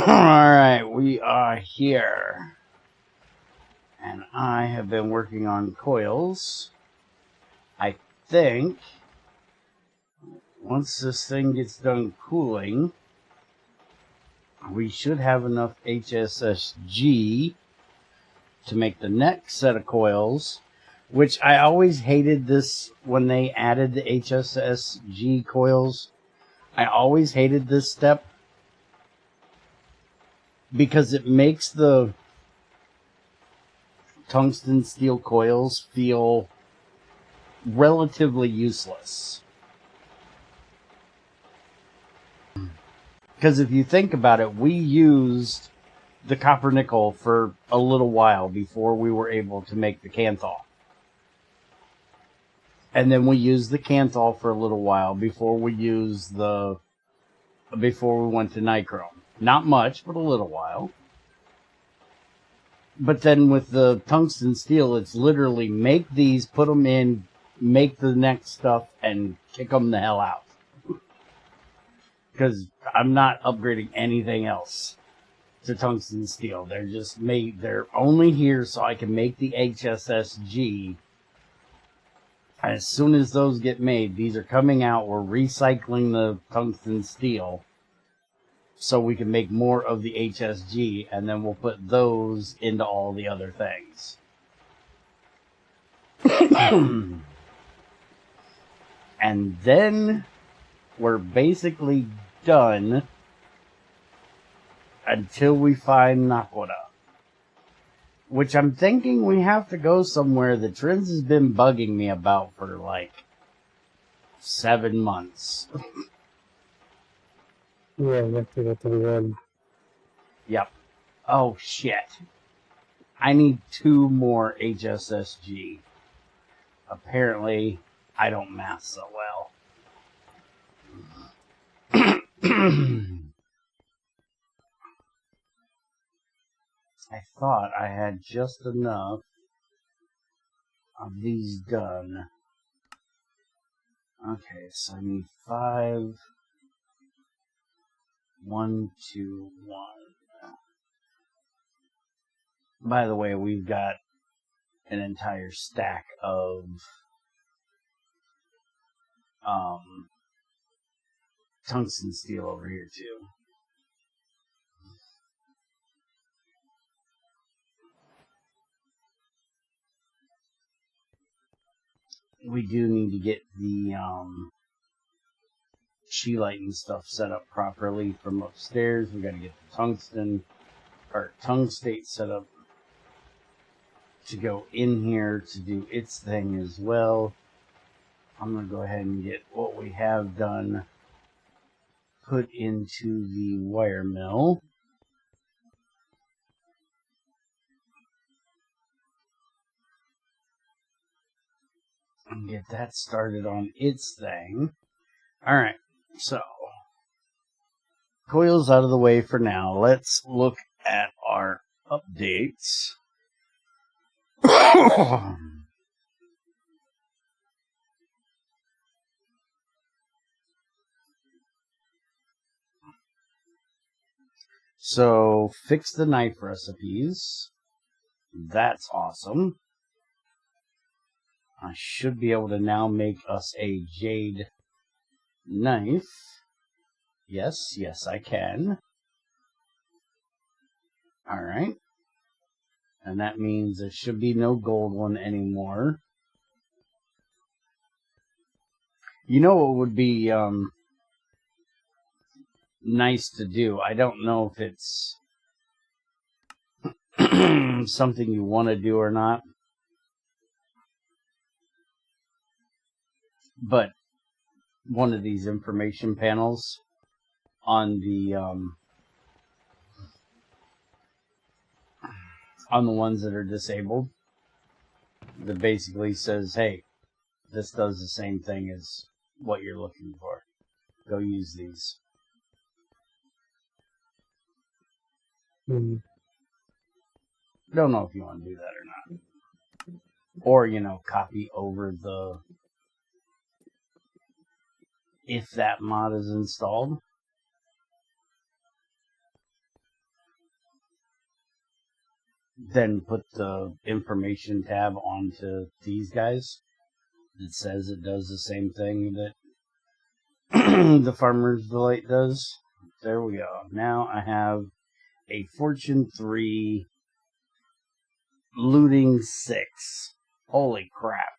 Alright, we are here. And I have been working on coils. I think once this thing gets done cooling, we should have enough HSSG to make the next set of coils, which I always hated this when they added the HSSG coils. I always hated this step because it makes the tungsten steel coils feel relatively useless. Because if you think about it, we used the copper nickel for a little while before we were able to make the Kanthal. And then we used the Kanthal for a little while before we went to nichrome. Not much, but a little while. But then with the tungsten steel, it's literally make these, put them in, make the next stuff, and kick them the hell out. Because I'm not upgrading anything else to tungsten steel. They're just made, they're only here so I can make the HSSG. As soon as those get made, these are coming out. We're recycling the tungsten steel so we can make more of the HSG, and then we'll put those into all the other things. And then we're basically done until we find Nakoda. Which I'm thinking we have to go somewhere that Trins has been bugging me about for like 7 months. Yeah, you have to go to the end. Yep. Oh shit. I need 2 more HSSG. Apparently, I don't math so well. I thought I had just enough of these done. Okay, so I need 5. 1, 2, 1. By the way, we've got an entire stack of tungsten steel over here too. We do need to get the Chi-Light and stuff set up properly from upstairs. We got to get the tungsten or tungstate set up to go in here to do its thing as well. I'm going to go ahead and get what we have done put into the wire mill. And get that started on its thing. Alright, so coils out of the way for now. Let's look at our updates. So, fix the knife recipes. That's awesome. I should be able to now make us a jade knife. Yes, yes I can. Alright. And that means there should be no gold one anymore. You know what would be nice to do? I don't know if it's something you want to do or not. But one of these information panels on the ones that are disabled that basically says, hey, this does the same thing as what you're looking for. Go use these. Don't know if you want to do that or not. Or, you know, copy over the... if that mod is installed. then put the information tab onto these guys. It says it does the same thing that the Farmer's Delight does. There we go. Now I have a Fortune 3 looting 6. Holy crap.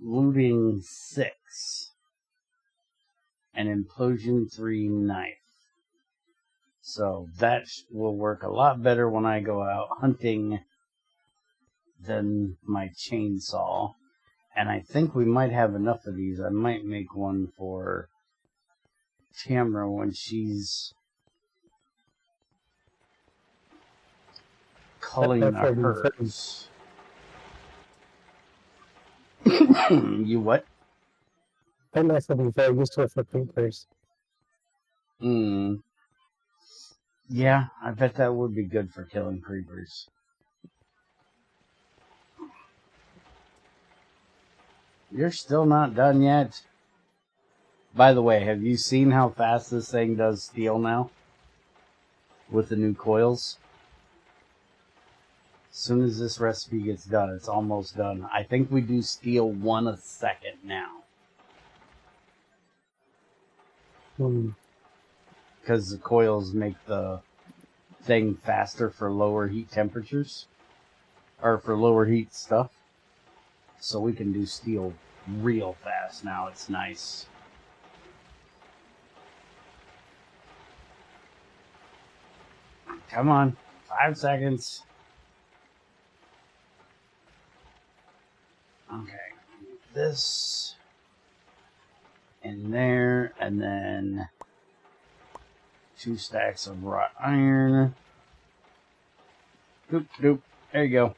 Looting 6. An Implosion 3 knife. So that will work a lot better when I go out hunting than my chainsaw. And I think we might have enough of these. I might make one for Tamara when she's culling the herds. You what? That might be very useful for creepers. Yeah, I bet that would be good for killing creepers. You're still not done yet. By the way, have you seen how fast this thing does steel now? With the new coils? As soon as this recipe gets done, it's almost done. I think we do steel 1 a second now. Because the coils make the thing faster for lower heat temperatures. Or for lower heat stuff. So we can do steel real fast now. It's nice. Come on. 5 seconds. Okay. This in there, and then 2 stacks of wrought iron. Doop, doop. There you go.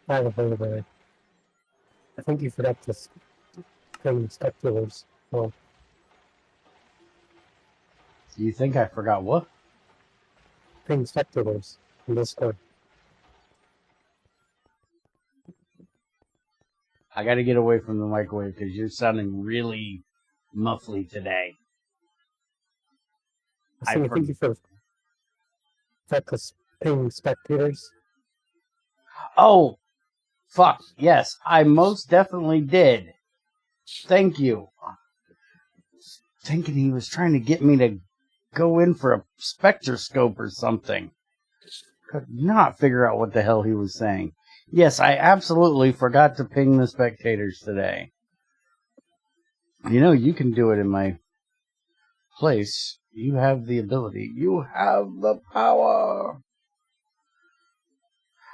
I haven't heard about it. I think you forgot to bring speculars. Well, You think I forgot what? bring speculars in Discord. I gotta get away from the microwave because you're sounding really muffly today. I think you forgot to ping spectators. Oh, fuck. Yes, I most definitely did. Thank you. Thinking he was trying to get me to go in for a spectroscope or something. Could not figure out what the hell he was saying. Yes, I absolutely forgot to ping the spectators today. You know, you can do it in my place. You have the ability. You have the power.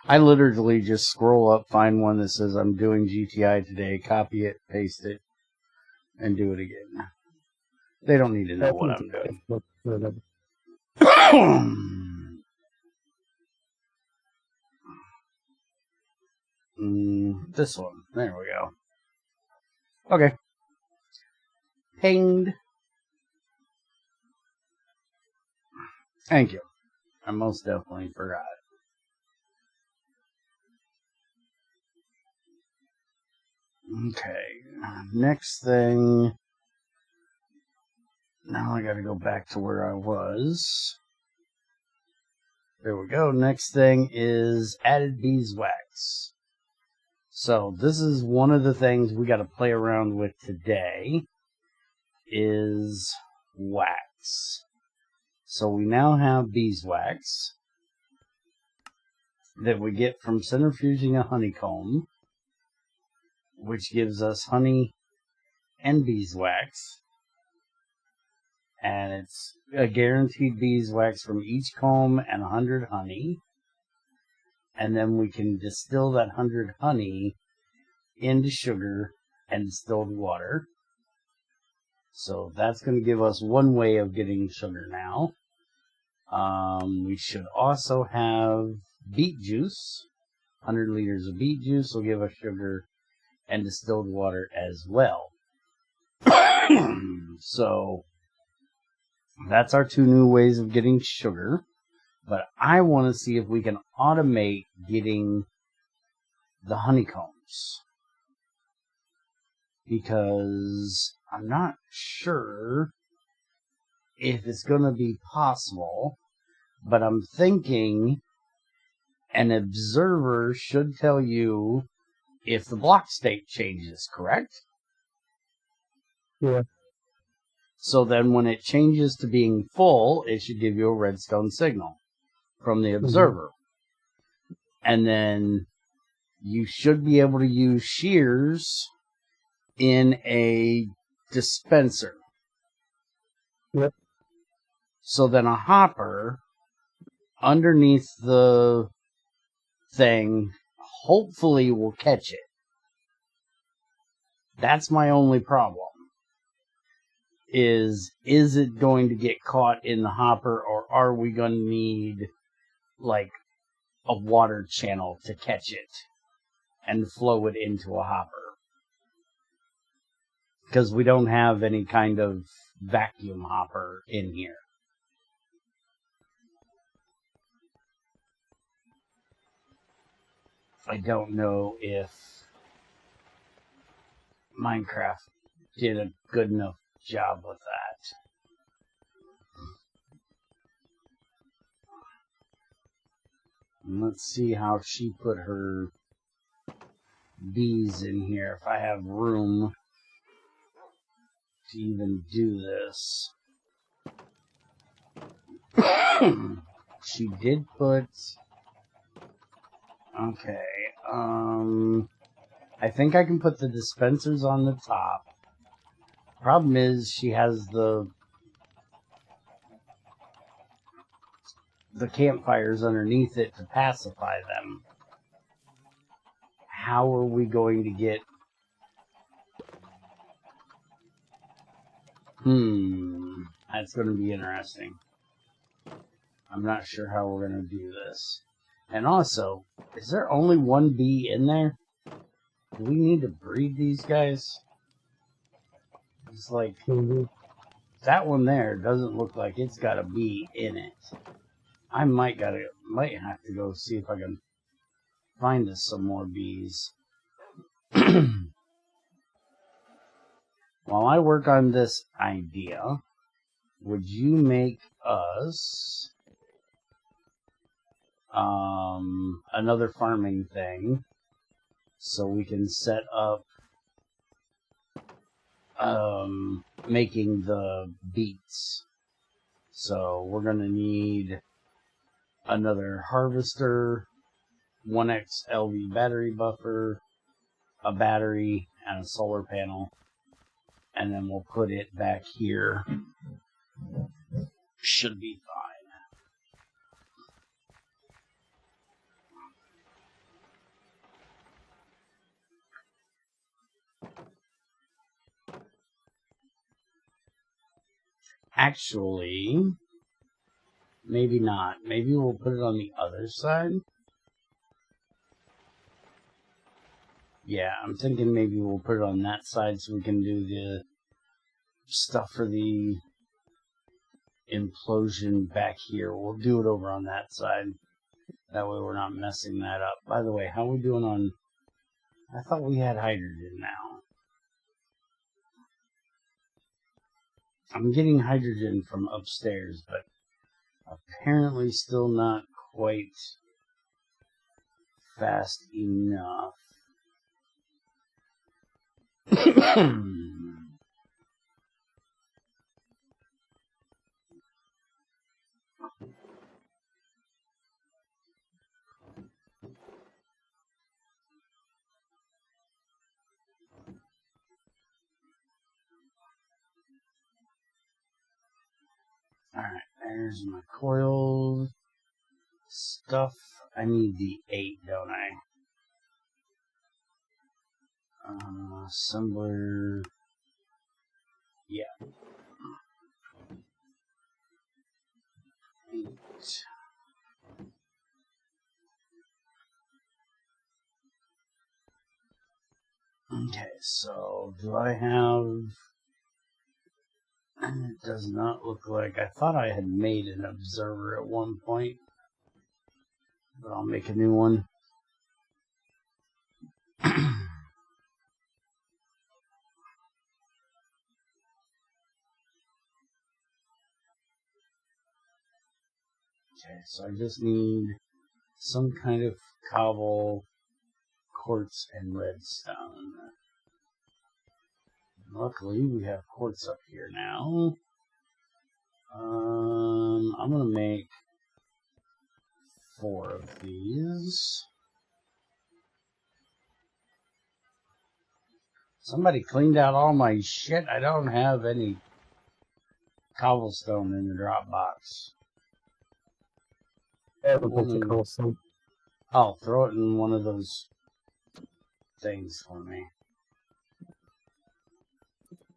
I literally just scroll up, find one that says I'm doing GTI today, copy it, paste it, and do it again. They don't need to know what I'm doing. This one. There we go. Okay. Pinged. Thank you. I most definitely forgot. Okay. Next thing. Now I gotta go back to where I was. There we go. Next thing is added beeswax. So this is one of the things we got to play around with today is wax. So we now have beeswax that we get from centrifuging a honeycomb, which gives us honey and beeswax. And it's a guaranteed beeswax from each comb and 100 honey. And then we can distill that 100 honey into sugar and distilled water. So that's going to give us one way of getting sugar now. We should also have beet juice. 100 liters of beet juice will give us sugar and distilled water as well. So that's our 2 new ways of getting sugar. But I want to see if we can automate getting the honeycombs. Because I'm not sure if it's going to be possible, but I'm thinking an observer should tell you if the block state changes, correct? Yeah. So then when it changes to being full, it should give you a redstone signal from the observer. And then you should be able to use shears in a dispenser. Yep. So then a hopper underneath the thing hopefully will catch it. That's my only problem. Is it going to get caught in the hopper, or are we going to need like a water channel to catch it and flow it into a hopper? Because we don't have any kind of vacuum hopper in here. I don't know if Minecraft did a good enough job with that. And let's see how she put her bees in here, if I have room to even do this. She did put... Okay, I think I can put the dispensers on the top. Problem is, she has the campfires underneath it to pacify them. How are we going to get... That's going to be interesting. I'm not sure how we're going to do this. And also, is there only one bee in there? Do we need to breed these guys? It's like, that one there doesn't look like it's got a bee in it. I might have to go see if I can find us some more bees. While I work on this idea, would you make us another farming thing so we can set up making the beets? So we're going to need another harvester, 1x LV battery buffer, a battery, and a solar panel. And then we'll put it back here. Should be fine. Actually, maybe not. Maybe we'll put it on the other side. Yeah, I'm thinking maybe we'll put it on that side so we can do the stuff for the implosion back here. We'll do it over on that side. That way we're not messing that up. By the way, how are we doing on... I thought we had hydrogen now. I'm getting hydrogen from upstairs, but apparently still not quite fast enough. Alright, there's my coil stuff. I need the 8, don't I? Assembler. Yeah. 8. Okay, so do I have... It does not look like... I thought I had made an observer at one point. But I'll make a new one. Okay, so I just need some kind of cobble, quartz, and redstone. Luckily, we have quartz up here now. I'm gonna make 4 of these. Somebody cleaned out all my shit. I don't have any cobblestone in the drop box. I have a bunch of cobblestone. Oh, throw it in one of those things for me.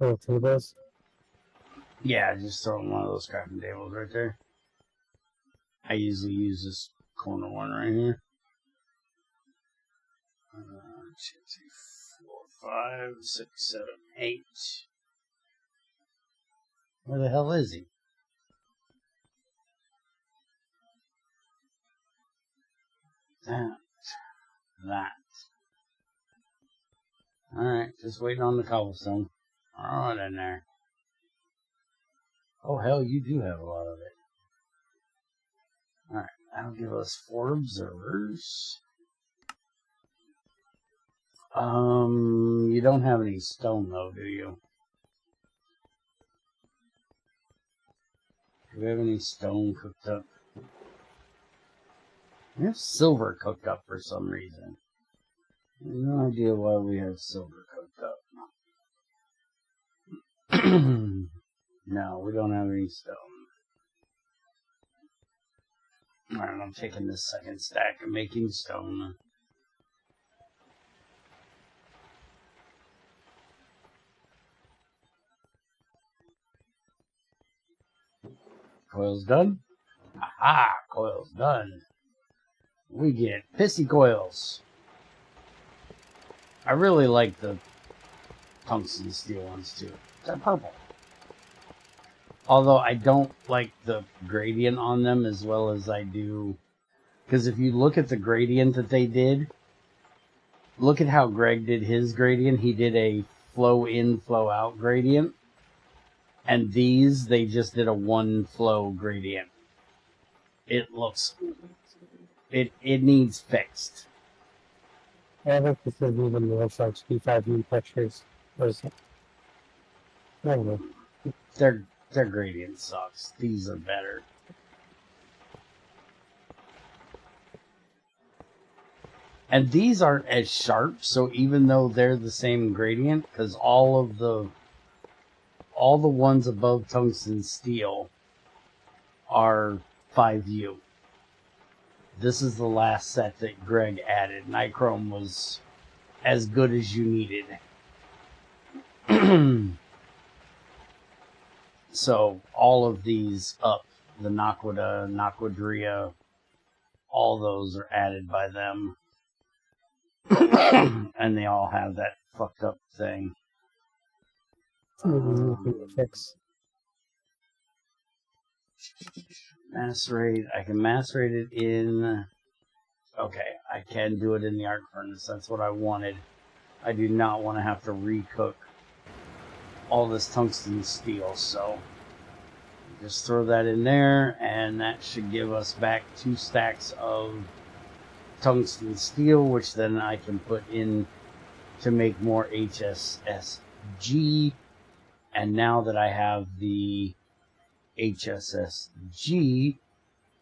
Oh, tables? Yeah, just throw it in one of those crafting tables right there. I usually use this corner one right here. 2, 3, 4, 5, 6, 7, 8. Where the hell is he? That. Alright, just waiting on the cobblestone. Throw it in there. Oh, hell, you do have a lot of it. Alright, that'll give us 4 observers. You don't have any stone, though, do you? Do we have any stone cooked up? We have silver cooked up for some reason. I have no idea why we have silver cooked up. No, we don't have any stone. Alright, I'm taking this second stack and making stone. Coil's done. Aha! Coil's done. We get pissy coils. I really like the tungsten steel ones too. They're purple. Although I don't like the gradient on them as well as I do. Because if you look at the gradient that they did, look at how Greg did his gradient. He did a flow in, flow out gradient. And these, they just did a one flow gradient. It looks... It needs fixed. I think this is even the X-Arch D5U textures. What is it? I don't know. Their gradient sucks. These are better. And these aren't as sharp, so even though they're the same gradient, because all the ones above tungsten steel are 5U. This is the last set that Greg added. Nichrome was as good as you needed. So all of these up, the Naquadah, Naquadria, all those are added by them. And they all have that fucked up thing. Fix. Macerate. I can macerate it in... Okay, I can do it in the arc furnace. That's what I wanted. I do not want to have to recook all this tungsten steel, so just throw that in there, and that should give us back 2 stacks of tungsten steel, which then I can put in to make more HSSG. And now that I have the HSSG,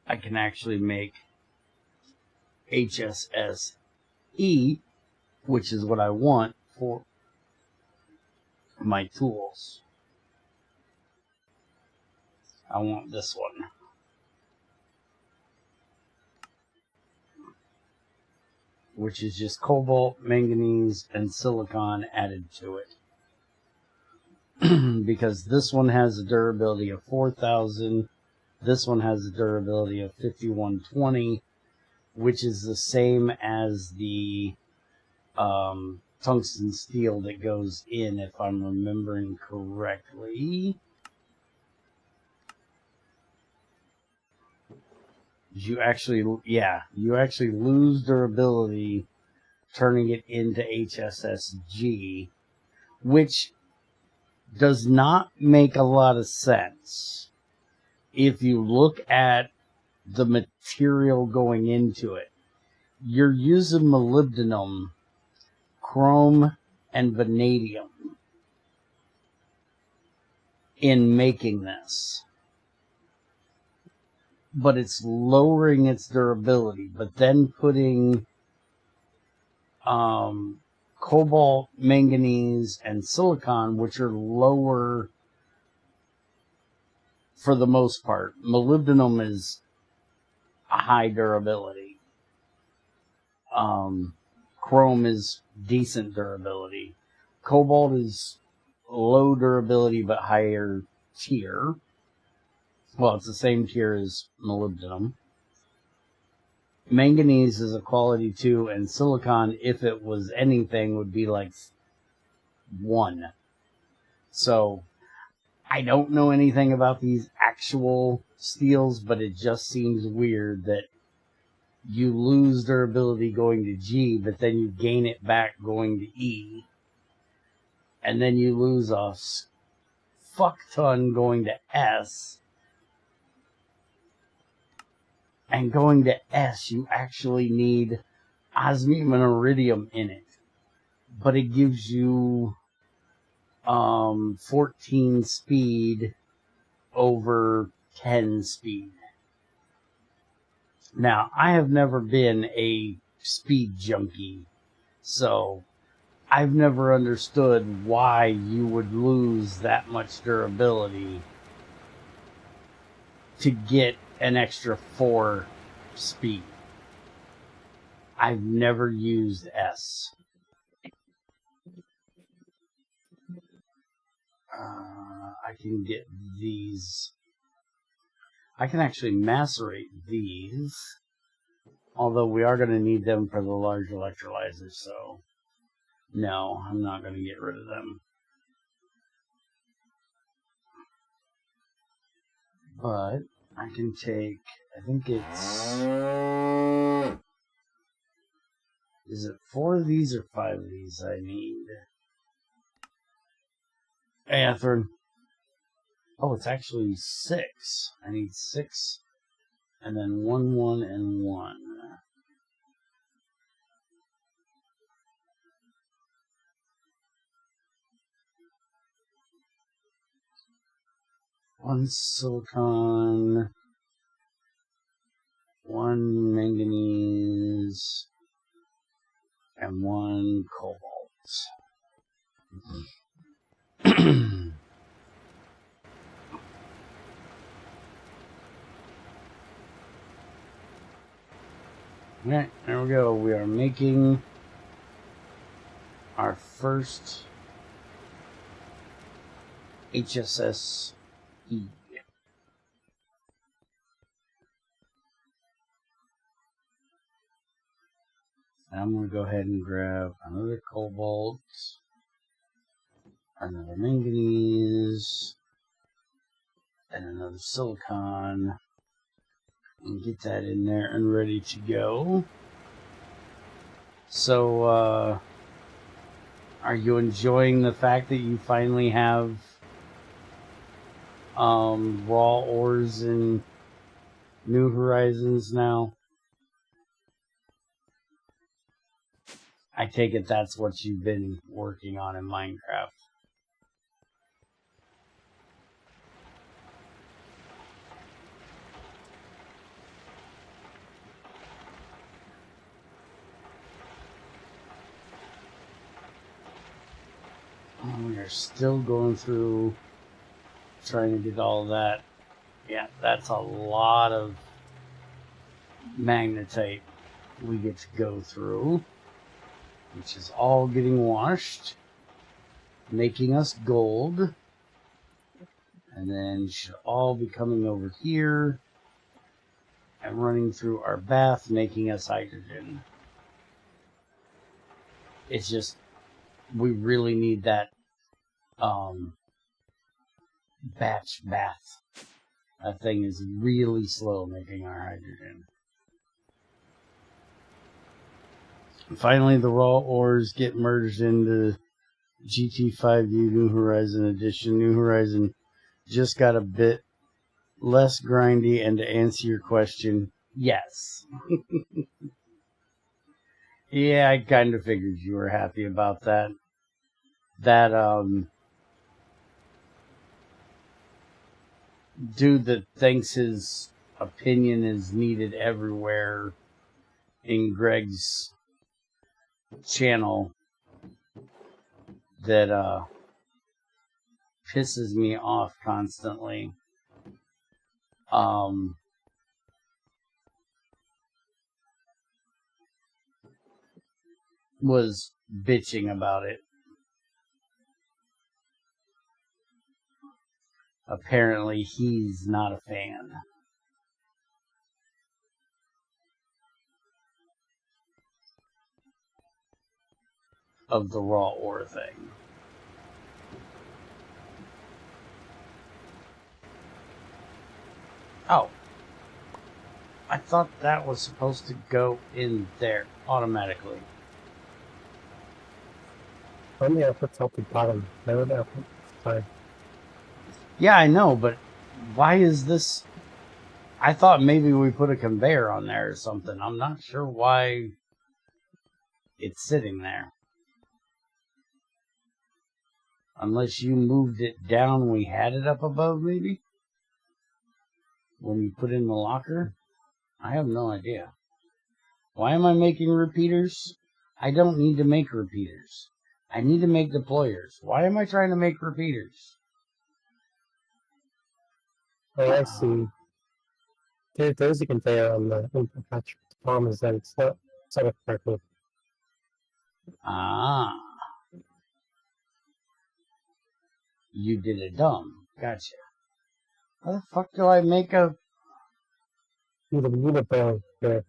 I can actually make HSSE, which is what I want for my tools. I want this one. Which is just cobalt, manganese, and silicon added to it. Because this one has a durability of 4,000. This one has a durability of 5120, which is the same as the tungsten steel that goes in, if I'm remembering correctly. You actually lose durability turning it into HSSG, which does not make a lot of sense. If you look at the material going into it. You're using molybdenum, chrome, and vanadium in making this. But it's lowering its durability, but then putting cobalt, manganese, and silicon, which are lower for the most part. Molybdenum is a high durability. Chrome is decent durability. Cobalt is low durability but higher tier. Well, it's the same tier as molybdenum. Manganese is a quality 2, and silicon, if it was anything, would be like 1. So, I don't know anything about these actual steels, but it just seems weird that you lose durability going to G, but then you gain it back going to E. And then you lose a fuck ton going to S. And going to S, you actually need osmium and iridium in it. But it gives you 14 speed over 10 speed. Now, I have never been a speed junkie, so I've never understood why you would lose that much durability to get an extra 4 speed. I've never used S. I can get these. I can actually macerate these, although we are going to need them for the large electrolyzers, so no, I'm not going to get rid of them. But I can take, I think it's, is it 4 of these or 5 of these I need? Atherine. Oh, it's actually 6. I need 6, and then 1, 1, and 1. One silicon, 1 manganese, and 1 cobalt. Alright, there we go. We are making our first HSS E. I'm going to go ahead and grab another cobalt, another manganese, and another silicon, and get that in there and ready to go. So, are you enjoying the fact that you finally have raw ores in New Horizons now? I take it that's what you've been working on in Minecraft. We are still going through trying to get all that. Yeah, that's a lot of magnetite we get to go through, which is all getting washed, making us gold, and then should all be coming over here and running through our bath, making us hydrogen. It's just, we really need that batch bath. That thing is really slow making our hydrogen. Finally, the raw ores get merged into GT5U New Horizon Edition. New Horizon just got a bit Less grindy, and to answer your question, yes. Yeah, I kind of figured you were happy about that. That, dude that thinks his opinion is needed everywhere in Greg's channel that, pisses me off constantly. Was bitching about it. Apparently, he's not a fan of the raw ore thing. Oh. I thought that was supposed to go in there automatically. On the output's at the bottom. No, the output. Fine. Yeah, I know, but why is this? I thought maybe we put a conveyor on there or something. I'm not sure why it's sitting there. Unless you moved it down and we had it up above, maybe? When you put in the locker? I have no idea. Why am I making repeaters? I don't need to make repeaters. I need to make deployers. Why am I trying to make repeaters? Oh, I see. There's a conveyor on the input patch. The problem is that it's not set up correctly. Ah. You did it dumb. Gotcha. How the fuck do I make a... Need a bow there.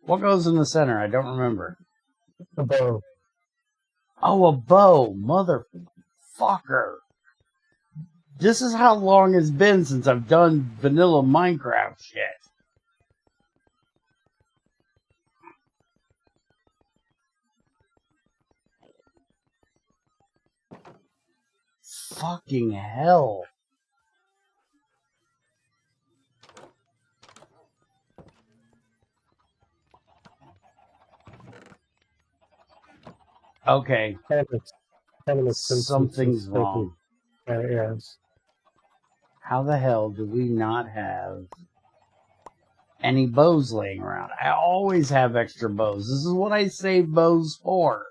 What goes in the center? I don't remember. A bow. Oh, a bow. Motherfucker. This is how long it's been since I've done vanilla Minecraft shit. Fucking hell. Okay. Something's wrong. Yes. How the hell do we not have any bows laying around? I always have extra bows. This is what I save bows for.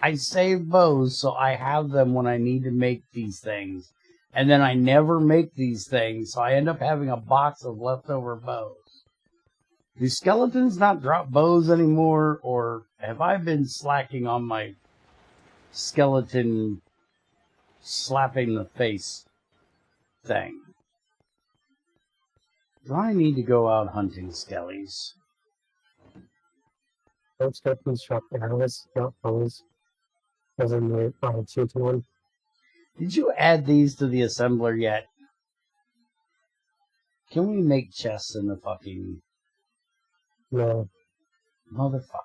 I save bows so I have them when I need to make these things. And then I never make these things, so I end up having a box of leftover bows. Do skeletons not drop bows anymore, or have I been slacking on my skeleton slapping the face thing? Do I need to go out hunting skellies? Those skeletons drop arrows, not bows. As in the shooting one. Did you add these to the assembler yet? Can we make chests in the fucking... No. Motherfucker.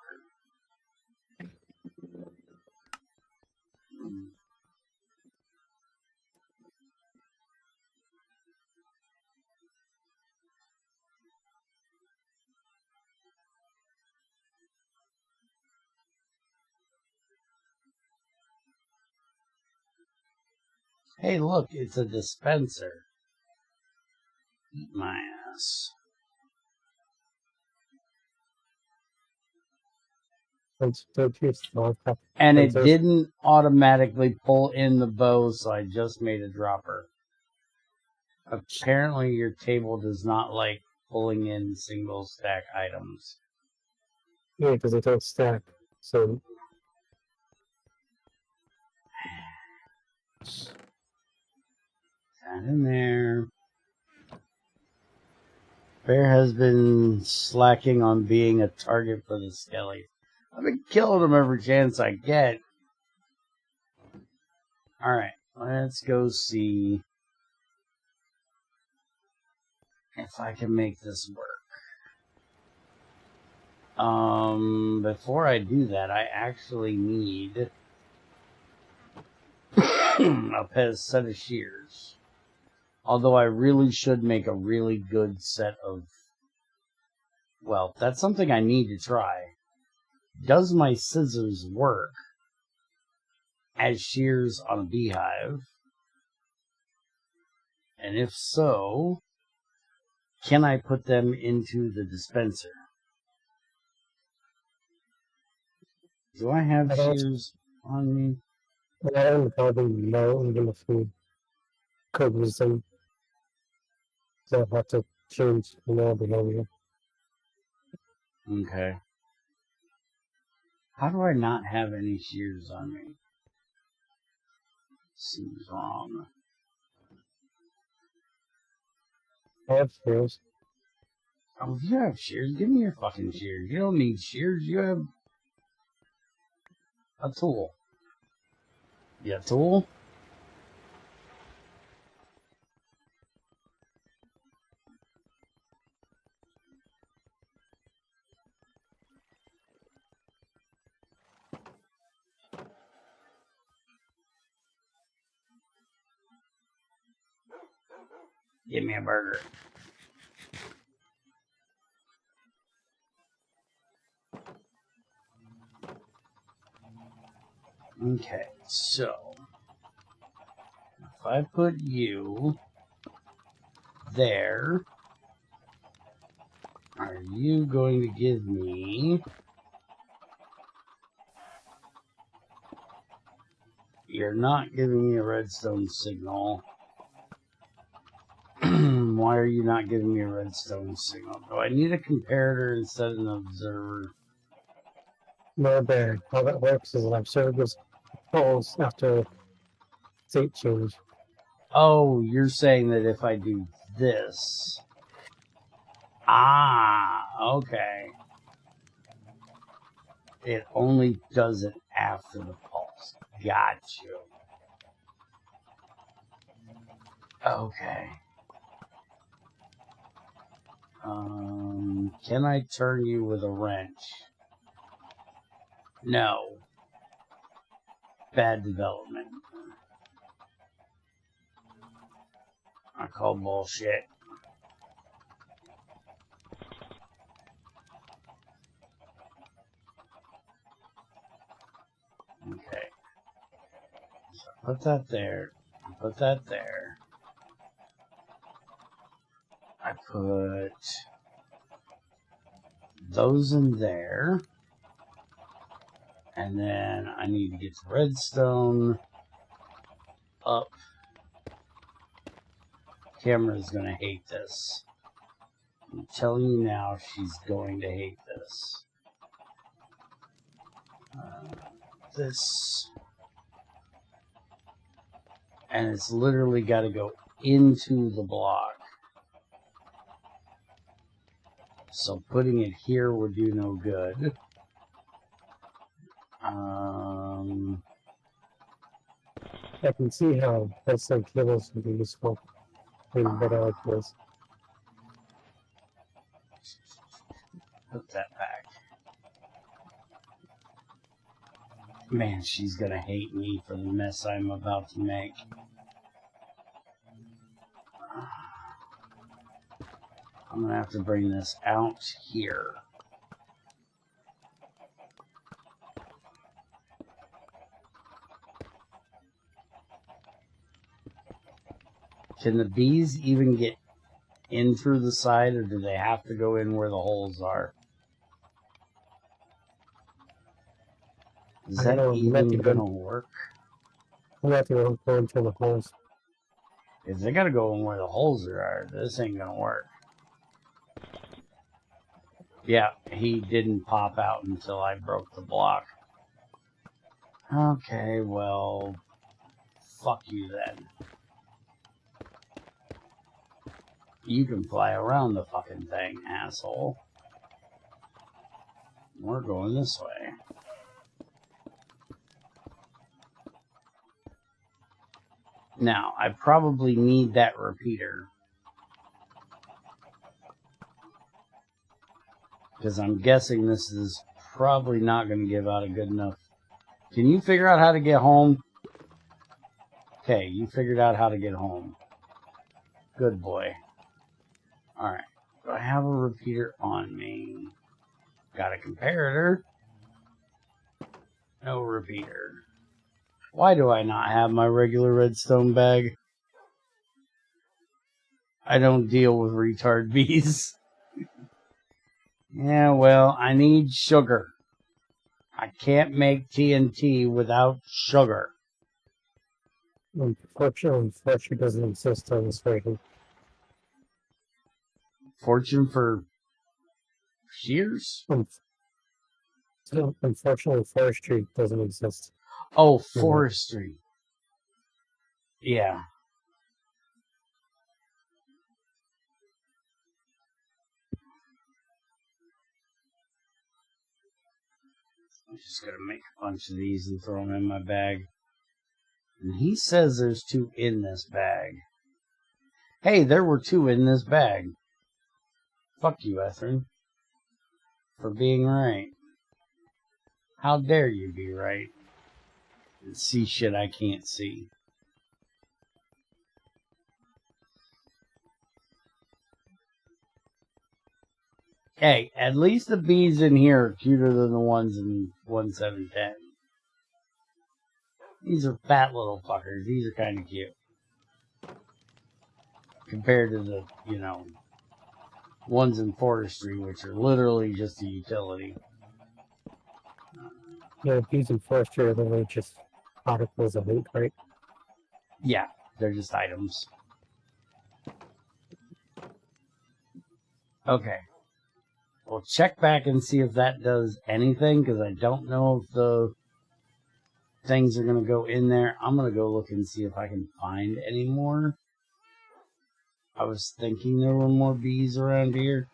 Hey, look, it's a dispenser. Eat my ass. And it didn't automatically pull in the bow, so I just made a dropper. Apparently your table does not like pulling in single stack items. Yeah, because they don't stack. So that in there. Bear has been slacking on being a target for the skelly. I've been killing them every chance I get. Alright, let's go see if I can make this work. Before I do that, I actually need a set of shears. Although I really should make a really good set of... Well, that's something I need to try. Does my scissors work as shears on a beehive? And if so, can I put them into the dispenser? Do I have shears on me? I don't probably know, even if we could use them. So I'll have to change the behavior. Okay. How do I not have any shears on me? Seems wrong. I have shears. Oh, if you have shears, give me your fucking shears. You don't need shears, you have a tool. You got a tool? Give me a burger. Okay, so if I put you there, are you going to give me... You're not giving me a redstone signal. Why are you not giving me a redstone signal? Do I need a comparator instead of an observer? No, there. How that works is an observer falls after state change. Oh, you're saying that if I do this... Ah, okay. It only does it after the pulse. Got you. Okay. Can I turn you with a wrench? No. Bad development. I call bullshit. Okay. So put that there. Put that there. I put those in there. And then I need to get the redstone up. Camera's gonna hate this. I'm telling you now, she's going to hate this. This. And it's literally got to go into the block. So putting it here would do no good. I can see how redstone cables would be useful in better like this. Put that back. Man, she's gonna hate me for the mess I'm about to make. I'm gonna have to bring this out here. Can the bees even get in through the side, or do they have to go in where the holes are? Is that even gonna work? We'll have to go into the holes. If they gotta go in where the holes are, this ain't gonna work. Yeah, he didn't pop out until I broke the block. Okay, well, fuck you then. You can fly around the fucking thing, asshole. We're going this way. Now, I probably need that repeater. Because I'm guessing this is probably not going to give out a good enough... Can you figure out how to get home? Okay, you figured out how to get home. Good boy. Alright. Do I have a repeater on me? Got a comparator. No repeater. Why do I not have my regular redstone bag? I don't deal with retard bees. Yeah, well, I need sugar. I can't make TNT without sugar. Unfortunately, fortune doesn't exist on this version. Fortune for shears? Unfortunately, forestry doesn't exist. Oh, forestry. Yeah. I'm just going to make a bunch of these and throw them in my bag. And he says there's 2 in this bag. Hey, there were 2 in this bag. Fuck you, Ethrin. For being right. How dare you be right? And see shit I can't see. Hey, at least the bees in here are cuter than the ones in 1710. These are fat little fuckers. These are kind of cute. Compared to the, you know, ones in forestry, which are literally just a utility. Yeah, bees in forestry are really just articles of loot, right? Yeah, they're just items. Okay. We'll check back and see if that does anything, because I don't know if the things are going to go in there. I'm going to go look and see if I can find any more. I was thinking there were more bees around here.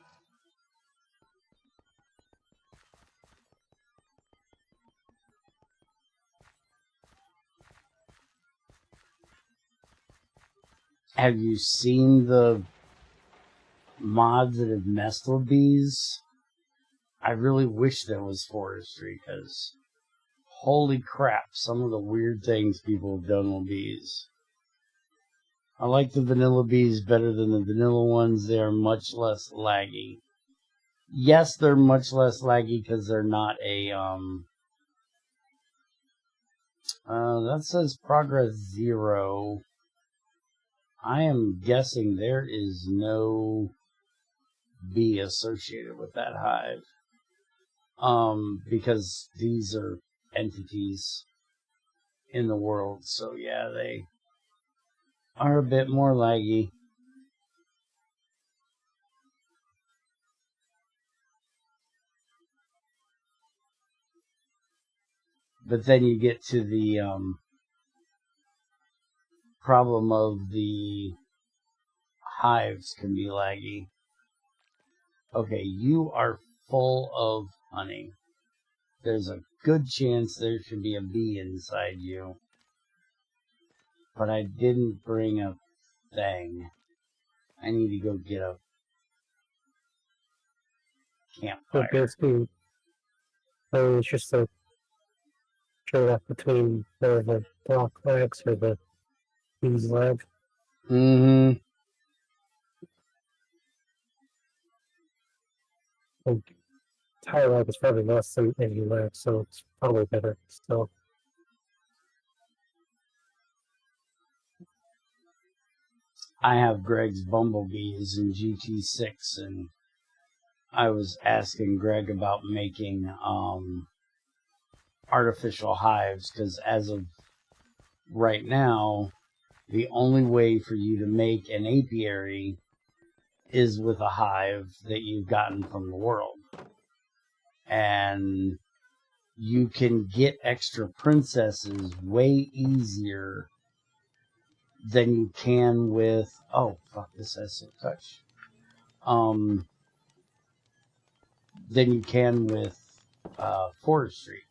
Have you seen the mods that have messed with bees? I really wish there was forestry, because holy crap, some of the weird things people have done with bees. I like the vanilla bees better than the vanilla ones. They are much less laggy. Yes, they're much less laggy because they're not a, that says progress 0. I am guessing there is no bee associated with that hive. Because these are entities in the world, so yeah, they are a bit more laggy. But then you get to the problem of the hives can be laggy. Okay, you are full of honey. There's a good chance there should be a bee inside you. But I didn't bring a thing. I need to go get a campfire. So basically, it's just a trade-off between the block lags or the bees lag. Mm-hmm. And tire lag is probably less than any lag, so it's probably better still. I have Greg's bumblebees in GT6, and I was asking Greg about making artificial hives, because as of right now, the only way for you to make an apiary is with a hive that you've gotten from the world. And you can get extra princesses way easier than you can with... Oh, fuck, this has some touch. Than you can with forestry.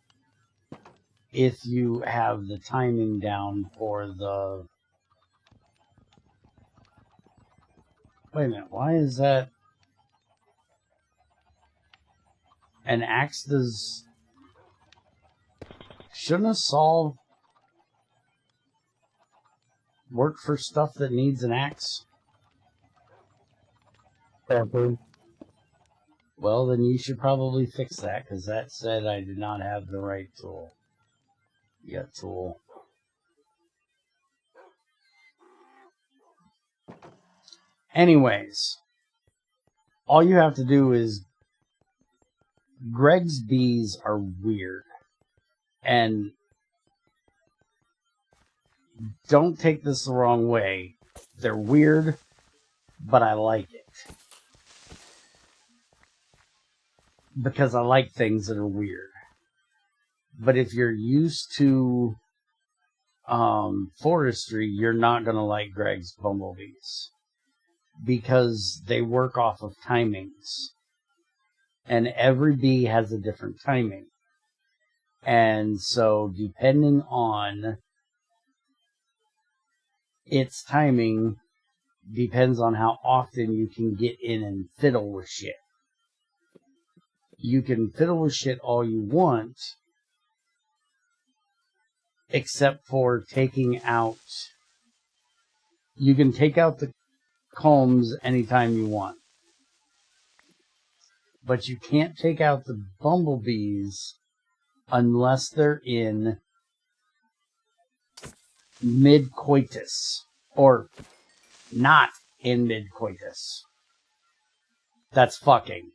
If you have the timing down for the... Wait a minute, why is that? An axe does... Shouldn't a saw... work for stuff that needs an axe? Probably. Well, then you should probably fix that, because that said I did not have the right tool. Yeah, tool. Anyways, all you have to do is... Greg's bees are weird. And don't take this the wrong way. They're weird, but I like it. Because I like things that are weird. But if you're used to forestry, you're not going to like Greg's bumblebees. Because they work off of timings. And every bee has a different timing. And so, depending on its timing, depends on how often you can get in and fiddle with shit. You can fiddle with shit all you want, except for taking out... You can take out the combs anytime you want. But you can't take out the bumblebees unless they're in mid-coitus. Or not in mid-coitus. That's fucking.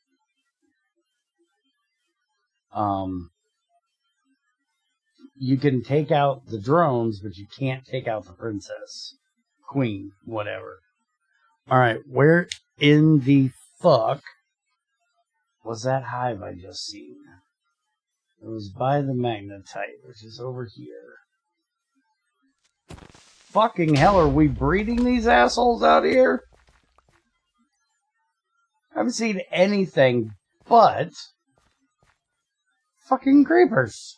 You can take out the drones, but you can't take out the princess. Queen, whatever. Alright, where in the fuck was that hive I just seen? It was by the magnetite, which is over here. Fucking hell, are we breeding these assholes out here? I haven't seen anything but fucking creepers.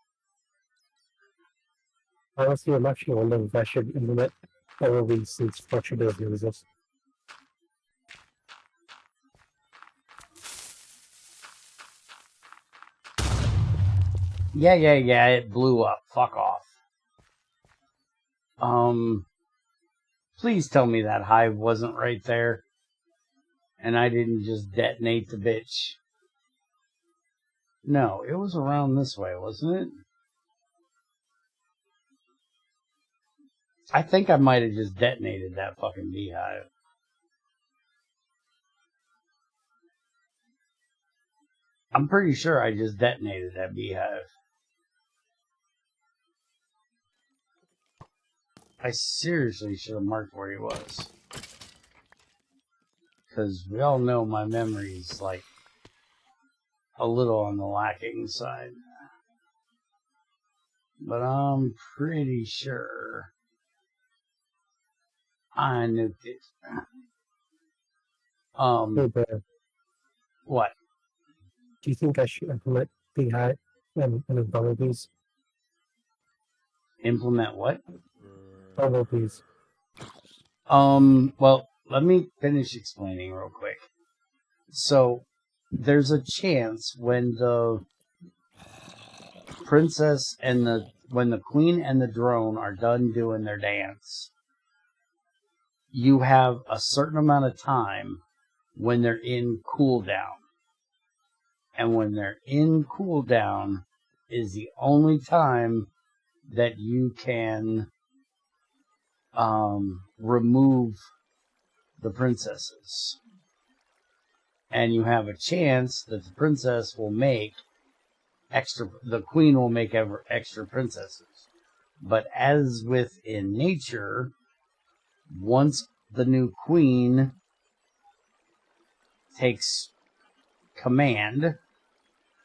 Honestly, I'm actually wondering if I should implement all of these since structure does use this. Yeah, it blew up. Fuck off. Please tell me that hive wasn't right there. And I didn't just detonate the bitch. No, it was around this way, wasn't it? I think I might have just detonated that fucking beehive. I'm pretty sure I just detonated that beehive. I seriously should have marked where he was. Because we all know my memory's like a little on the lacking side. But I'm pretty sure I nuked it. Hey, Bear, What? do you think I should implement beehive and bumblebees? Implement what? Bumblebees. Well, let me finish explaining real quick. So, there's a chance when the princess and when the queen and the drone are done doing their dance, you have a certain amount of time when they're in cooldown. And when they're in cooldown is the only time that you can remove the princesses. And you have a chance that the princess will make the queen will make extra princesses. But as with in nature, once the new queen takes command,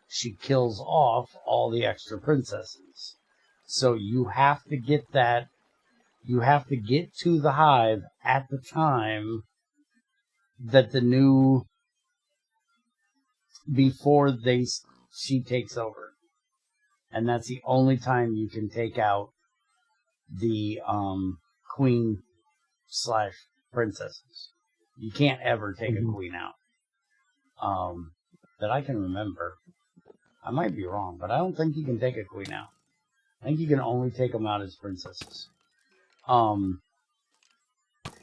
she kills off all the extra princesses. So you have to get to the hive at the time that before she takes over. And that's the only time you can take out the queen / princesses. You can't ever take a queen out. That I can remember. I might be wrong, but I don't think you can take a queen out. I think you can only take them out as princesses.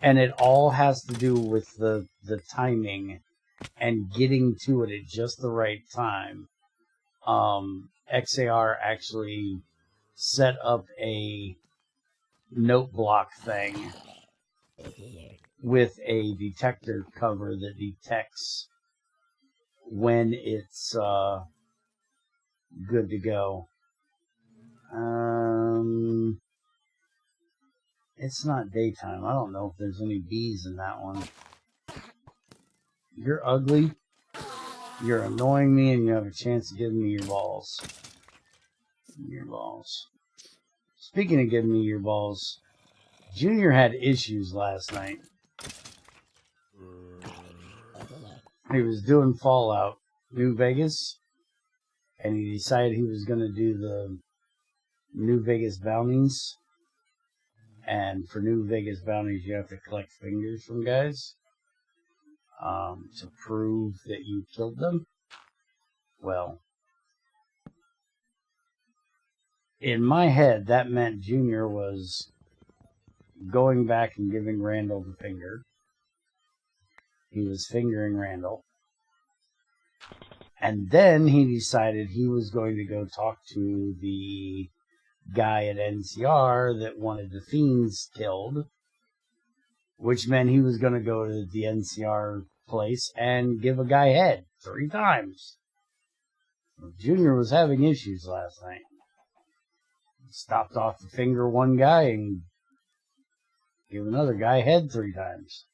And it all has to do with the timing and getting to it at just the right time. XAR actually set up a note block thing with a detector cover that detects when it's good to go. It's not daytime. I don't know if there's any bees in that one. You're ugly. You're annoying me, and you have a chance of giving me your balls. Your balls. Speaking of giving me your balls, Junior had issues last night. He was doing Fallout New Vegas, and he decided he was going to do the New Vegas bounties. And for New Vegas bounties, you have to collect fingers from guys to prove that you killed them. Well, in my head, that meant Junior was going back and giving Randall the finger. He was fingering Randall. And then he decided he was going to go talk to the guy at NCR that wanted the fiends killed, which meant he was going to go to the NCR place and give a guy head 3 times. Junior was having issues last night. Stopped off to finger one guy and give another guy head 3 times.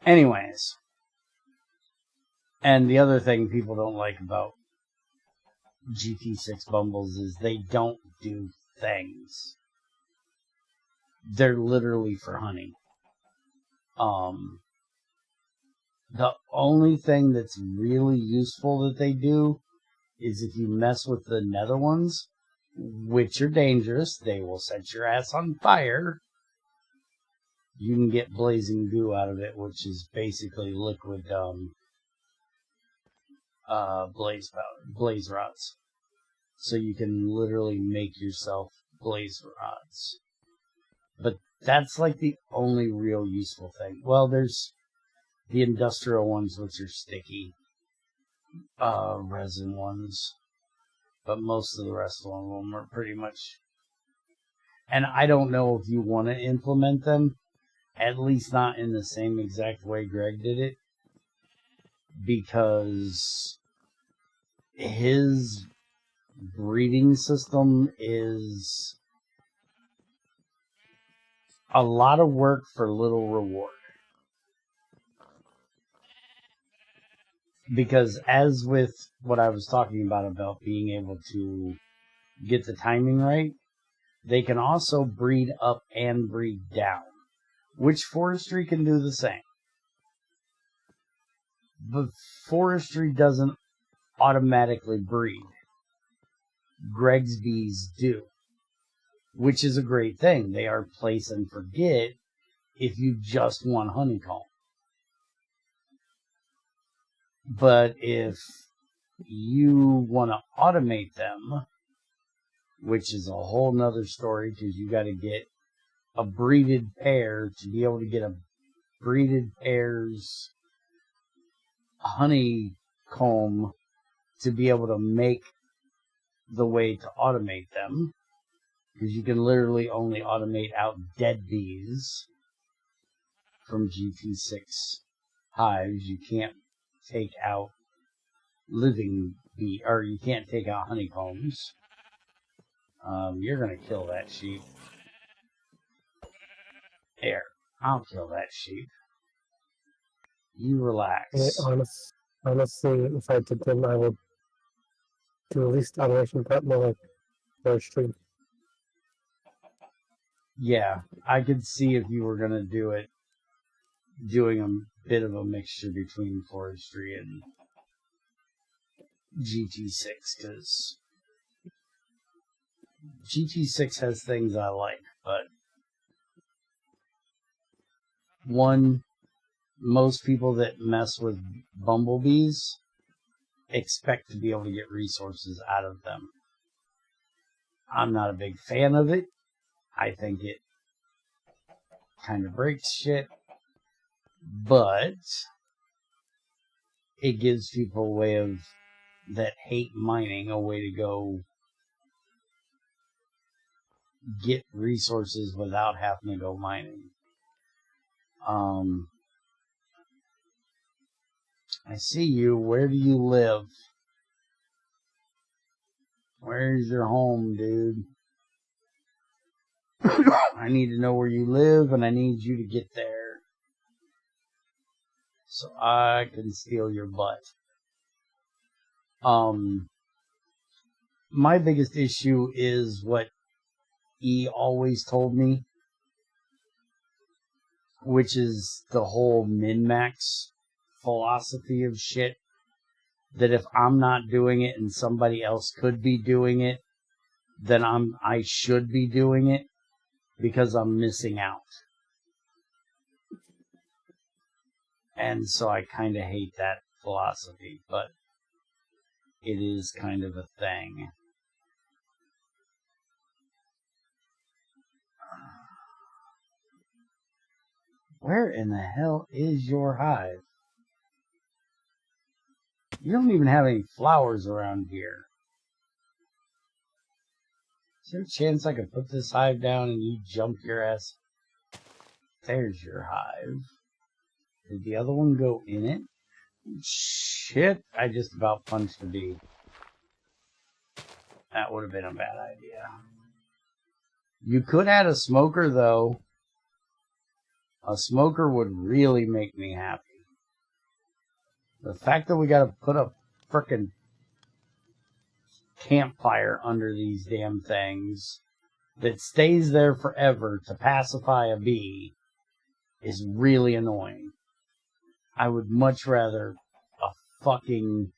Anyways, and the other thing people don't like about GT6 Bumbles is they don't do things. They're literally for honey. The only thing that's really useful that they do is if you mess with the nether ones, which are dangerous, they will set your ass on fire. You can get blazing goo out of it, which is basically liquid blaze rods. So you can literally make yourself blaze rods. But that's like the only real useful thing. Well, there's the industrial ones, which are sticky resin ones. But most of the rest of them are pretty much... And I don't know if you want to implement them. At least not in the same exact way Greg did it. Because his breeding system is a lot of work for little reward. Because as with what I was talking about being able to get the timing right, they can also breed up and breed down, which forestry can do the same. But forestry doesn't automatically breed. Greg's bees do, which is a great thing. They are place and forget if you just want honeycomb. But if you want to automate them, which is a whole nother story, because you got to get a breeded pair to be able to get a breeded pair's honeycomb to be able to make the way to automate them, because you can literally only automate out dead bees from GT6 hives. You can't take out living bee, or you can't take out honeycombs. You're gonna kill that sheep. There, I'll kill that sheep. You relax. Honestly, if I did them, I would do at least automation prep more like forestry. Yeah, I could see if you were gonna do it, doing a bit of a mixture between forestry and GT6, because GT6 has things I like, but one, most people that mess with bumblebees expect to be able to get resources out of them. I'm not a big fan of it. I think it kind of breaks shit. But it gives people a way of that hate mining a way to go get resources without having to go mining. I see you. Where do you live? Where's your home, dude? I need to know where you live, and I need you to get there so I can steal your butt. My biggest issue is what E always told me, which is the whole min-max philosophy of shit. That if I'm not doing it and somebody else could be doing it, then I should be doing it because I'm missing out. And so I kind of hate that philosophy, but it is kind of a thing. Where in the hell is your hive? You don't even have any flowers around here. Is there a chance I could put this hive down and you jump your ass? There's your hive. Did the other one go in it? Shit, I just about punched a bee. That would have been a bad idea. You could add a smoker, though. A smoker would really make me happy. The fact that we gotta put a frickin' campfire under these damn things that stays there forever to pacify a bee is really annoying. I would much rather a fucking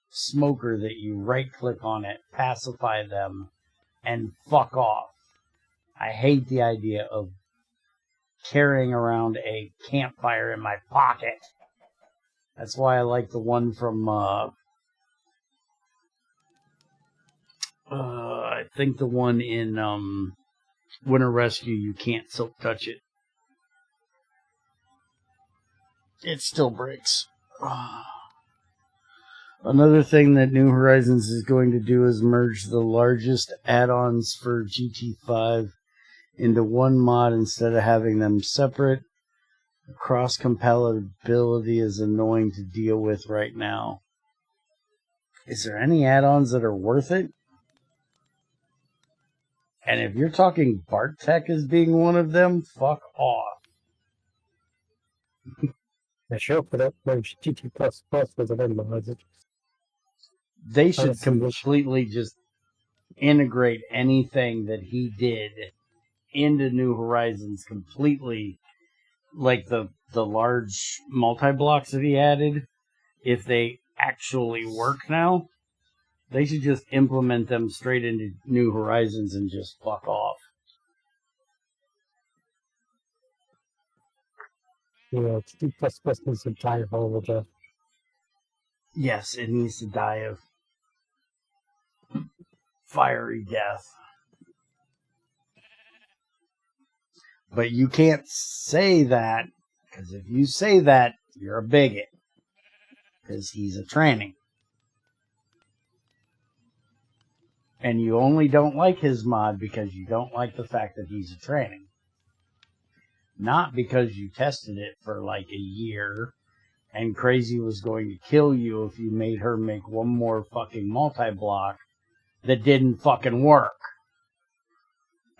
smoker that you right-click on it, pacify them, and fuck off. I hate the idea of carrying around a campfire in my pocket. That's why I like the one from, I think the one in Winter Rescue, you can't silk touch it. It still breaks. Another thing that New Horizons is going to do is merge the largest add-ons for GT5 into one mod instead of having them separate. Cross-compatibility is annoying to deal with right now. Is there any add-ons that are worth it? And if you're talking BartTech as being one of them, fuck off. I sure put up my GT++ with an mods. They should completely just integrate anything that he did into New Horizons completely. Like the large multi-blocks that he added, if they actually work now, they should just implement them straight into New Horizons and just fuck off. Yeah, GT++ needs to die of all of that. Yes, it needs to die of fiery death. But you can't say that, because if you say that, you're a bigot. Because he's a tranny. And you only don't like his mod because you don't like the fact that he's a tranny. Not because you tested it for like a year and Crazy was going to kill you if you made her make one more fucking multi-block that didn't fucking work.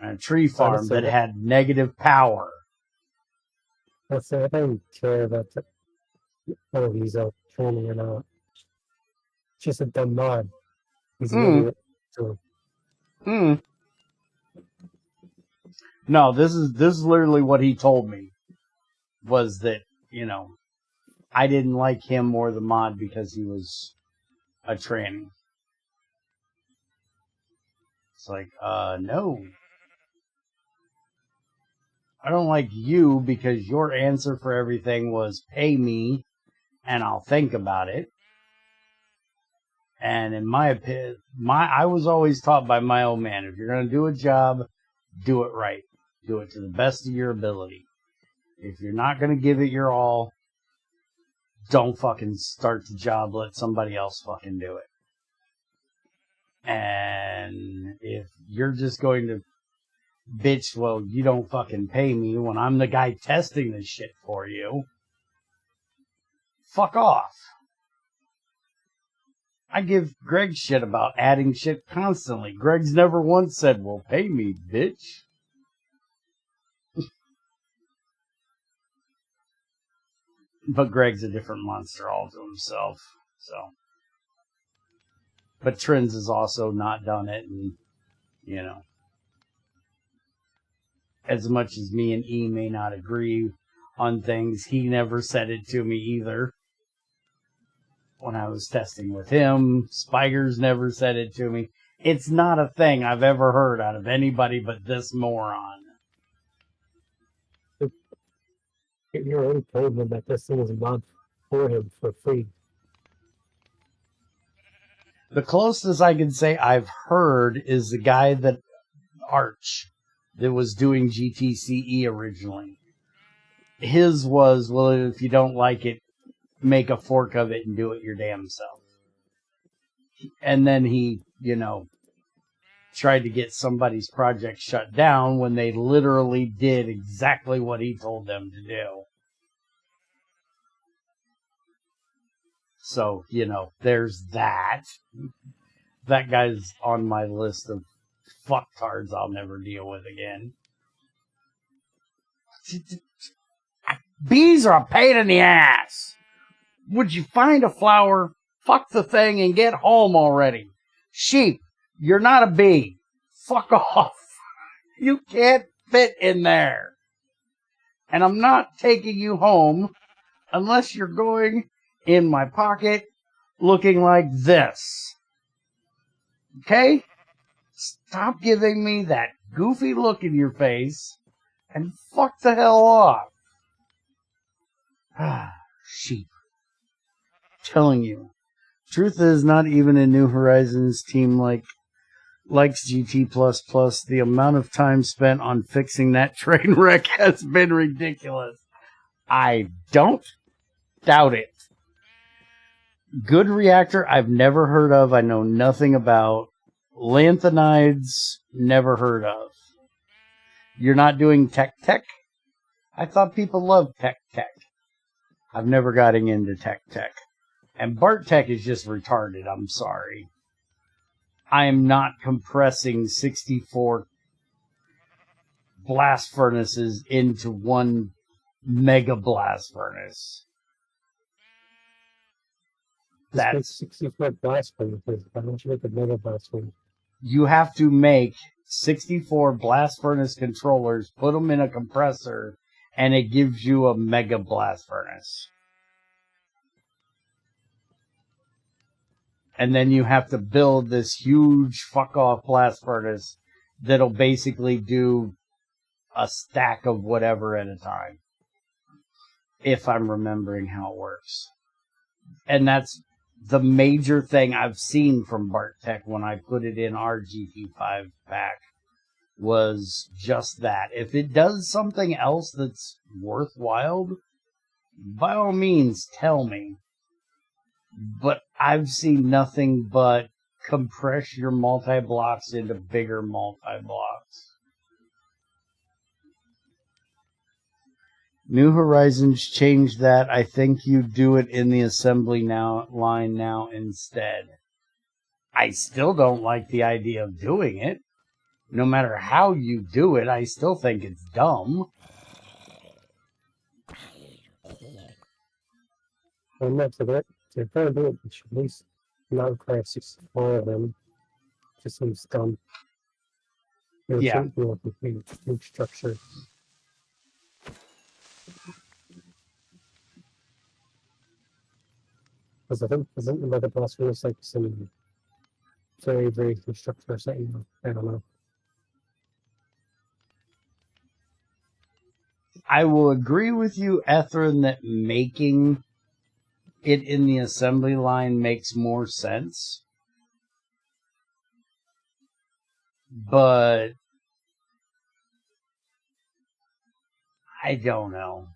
And a tree farm that had negative power. I don't care about whether he's a tranny or not. It's just a dumb mod. He's an idiot. So. No, this is literally what he told me. Was that, you know, I didn't like him or the mod because he was a tranny. It's like, no. I don't like you because your answer for everything was pay me and I'll think about it. And in my opinion, I was always taught by my old man, if you're going to do a job, do it right. Do it to the best of your ability. If you're not going to give it your all, don't fucking start the job. Let somebody else fucking do it. And if you're just going to bitch, well, you don't fucking pay me when I'm the guy testing this shit for you, fuck off. I give Greg shit about adding shit constantly. Greg's never once said, well, pay me, bitch. But Greg's a different monster all to himself, so. But Trins has also not done it, and, you know. As much as me and E may not agree on things, he never said it to me either. When I was testing with him, Spigers never said it to me. It's not a thing I've ever heard out of anybody but this moron. You already told him that this thing is a mod for him for free. The closest I can say I've heard is the guy that Arch that was doing GTCE originally. His was, well, if you don't like it, make a fork of it and do it your damn self. And then he, you know, tried to get somebody's project shut down when they literally did exactly what he told them to do. So, you know, there's that. That guy's on my list of fucktards I'll never deal with again. Bees are a pain in the ass. Would you find a flower, fuck the thing, and get home already? Sheep, you're not a bee. Fuck off. You can't fit in there. And I'm not taking you home unless you're going in my pocket looking like this. Okay? Stop giving me that goofy look in your face and fuck the hell off. Sheep. Telling you. Truth is, not even a New Horizons team likes GT++. The amount of time spent on fixing that train wreck has been ridiculous. I don't doubt it. Good reactor, I've never heard of. I know nothing about. Lanthanides, never heard of. You're not doing Tech? I thought people loved Tech. I've never gotten into Tech. And BartTech is just retarded, I'm sorry. I am not compressing 64 blast furnaces into one mega blast furnace. That's 64 blast furnaces. Why don't you make a mega blast furnace? You have to make 64 blast furnace controllers, put them in a compressor, and it gives you a mega blast furnace. And then you have to build this huge fuck-off blast furnace that'll basically do a stack of whatever at a time. If I'm remembering how it works. And that's the major thing I've seen from BartTech when I put it in our GT5 pack was just that. If it does something else that's worthwhile, by all means tell me. But I've seen nothing but compress your multi-blocks into bigger multi-blocks. New Horizons changed that. I think you do it in the assembly line now instead. I still don't like the idea of doing it. No matter how you do it, I still think it's dumb. I'm not so that. If they're going to do it, they should at least not require 64 of them. Just seems dumb. It shouldn't be a complete huge structure. Because I think isn't the mega blast furnace like some very, very huge structure or something? I don't know. I will agree with you, Ethrin, that making it in the assembly line makes more sense. But I don't know.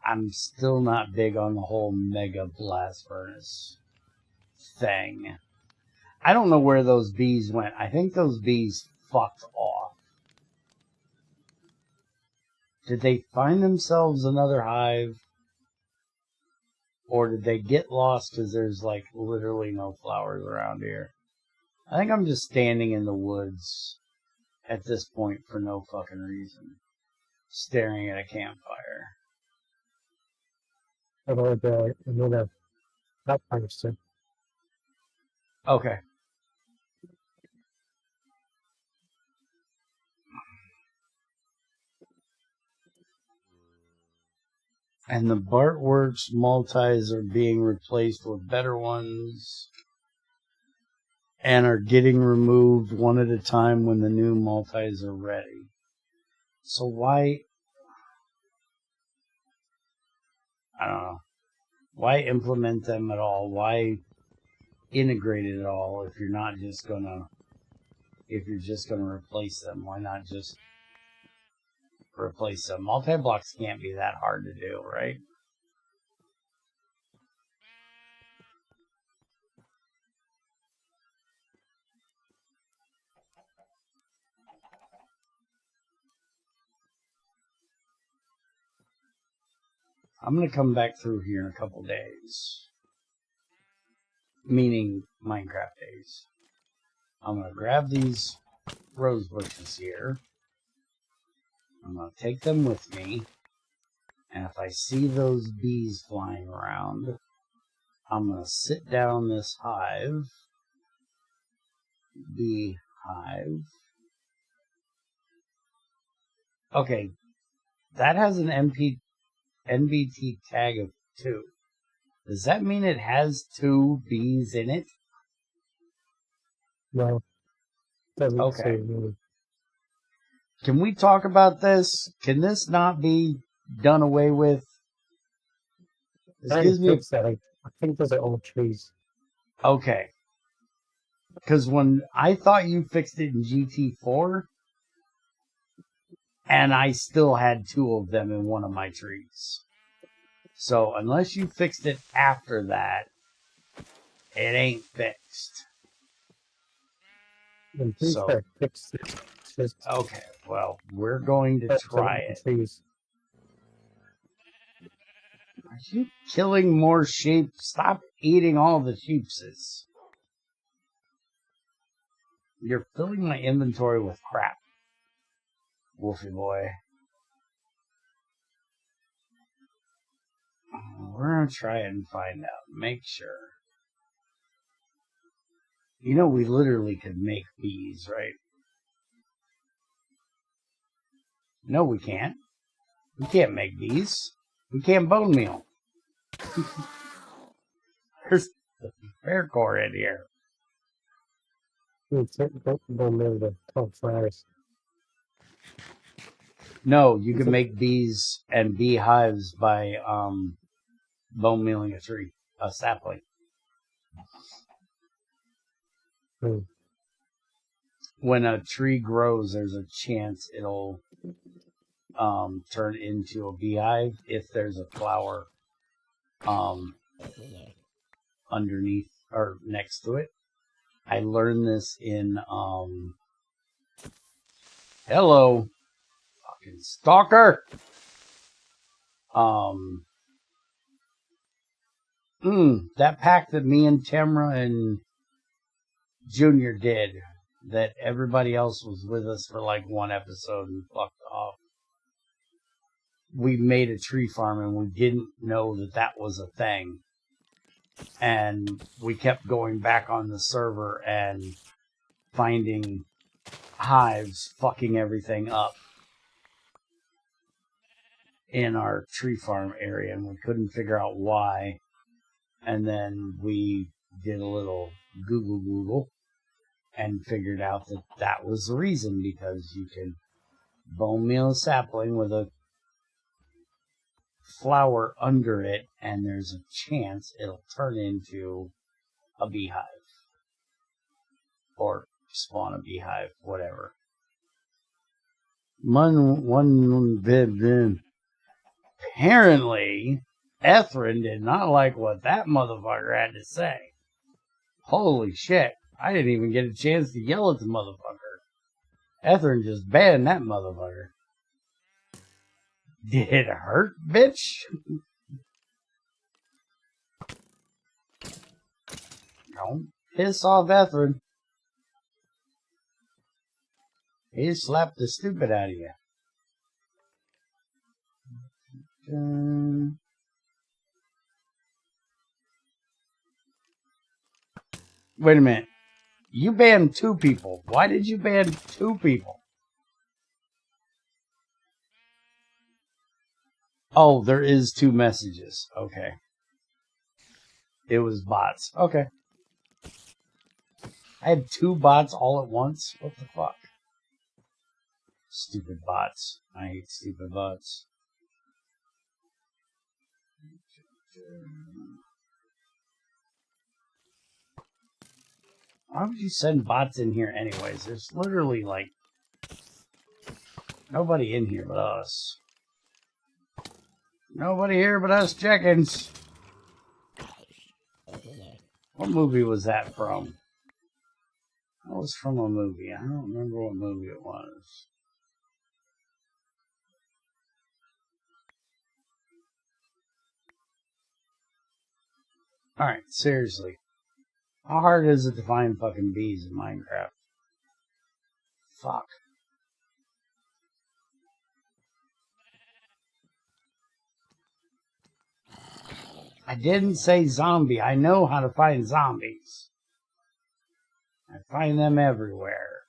I'm still not big on the whole mega blast furnace thing. I don't know where those bees went. I think those bees fucked off. Did they find themselves another hive? Or did they get lost because there's like literally no flowers around here? I think I'm just standing in the woods at this point for no fucking reason. Staring at a campfire. Another that person. Okay. And the Bartworks multis are being replaced with better ones. And are getting removed one at a time when the new multis are ready. So why... I don't know. Why implement them at all? Why integrate it at all if you're not just gonna... If you're just gonna replace them, why not just replace them? Multi-blocks can't be that hard to do, right? I'm going to come back through here in a couple days. Meaning Minecraft days. I'm going to grab these rose bushes here. I'm going to take them with me. And if I see those bees flying around, I'm going to sit down this hive. Bee hive. Okay. That has an NBT tag of 2. Does that mean it has 2 bees in it? No. Doesn't Okay. say really. Can we talk about this? Can this not be done away with? This gives me I think those are all trees. Okay. Because when I thought you fixed it in GT4, and I still had 2 of them in one of my trees. So unless you fixed it after that, it ain't fixed. I'm pretty sure I fixed it. Just Okay, well, we're going to try it. Trees. Are you killing more sheep? Stop eating all the sheepses. You're filling my inventory with crap. Wolfie boy. We're going to try it and find out. Make sure. You know, we literally could make bees, right? No, we can't. We can't make bees. We can't bone meal. There's the BearCore in here. The top flowers. No, you can make bees and beehives by bone mealing a tree, a sapling. When a tree grows, there's a chance it'll turn into a beehive if there's a flower underneath or next to it. I learned this in hello, fucking stalker. That pack that me and Tamra and Junior did, that everybody else was with us for like one episode and fucked off. We made a tree farm and we didn't know that that was a thing. And we kept going back on the server and finding hives fucking everything up in our tree farm area, and we couldn't figure out why. And then we did a little Google and figured out that that was the reason, because you can bone meal a sapling with a flower under it, and there's a chance it'll turn into a beehive. Or spawn a beehive, whatever. Apparently, Ethrin did not like what that motherfucker had to say. Holy shit. I didn't even get a chance to yell at the motherfucker. Ethrin just banned that motherfucker. Did it hurt, bitch? Don't piss off Ethrin. He slapped the stupid out of you. Wait a minute. You banned 2 people. Why did you ban 2 people? Oh, there is 2 messages. Okay. It was bots. Okay. I had 2 bots all at once? What the fuck? Stupid bots. I hate stupid bots. Why would you send bots in here anyways? There's literally like nobody in here but us. Nobody here but us chickens. What movie was that from? That was from a movie. I don't remember what movie it was. Alright, seriously. How hard is it to find fucking bees in Minecraft? Fuck. I didn't say zombie. I know how to find zombies. I find them everywhere.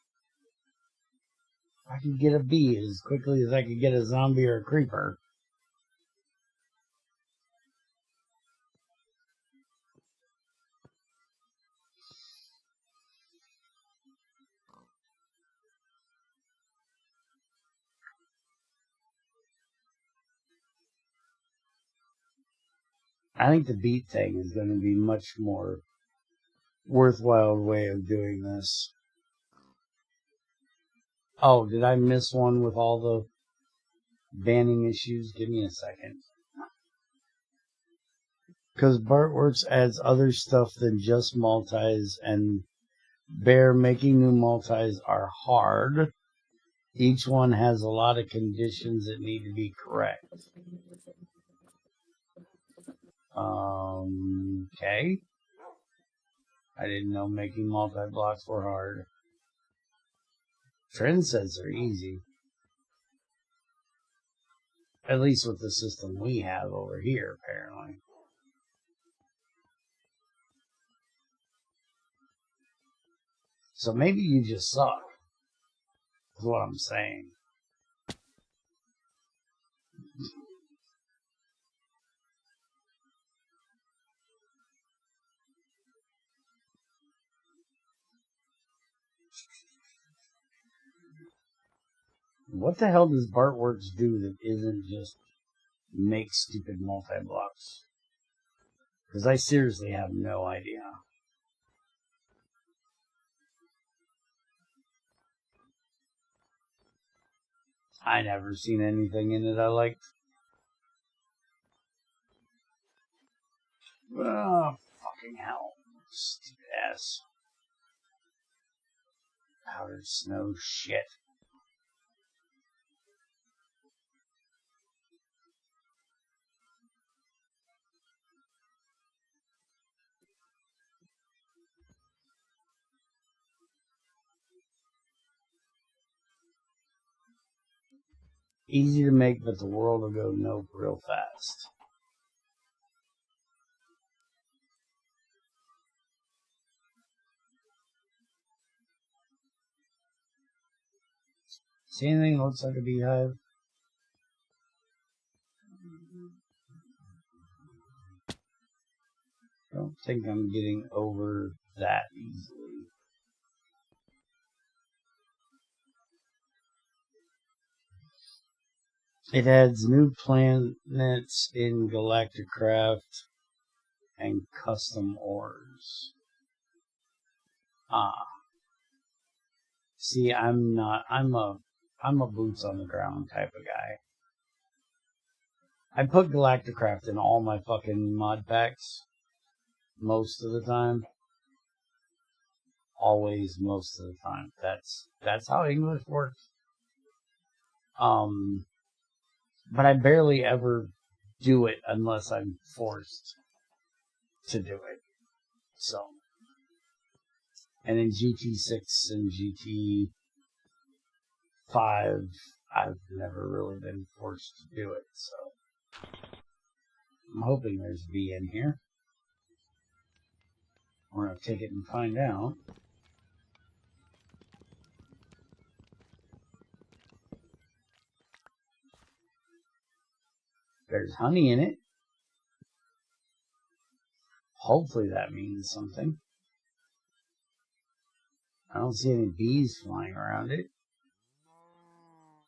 I could get a bee as quickly as I could get a zombie or a creeper. I think the beat thing is going to be much more worthwhile way of doing this. Oh, did I miss one with all the banning issues? Give me a second. Because Bartworks adds other stuff than just multis, and Bear making new multis are hard. Each one has a lot of conditions that need to be correct. Okay. I didn't know making multi-blocks were hard. Trend says they're easy. At least with the system we have over here, apparently. So maybe you just suck. Is what I'm saying. What the hell does Bartworks do that isn't just make stupid multi-blocks? Because I seriously have no idea. I never seen anything in it I liked. Oh, fucking hell. Stupid ass. Powdered snow shit. Easy to make, but the world will go nope real fast. See anything that looks like a beehive? I don't think I'm getting over that easily. It adds new planets in Galacticraft and custom ores. Ah. See, I'm not. I'm a boots on the ground type of guy. I put Galacticraft in all my fucking mod packs most of the time. Always, most of the time. That's how English works. But I barely ever do it unless I'm forced to do it. So, and in GT6 and GT5, I've never really been forced to do it. So, I'm hoping there's B in here. We're gonna take it and find out. There's honey in it. Hopefully that means something. I don't see any bees flying around it.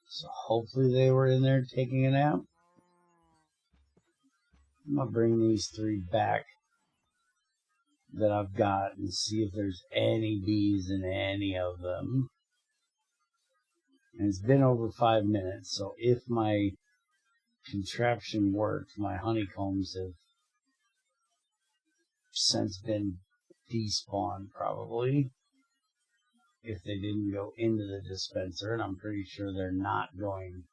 So hopefully they were in there taking a nap. I'm going to bring these 3 back that I've got and see if there's any bees in any of them. And it's been over 5 minutes, so if my contraption worked, my honeycombs have since been despawned probably. If they didn't go into the dispenser, and I'm pretty sure they're not going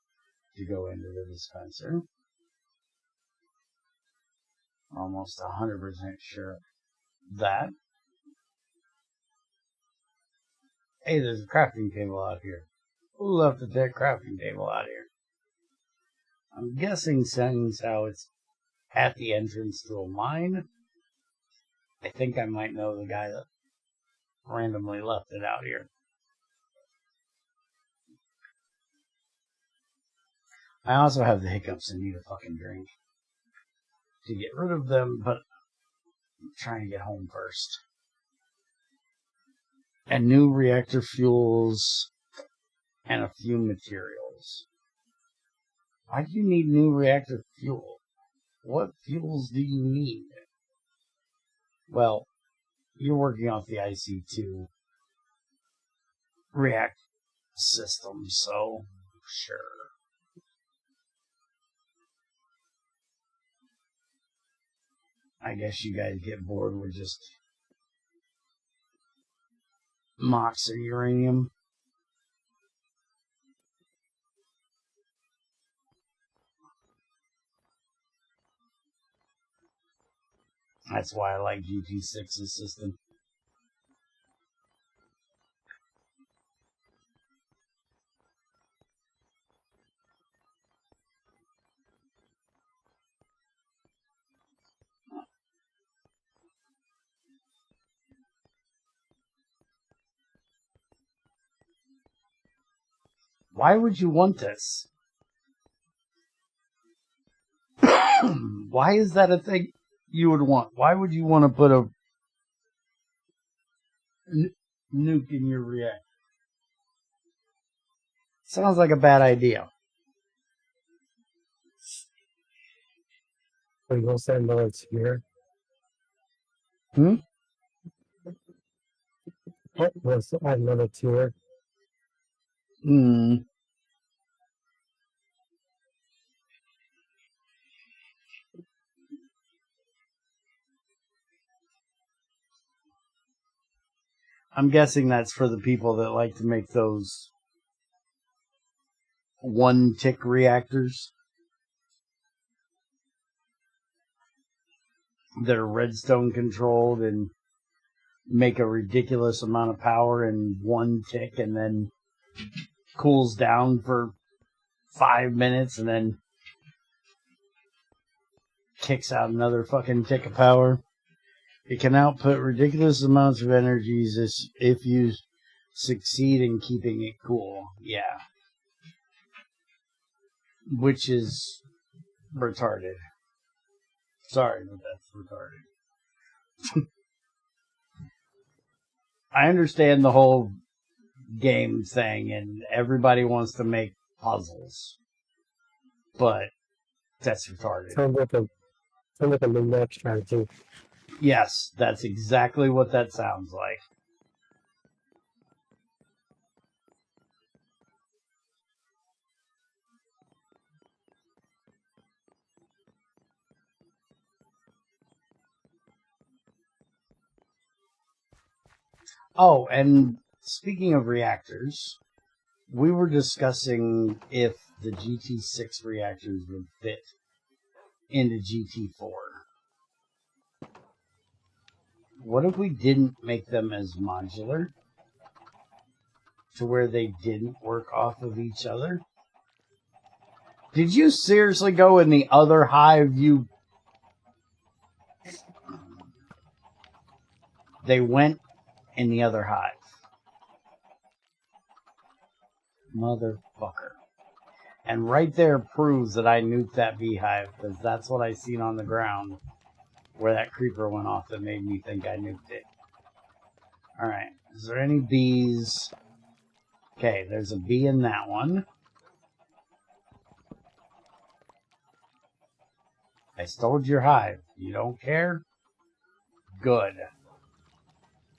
to go into the dispenser. Almost 100% sure of that. Hey, there's a crafting table out here. Who left the dead crafting table out here? I'm guessing since how it's at the entrance to a mine, I think I might know the guy that randomly left it out here. I also have the hiccups and need a fucking drink to get rid of them, but I'm trying to get home first. And new reactor fuels and a few materials. Why do you need new reactor fuel? What fuels do you need? Well, you're working off the IC2 react system, so sure. I guess you guys get bored with just mox or uranium. That's why I like GT6's system. Why would you want this? Why is that a thing you would want? Why would you want to put a nuke in your reactor? Sounds like a bad idea. We will send those here. What was another tier? I'm guessing that's for the people that like to make those 1-tick reactors that are redstone controlled and make a ridiculous amount of power in 1 tick and then cools down for 5 minutes and then kicks out another fucking tick of power. It can output ridiculous amounts of energies if you succeed in keeping it cool. Yeah. Which is retarded. Sorry, but that's retarded. I understand the whole game thing, and everybody wants to make puzzles. But that's retarded. Sounds like a min-max strategy. Yes, that's exactly what that sounds like. Oh, and speaking of reactors, we were discussing if the GT6 reactors would fit into GT4. What if we didn't make them as modular to where they didn't work off of each other? Did you seriously go in the other hive? They went in the other hive. Motherfucker. And right there proves that I nuked that beehive, because that's what I seen on the ground where that creeper went off that made me think I nuked it. Alright, is there any bees? Okay, there's a bee in that one. I stole your hive. You don't care? Good.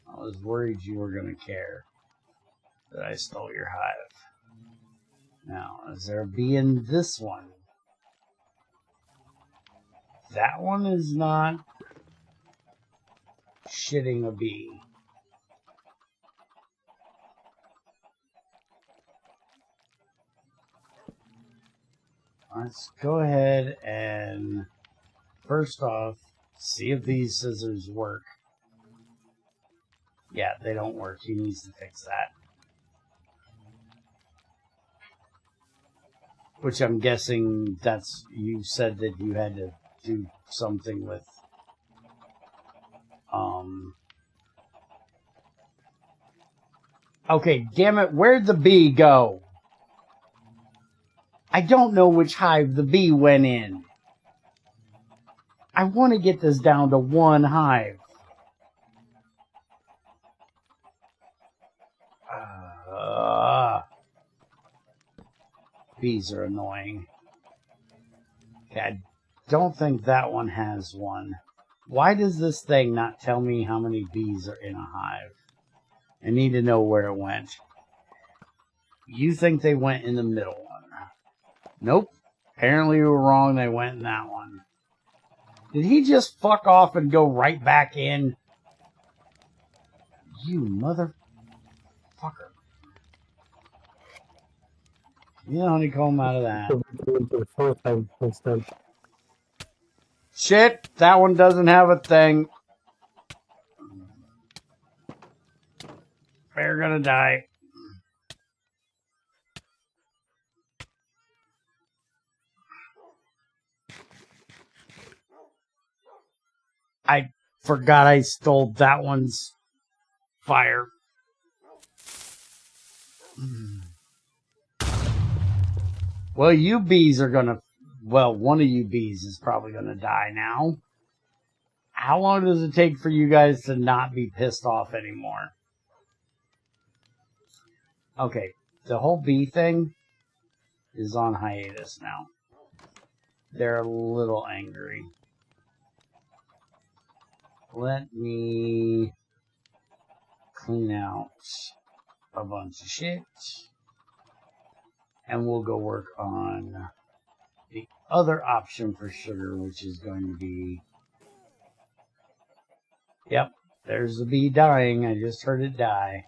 I was worried you were going to care that I stole your hive. Now, is there a bee in this one? That one is not shitting a bee. Let's go ahead and first off, see if these scissors work. Yeah, they don't work. He needs to fix that. Which I'm guessing that's, you said that you had to do something with, okay, damn it, where'd the bee go? I don't know which hive the bee went in. I want to get this down to one hive. Bees are annoying. Okay, I don't think that one has one. Why does this thing not tell me how many bees are in a hive? I need to know where it went. You think they went in the middle one? Nope. Apparently you were wrong. They went in that one. Did he just fuck off and go right back in? You motherfucker. You know, honeycomb out of that. Shit, that one doesn't have a thing. They're gonna die. I forgot I stole that one's fire. Well, you bees are gonna... Well, one of you bees is probably gonna die now. How long does it take for you guys to not be pissed off anymore? Okay, the whole bee thing is on hiatus now. They're a little angry. Let me clean out a bunch of shit. And we'll go work on the other option for sugar, which is going to be... Yep, there's the bee dying. I just heard it die.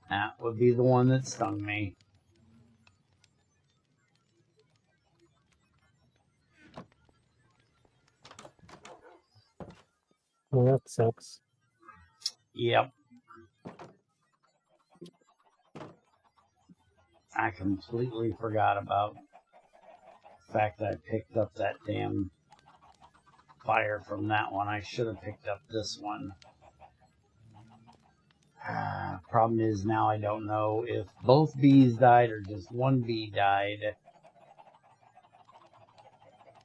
That would be the one that stung me. Well, that sucks. Yep. I completely forgot about the fact that I picked up that damn fire from that one. I should have picked up this one. Problem is now I don't know if both bees died or just one bee died.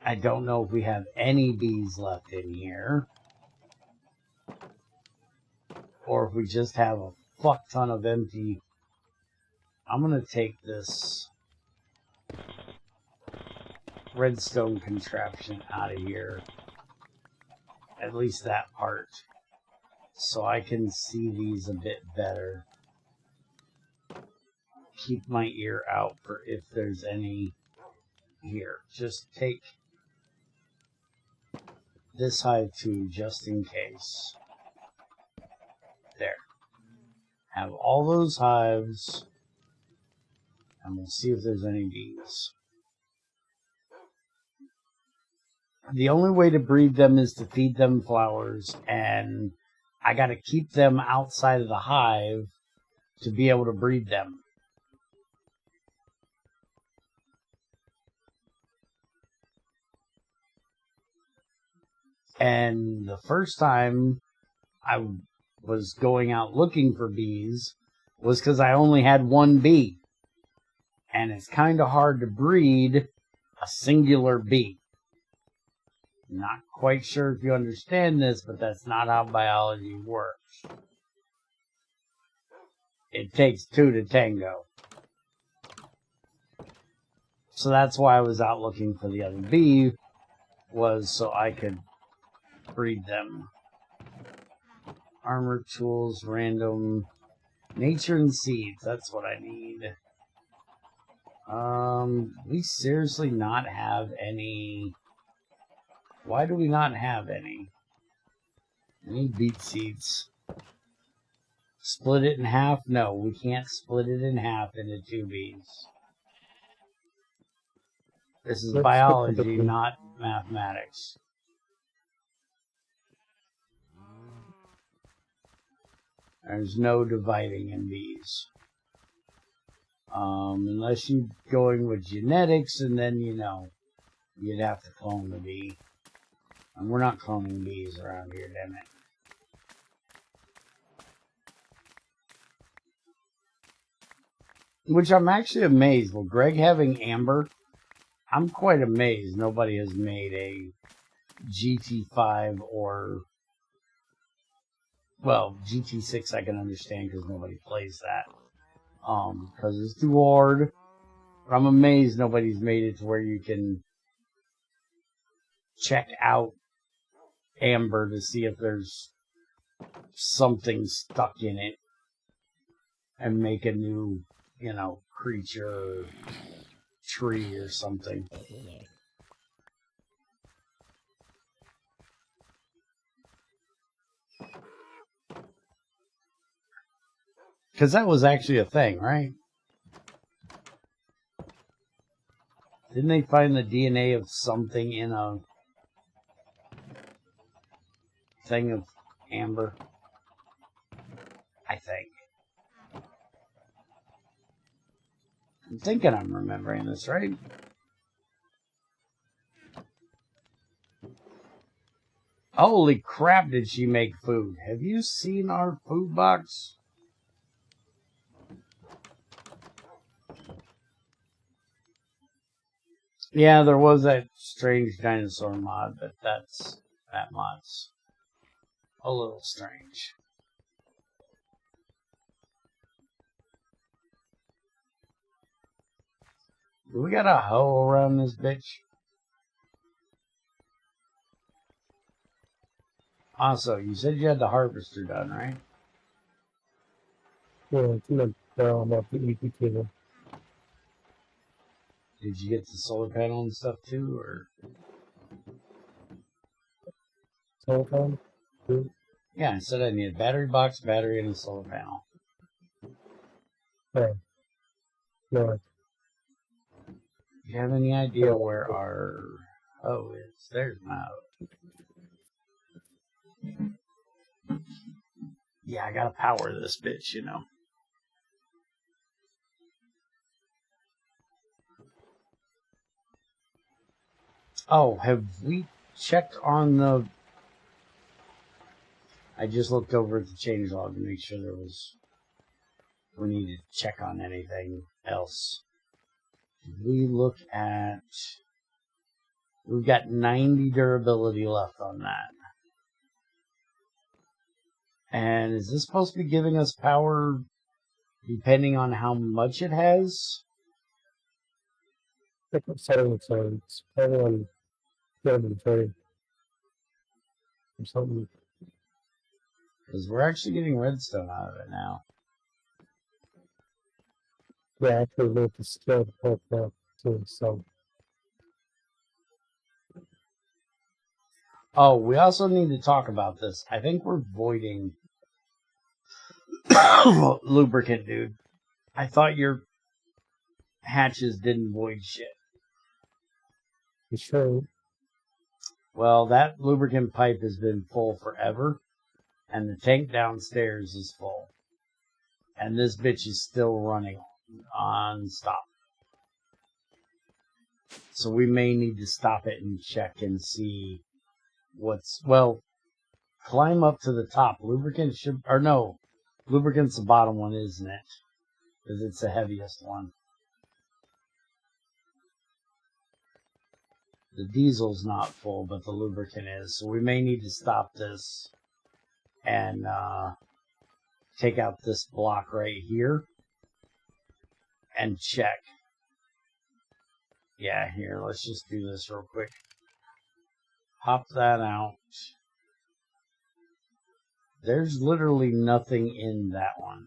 I don't know if we have any bees left in here. Or if we just have a fuck ton of empty. I'm going to take this redstone contraption out of here. At least that part. So I can see these a bit better. Keep my ear out for if there's any here. Just take this hive too, just in case. There. Have all those hives, and we'll see if there's any bees. The only way to breed them is to feed them flowers, and I gotta keep them outside of the hive to be able to breed them. And the first time I was going out looking for bees was because I only had one bee. And it's kind of hard to breed a singular bee. Not quite sure if you understand this, but that's not how biology works. It takes two to tango. So that's why I was out looking for the other bee, was so I could breed them. Armor, tools, random, nature and seeds. That's what I need. We seriously not have any. Why do we not have any? I need beet seeds. Split it in half? No, we can't split it in half into two bees. This is biology, not mathematics. There's no dividing in bees. Unless you're going with genetics, and then, you know, you'd have to clone the bee. And we're not cloning bees around here, damn it. Which I'm actually amazed. With Greg having amber, I'm quite amazed nobody has made a GT5 or... Well, GT6 I can understand because nobody plays that. Because it's too hard. But I'm amazed nobody's made it to where you can check out amber to see if there's something stuck in it and make a new, you know, creature or tree or something. Because that was actually a thing, right? Didn't they find the DNA of something in a thing of amber? I think. I'm thinking I'm remembering this, right? Holy crap, did she make food? Have you seen our food box? Yeah, there was that strange dinosaur mod, but that mod's a little strange. Do we got a hoe around this bitch? Also, you said you had the harvester done, right? Yeah, it's in the barrel of the EP cable. Did you get the solar panel and stuff too, or? Solar panel? Yeah, I said I need a battery box, battery, and a solar panel. Okay. No. Do you have any idea where our hoe is? There's my hoe. Yeah, I gotta power this bitch, you know. Oh, have we checked on the... I just looked over at the changelog to make sure we need to check on anything else. Did we look at... We've got 90 durability left on that. And is this supposed to be giving us power depending on how much it has? I think I'm setting so it's probably on 230 or something. Because we're actually getting redstone out of it now. Yeah, I actually need to scale the pulp now too, so. Oh, we also need to talk about this. I think we're voiding lubricant, dude. I thought your hatches didn't void shit. You sure? Well, that lubricant pipe has been full forever, and the tank downstairs is full. And this bitch is still running on stop. So we may need to stop it and check and see what's... Well, climb up to the top. Lubricant should... Or no, lubricant's the bottom one, isn't it? Because it's the heaviest one. The diesel's not full, but the lubricant is. So we may need to stop this and take out this block right here and check. Yeah, here, let's just do this real quick. Pop that out. There's literally nothing in that one.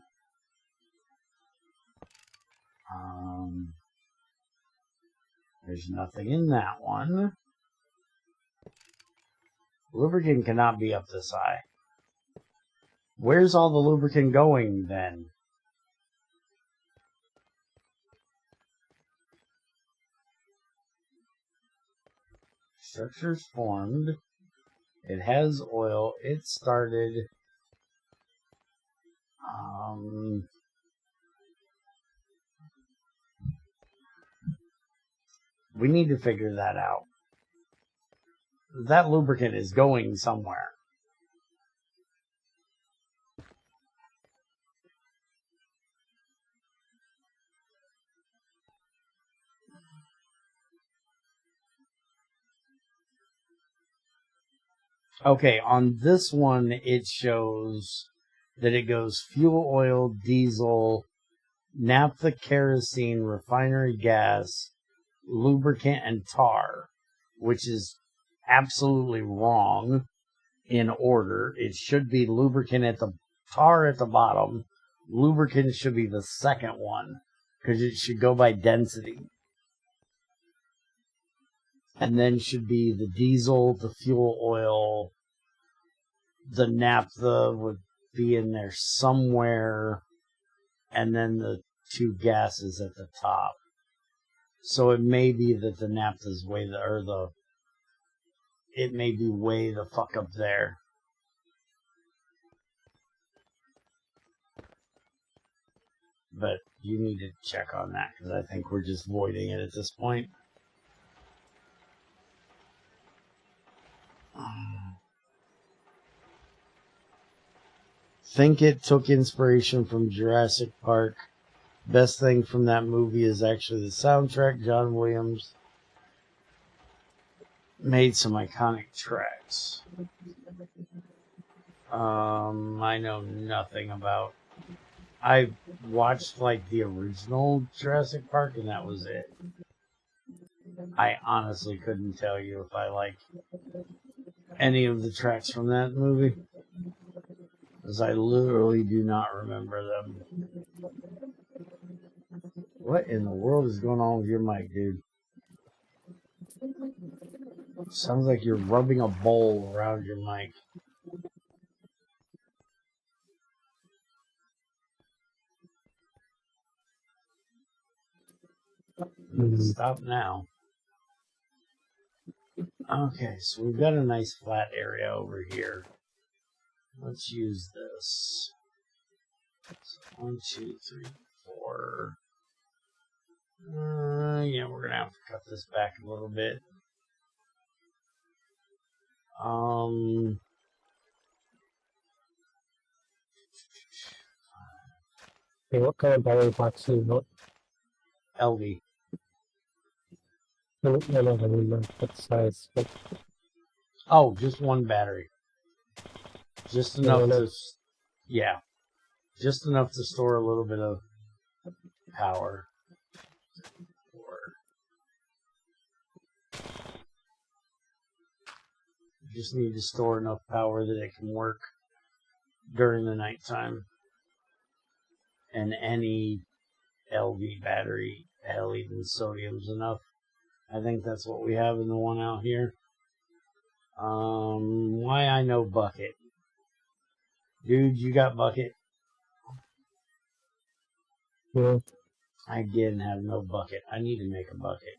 There's nothing in that one. Lubricant cannot be up this high. Where's all the lubricant going then? Structure's formed. It has oil. It started. We need to figure that out. That lubricant is going somewhere. Okay, on this one, it shows that it goes fuel oil, diesel, naphtha, kerosene, refinery gas, lubricant, and tar, which is absolutely wrong in order. It should be lubricant at the tar at the bottom. Lubricant should be the second one because it should go by density. And then should be the diesel, the fuel oil, the naphtha would be in there somewhere, and then the two gases at the top. So it may be that the naphtha's it may be way the fuck up there. But you need to check on that because I think we're just voiding it at this point. Think it took inspiration from Jurassic Park. Best thing from that movie is actually the soundtrack. John Williams made some iconic tracks. I know nothing about... I watched like the original Jurassic Park and that was it. I honestly couldn't tell you if I like any of the tracks from that movie, because I literally do not remember them. What in the world is going on with your mic, dude? Sounds like you're rubbing a bowl around your mic. Stop now. Okay, so we've got a nice flat area over here. Let's use this. So 1, 2, 3, 4. Yeah, we're gonna have to cut this back a little bit. Okay, what kind of battery packs do you got? LV. No, I mean, what size? What? Oh, just one battery. Just enough to... Yeah. Just enough to store a little bit of power. You just need to store enough power that it can work during the nighttime. And any LV battery, hell, even sodium's enough. I think that's what we have in the one out here. Why I know bucket. Dude, you got bucket? Yeah. I again have no bucket. I need to make a bucket.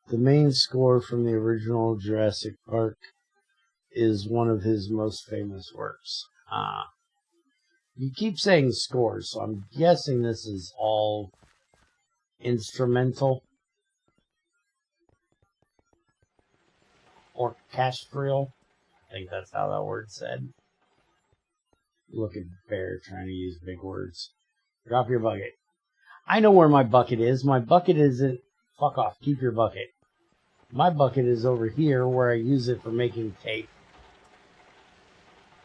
The main score from the original Jurassic Park is one of his most famous works. You keep saying scores, so I'm guessing this is all instrumental. Orchestral. I think that's how that word's said. Look at Bear trying to use big words. Drop your bucket. I know where my bucket is. My bucket isn't... Fuck off. Keep your bucket. My bucket is over here where I use it for making tape.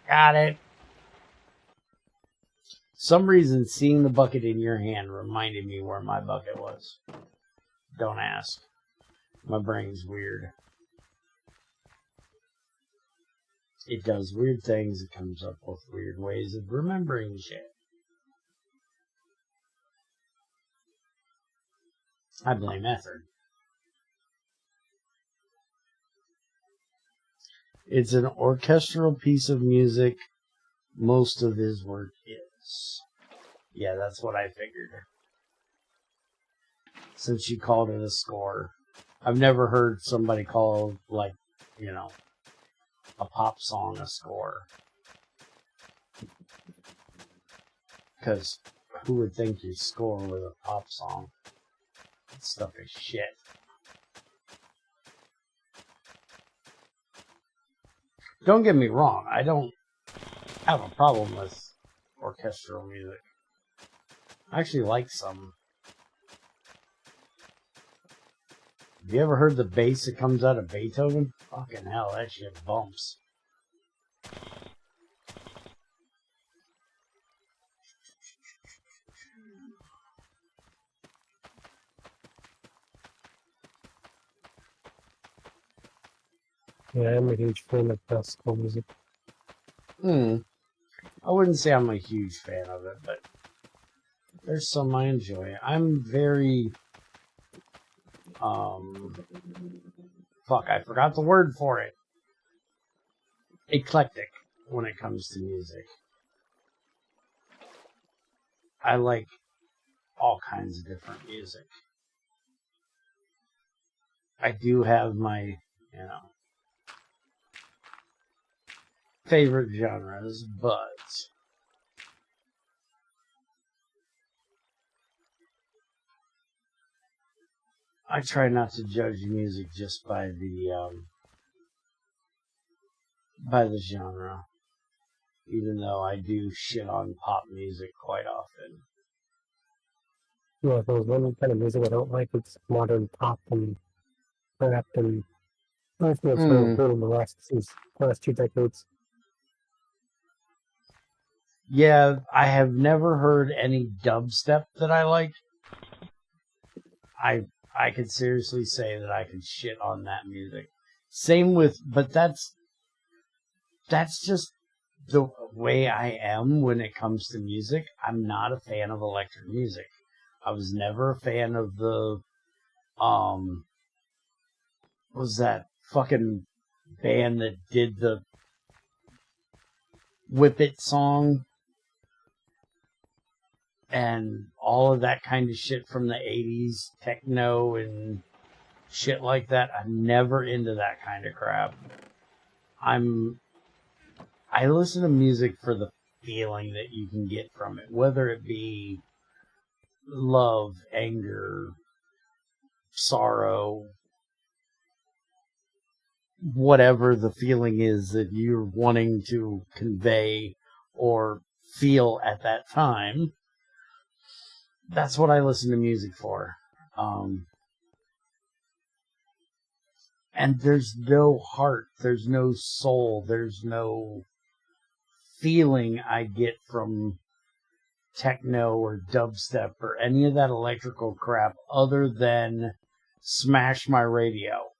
Got it. Some reason seeing the bucket in your hand reminded me where my bucket was. Don't ask. My brain's weird. It does weird things. It comes up with weird ways of remembering shit. I blame Effort. It's an orchestral piece of music. Most of his work is. Yeah, that's what I figured. Since you called it a score. I've never heard somebody call, like, you know, a pop song a score. Because who would think you'd score with a pop song? That stuff is shit. Don't get me wrong, I don't have a problem with orchestral music. I actually like some. Have you ever heard the bass that comes out of Beethoven? Fucking hell, that shit bumps. Yeah, I'm a huge fan of classical music. I wouldn't say I'm a huge fan of it, but there's some I enjoy. I'm very... Fuck, I forgot the word for it. Eclectic when it comes to music. I like all kinds of different music. I do have my, you know, favorite genres, but I try not to judge music just by the genre, even though I do shit on pop music quite often. Yeah, there's one kind of music I don't like. It's modern pop and rap, and I think it's really cool in the last 2 decades. Yeah, I have never heard any dubstep that I like. I could seriously say that I could shit on that music. Same with, but that's just the way I am when it comes to music. I'm not a fan of electric music. I was never a fan of the, what was that fucking band that did the Whip It song? And all of that kind of shit from the 80s, techno and shit like that. I'm never into that kind of crap. I listen to music for the feeling that you can get from it, whether it be love, anger, sorrow, whatever the feeling is that you're wanting to convey or feel at that time. That's what I listen to music for. And there's no heart, there's no soul, there's no feeling I get from techno or dubstep or any of that electrical crap other than Smash My Radio.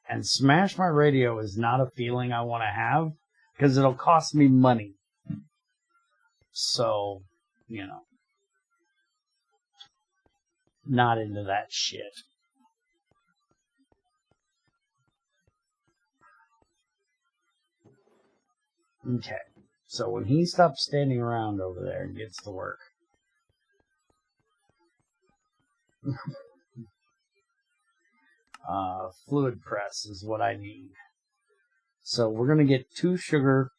And Smash My Radio is not a feeling I want to have because it'll cost me money. So, you know. Not into that shit. Okay. So when he stops standing around over there and gets to work. Fluid press is what I need. So we're going to get 2 sugar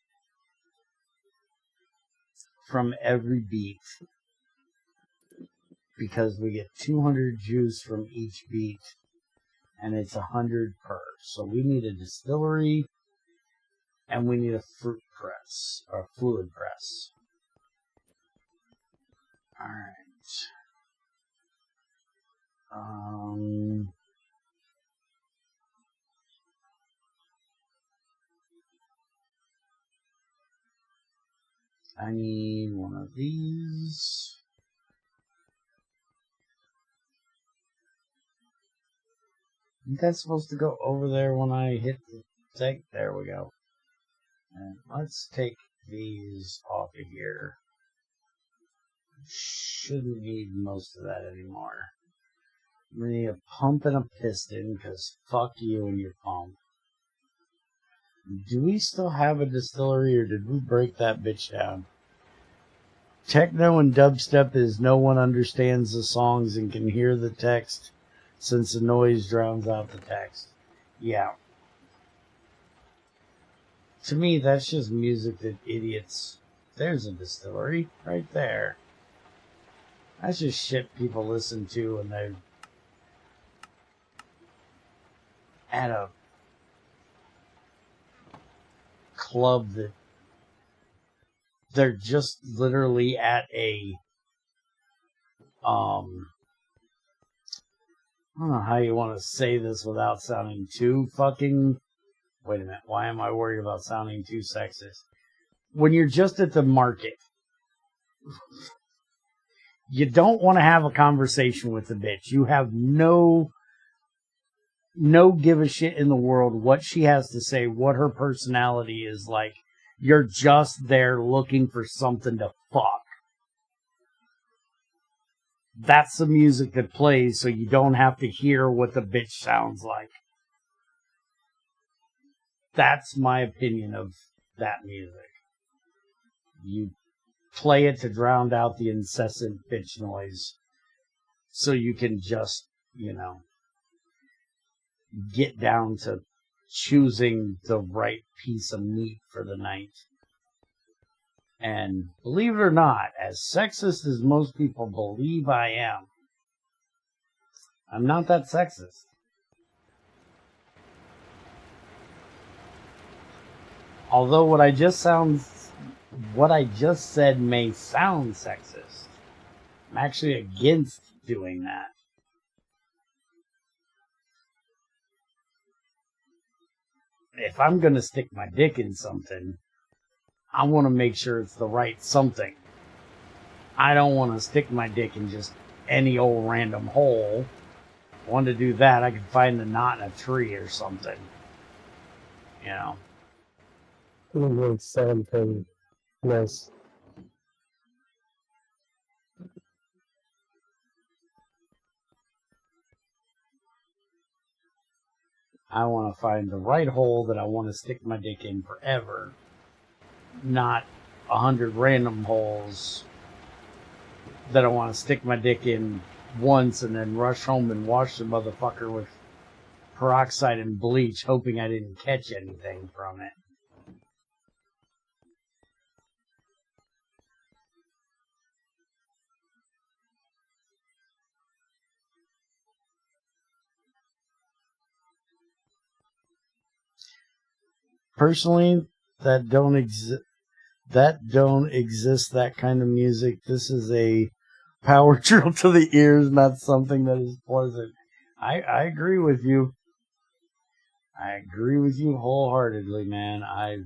from every beet. Because we get 200 juice from each beet. And it's 100 per. So we need a distillery. And we need a fruit press. Or fluid press. Alright. I need one of these. I think that's supposed to go over there when I hit the take. There we go. And let's take these off of here. Shouldn't need most of that anymore. We need a pump and a piston, because fuck you and your pump. Do we still have a distillery, or did we break that bitch down? Techno and dubstep is no one understands the songs and can hear the text, since the noise drowns out the text. Yeah. To me, that's just music that idiots... There's a distillery right there. That's just shit people listen to when they're at a club that they're just literally at a I don't know how you want to say this without sounding too fucking... Wait a minute, why am I worried about sounding too sexist? When you're just at the market, you don't want to have a conversation with the bitch. You have no give a shit in the world what she has to say, what her personality is like. You're just there looking for something to fuck. That's the music that plays, so you don't have to hear what the bitch sounds like. That's my opinion of that music. You play it to drown out the incessant bitch noise, so you can just, get down to choosing the right piece of meat for the night. And believe it or not, as sexist as most people believe I am, I'm not that sexist. Although what I just said may sound sexist, I'm actually against doing that. If I'm going to stick my dick in something, I want to make sure it's the right something. I don't want to stick my dick in just any old random hole. If I want to do that, I could find the knot in a tree or something. Something nice. I want to find the right hole that I want to stick my dick in forever. Not 100 random holes that I want to stick my dick in once and then rush home and wash the motherfucker with peroxide and bleach, hoping I didn't catch anything from it. Personally, that don't exist, that kind of music. This is a power drill to the ears, not something that is pleasant. I agree with you. I agree with you wholeheartedly, man. I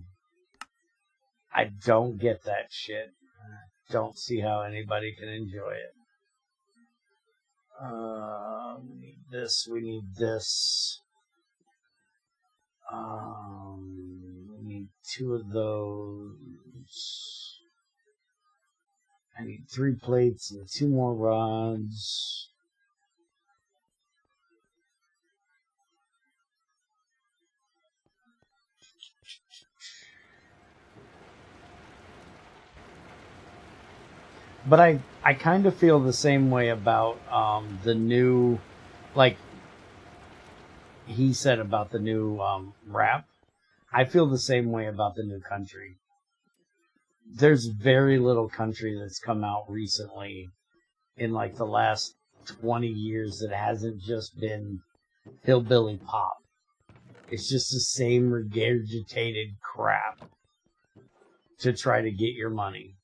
don't get that shit. I don't see how anybody can enjoy it. We need this. We need this. We need 2 of those. I need 3 plates and 2 more rods. But I kind of feel the same way about the new, like he said about the new rap. I feel the same way about the new country. There's very little country that's come out recently in like the last 20 years that hasn't just been hillbilly pop. It's just the same regurgitated crap to try to get your money.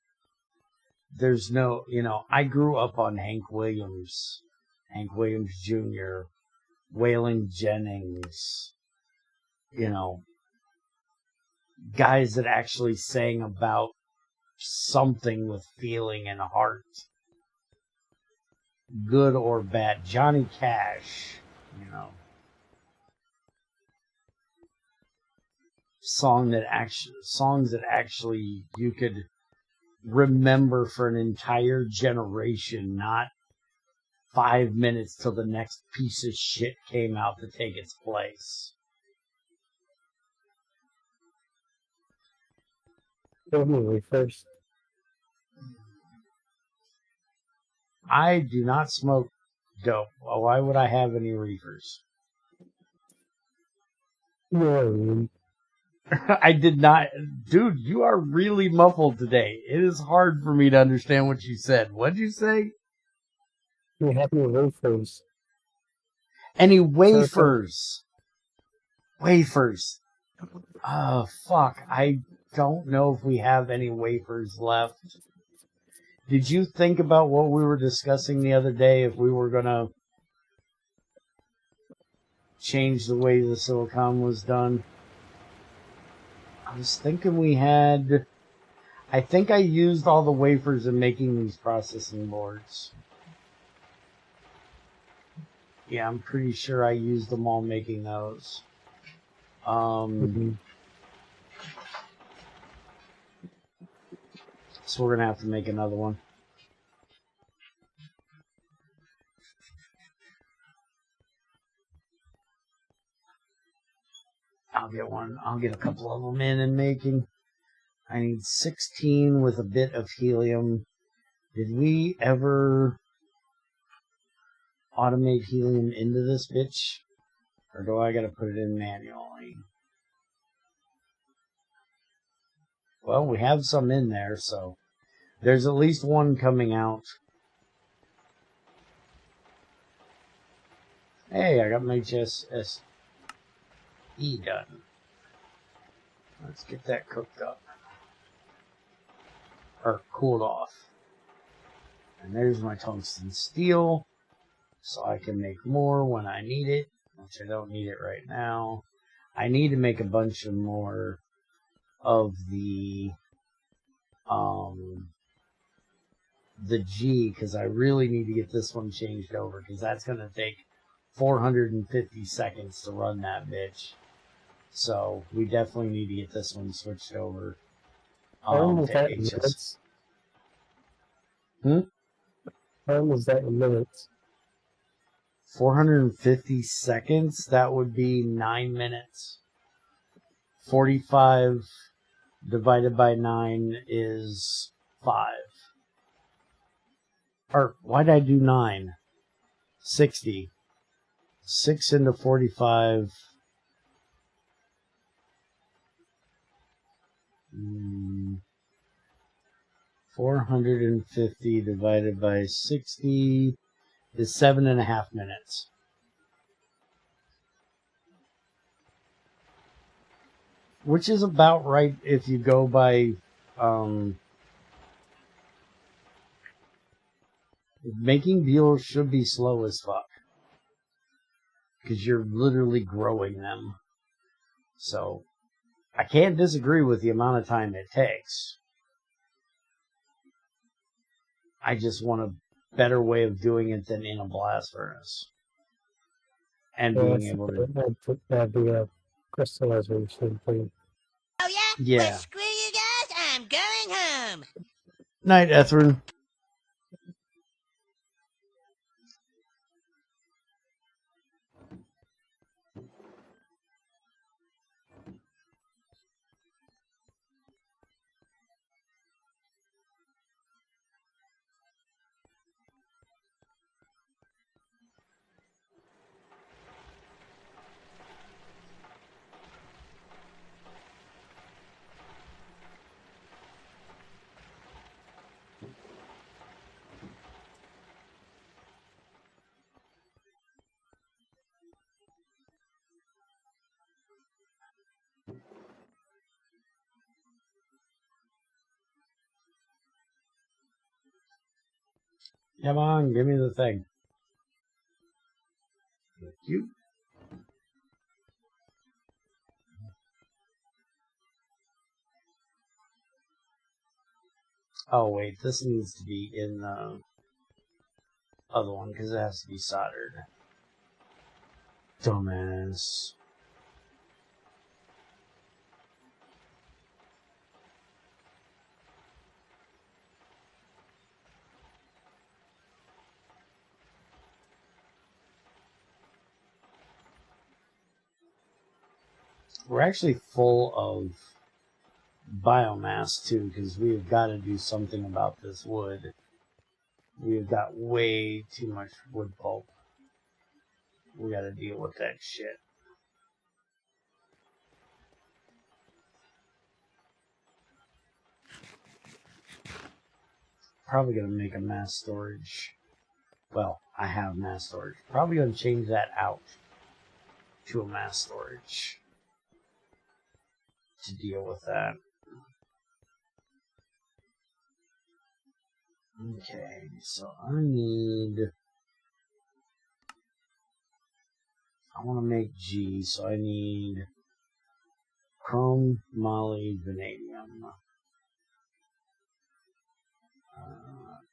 There's no, I grew up on Hank Williams Jr., Waylon Jennings, guys that actually sang about something with feeling and heart, good or bad. Johnny Cash, songs that actually you could remember for an entire generation, not 5 minutes till the next piece of shit came out to take its place. First. I do not smoke dope. Well, why would I have any reefers? No. I did not. Dude, you are really muffled today. It is hard for me to understand what you said. What'd you say? We have any wafers. Any wafers? Wafers. Oh, fuck. I don't know if we have any wafers left. Did you think about what we were discussing the other day, if we were going to change the way the silicon was done? I was thinking we had... I think I used all the wafers in making these processing boards. Yeah, I'm pretty sure I used them all making those. So we're going to have to make another one. I'll get one. I'll get a couple of them in and making. I need 16 with a bit of helium. Did we ever automate helium into this bitch? Or do I got to put it in manually? Well, we have some in there, so there's at least one coming out. Hey, I got my HSE done. Let's get that cooked up. Or cooled off. And there's my tungsten steel. So I can make more when I need it. Which I don't need it right now. I need to make a bunch of more of the G, because I really need to get this one changed over, because that's going to take 450 seconds to run that bitch. So we definitely need to get this one switched over to HS. How was that in minutes? 450 seconds? That would be 9 minutes. 45 divided by 9 is 5. Or, why did I do 9? 60. 6 into 45. 450 divided by 60 is 7.5 minutes. Which is about right if you go by making buells should be slow as fuck. Because you're literally growing them. So I can't disagree with the amount of time it takes. I just want a better way of doing it than in a blast furnace. And being able to... the crystallization thing. Oh yeah? Yeah. Well, screw you guys, I'm going home. Night, Etherin. Come on, give me the thing. Thank you. Oh, wait, this needs to be in the other one because it has to be soldered. Dumbass. We're actually full of biomass too, because we've got to do something about this wood. We've got way too much wood pulp. We got to deal with that shit. Probably gonna make a mass storage. Well, I have mass storage. Probably gonna change that out to a mass storage to deal with that. Okay, so I want to make G, so I need chrome, moly, vanadium.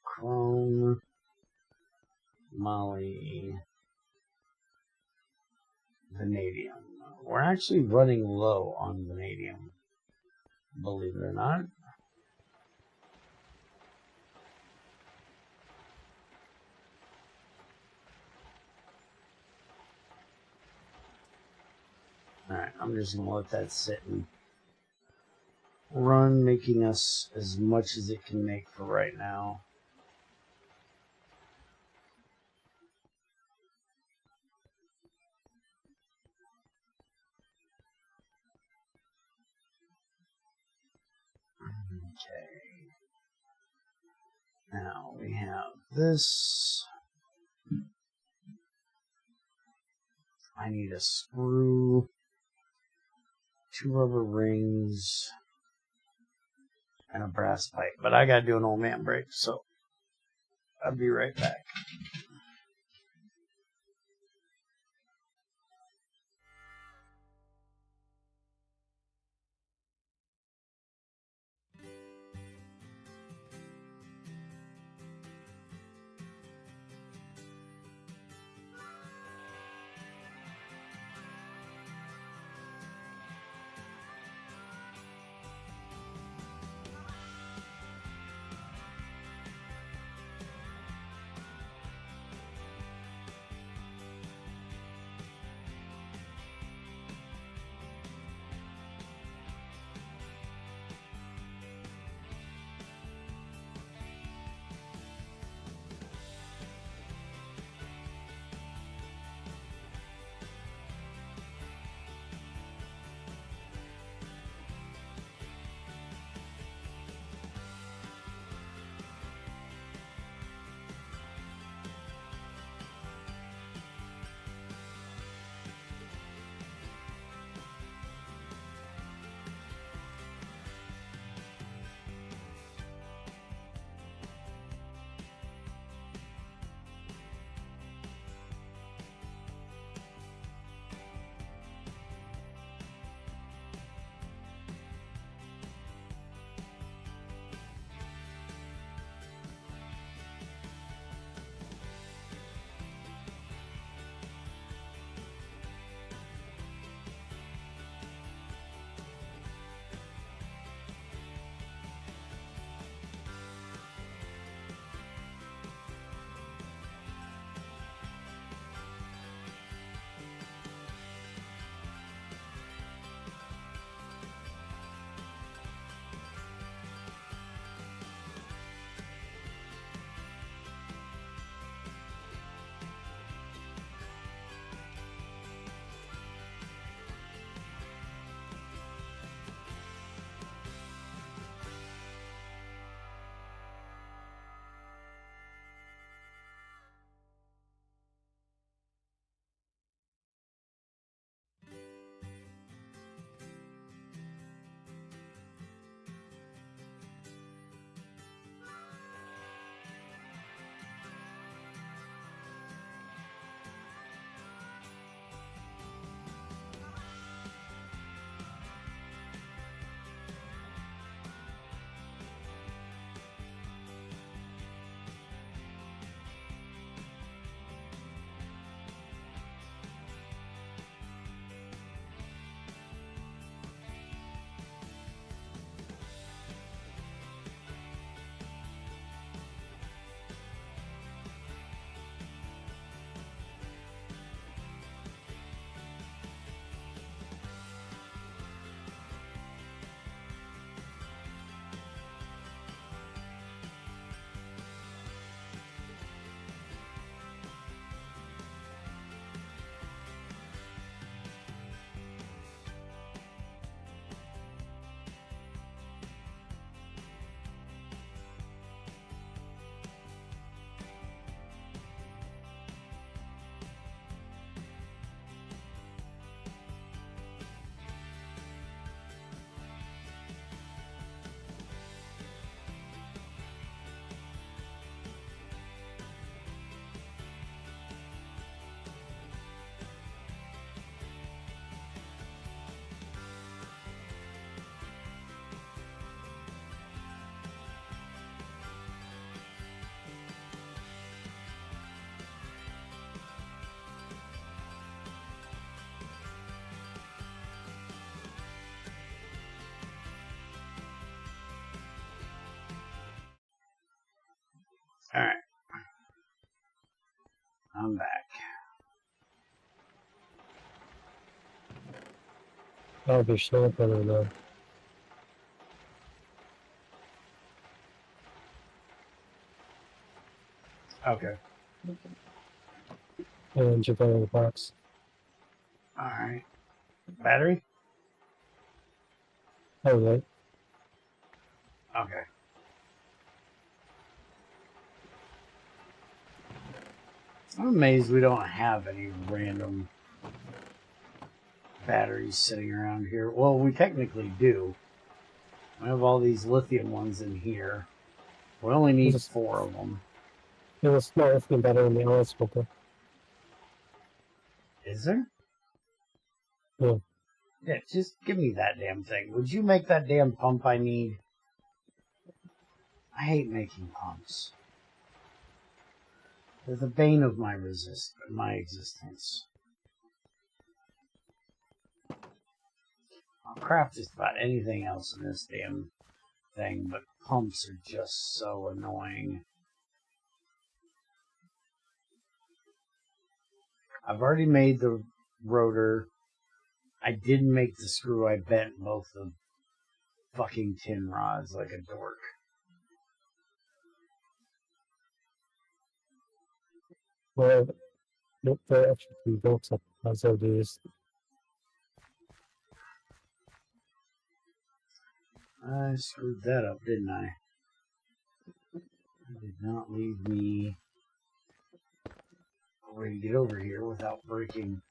Chrome, moly, vanadium. We're actually running low on vanadium, believe it or not. Alright, I'm just going to let that sit and run, making us as much as it can make for right now. Okay. Now we have this. I need a screw, 2 rubber rings, and a brass pipe. But I gotta do an old man break, so I'll be right back. I'll be snapping now. Okay. And you're going to the box. Alright. Battery? Oh, right. Okay. I'm amazed we don't have any random batteries sitting around here. Well, we technically do. We have all these lithium ones in here. We only need 4 of them. There's a small lithium battery in the oil smoker. Is there? Yeah. Yeah, just give me that damn thing. Would you make that damn pump I need? I hate making pumps. They're the bane of my existence. I'll craft just about anything else in this damn thing, but pumps are just so annoying. I've already made the rotor. I didn't make the screw. I bent both the fucking tin rods like a dork. Well, look, they're actually built up as I do this. I screwed that up, didn't I? I did not leave me a way to get over here without breaking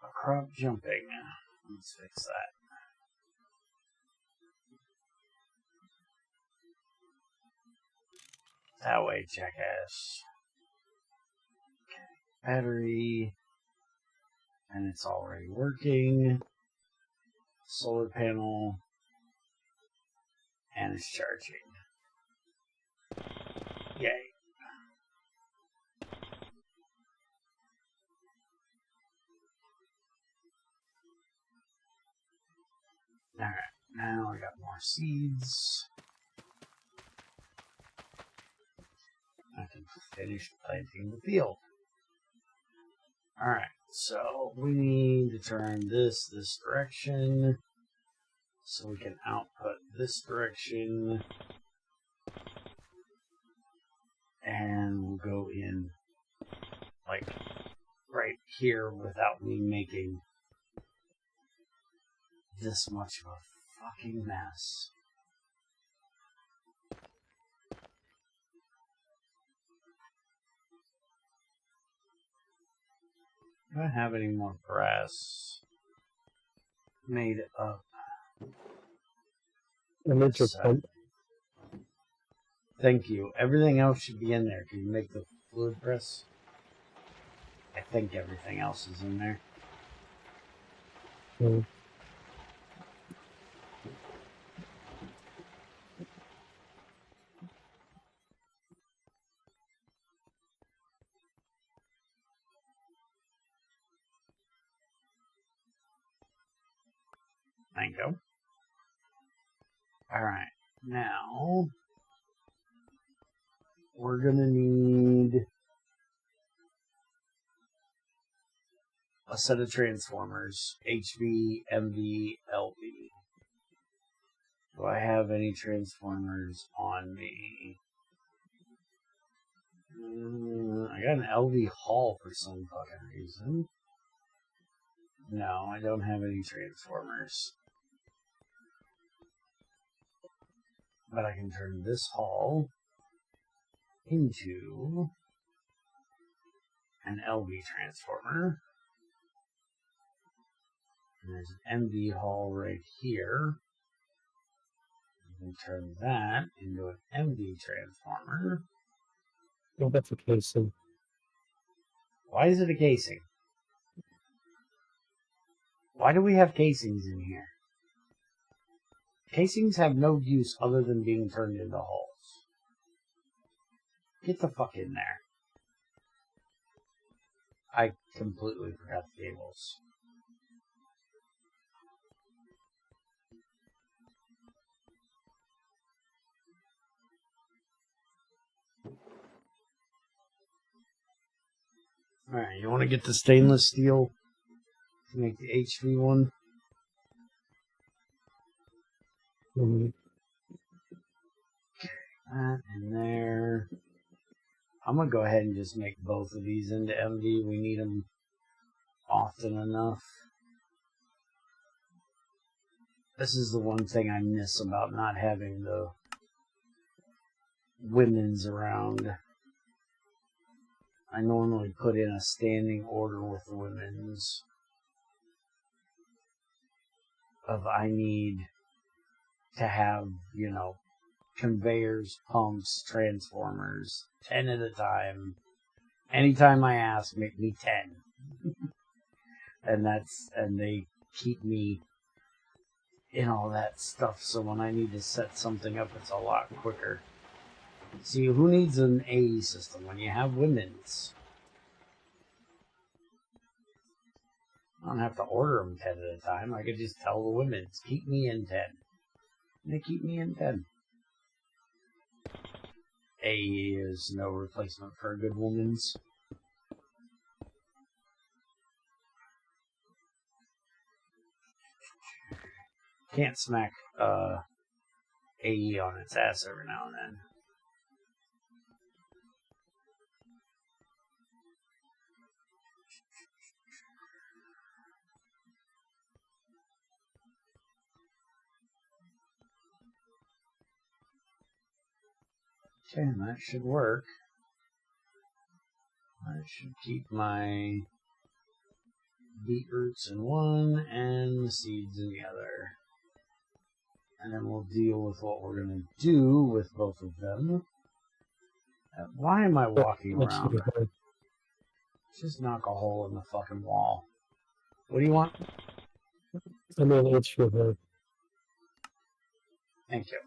a crop jumping. Let's fix that. That way, jackass. Okay. Battery. And it's already working. Solar panel. And it's charging. Yay. Alright, now I got more seeds. I can finish planting the field. Alright, so we need to turn this direction so we can output this direction. And we'll go in like right here without me making this much of a fucking mess. Do I have any more brass made up? I made your pump. Thank you. Everything else should be in there. Can you make the fluid press? I think everything else is in there. Mm. Mango. Alright, now we're gonna need a set of transformers, HV, MV, LV. Do I have any transformers on me? I got an LV Hall for some fucking reason. No, I don't have any transformers. But I can turn this Hall into an LV transformer. And there's an MV Hall right here. I can turn that into an MV transformer. I think that's a casing. Why is it a casing? Why do we have casings in here? Casings have no use other than being turned into holes. Get the fuck in there. I completely forgot the cables. Alright, you want to get the stainless steel to make the HV one? Mhm. That in there. I'm gonna go ahead and just make both of these into MD. We need them often enough. This is the one thing I miss about not having the women's around. I normally put in a standing order with the women's of I need to have, you know, conveyors, pumps, transformers, 10 at a time. Anytime I ask, make me 10. and they keep me in all that stuff, so when I need to set something up, it's a lot quicker. See, who needs an AE system when you have women's? I don't have to order them 10 at a time. I could just tell the women's, keep me in 10. And they keep me in 10. AE is no replacement for a good woman's. Can't smack AE on its ass every now and then. Okay, that should work. I should keep my beetroots in one and the seeds in the other. And then we'll deal with what we're going to do with both of them. Why am I walking around? Just knock a hole in the fucking wall. What do you want? I mean, it's your head. Thank you.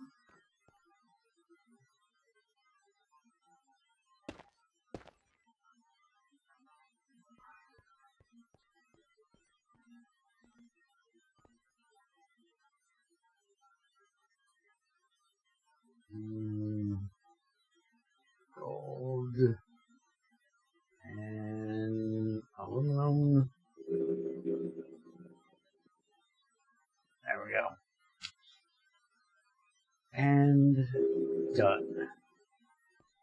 Gold and aluminum. There we go. And done.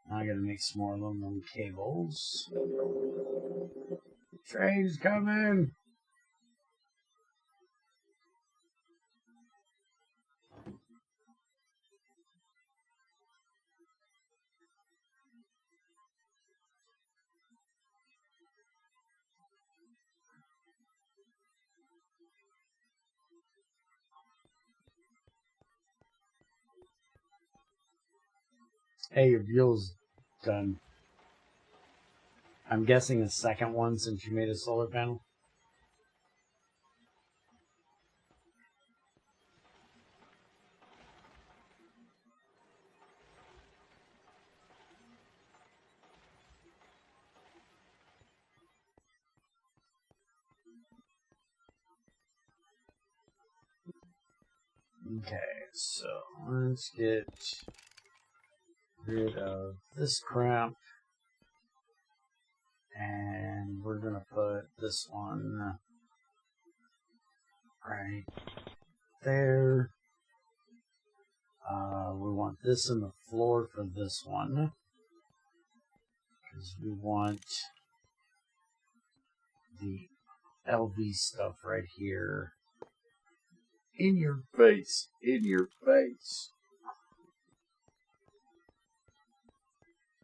Now I gotta make some more aluminum cables. Train's coming! Hey, your fuel's done. I'm guessing a second one since you made a solar panel. Okay, so let's get rid of this crap. And we're gonna put this one right there. We want this in the floor for this one. Because we want the LV stuff right here. In your face! In your face!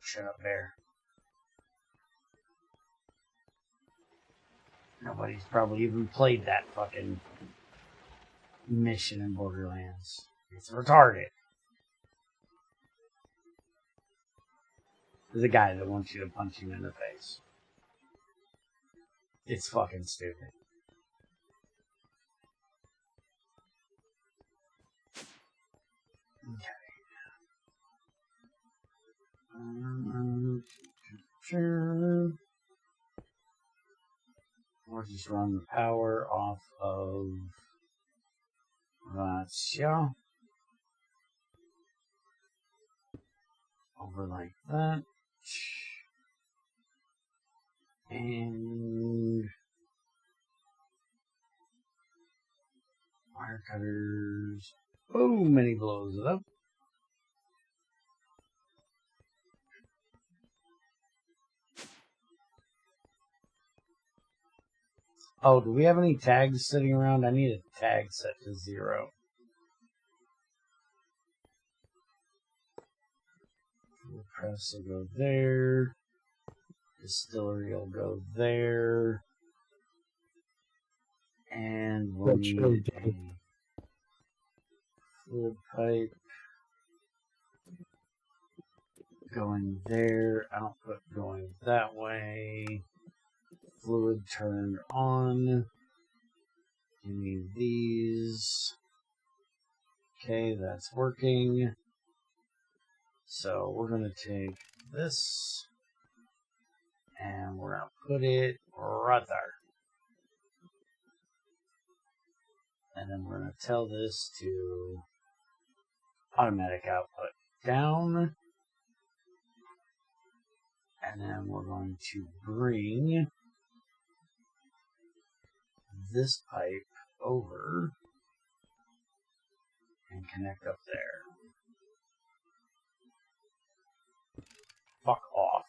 Shut up, bear. Nobody's probably even played that fucking mission in Borderlands. It's retarded. There's a guy that wants you to punch him in the face. It's fucking stupid. Okay. Sure. We'll just run the power off of that. Yeah. Over like that. And wire cutters Boom, and he blows it up. Oh, do we have any tags sitting around? I need a tag set to 0. Press will go there. Distillery will go there. And we'll need a fluid pipe going there. Output going that way. Fluid turned on. Give me these. Okay, that's working. So we're going to take this and we're going to put it right there. And then we're going to tell this to automatic output down. And then we're going to bring this pipe over and connect up there. Fuck off.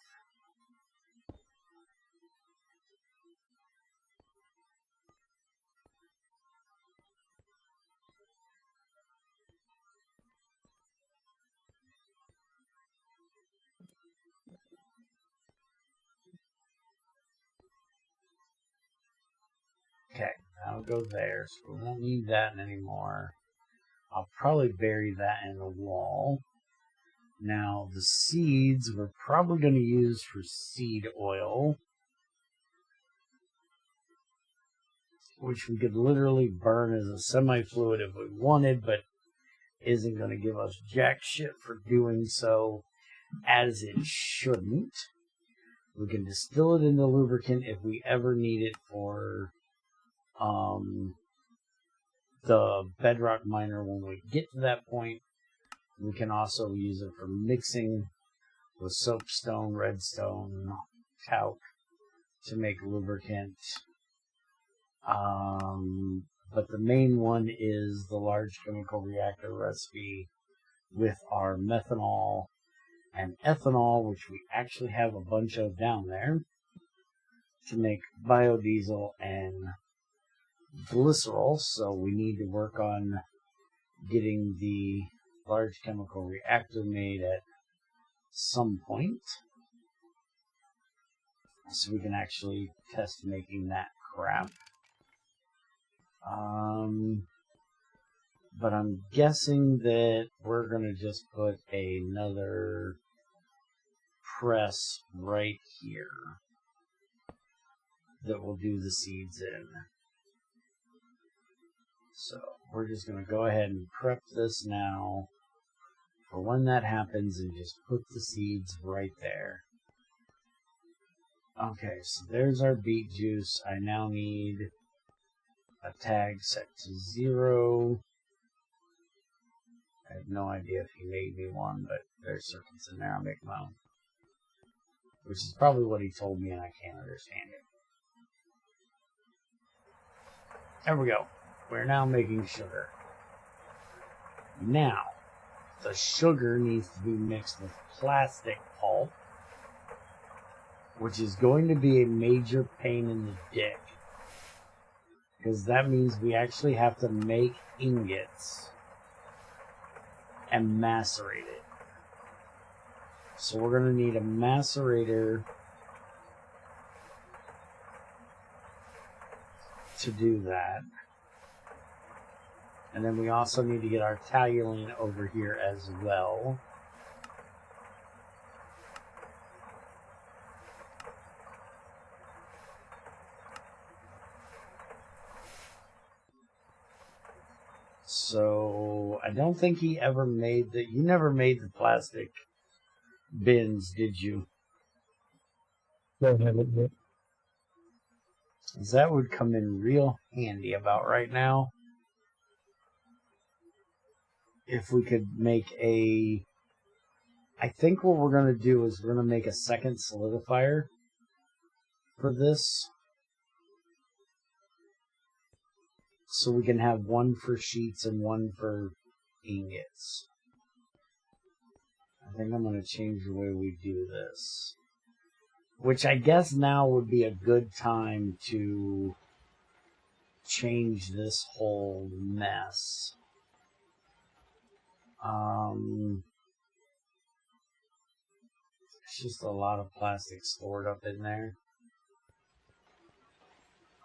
Okay, that'll go there, so we won't need that anymore. I'll probably bury that in the wall. Now, the seeds we're probably going to use for seed oil, which we could literally burn as a semi-fluid if we wanted, but isn't going to give us jack shit for doing so, as it shouldn't. We can distill it into lubricant if we ever need it for the bedrock miner when we get to that point. We can also use it for mixing with soapstone, redstone, talc to make lubricant. But the main one is the large chemical reactor recipe with our methanol and ethanol, which we actually have a bunch of down there, to make biodiesel and glycerol. So we need to work on getting the large chemical reactor made at some point, so we can actually test making that crap. But I'm guessing that we're going to just put another press right here that will do the seeds in. So we're just going to go ahead and prep this now for when that happens and just put the seeds right there. Okay, so there's our beet juice. I now need a tag set to 0. I have no idea if he made me one, but there's circuits in there. I'll make my own. Which is probably what he told me, and I can't understand it. There we go. We're now making sugar. Now, the sugar needs to be mixed with plastic pulp, which is going to be a major pain in the dick, because that means we actually have to make ingots and macerate it. So we're going to need a macerator to do that. And then we also need to get our toluene over here as well. So I don't think he ever made the... You never made the plastic bins, did you? No, I haven't yet. 'Cause that would come in real handy about right now. If we could make a... I think what we're going to do is we're going to make a second solidifier for this. So we can have one for sheets and one for ingots. I think I'm going to change the way we do this. Which I guess now would be a good time to change this whole mess. It's just a lot of plastic stored up in there.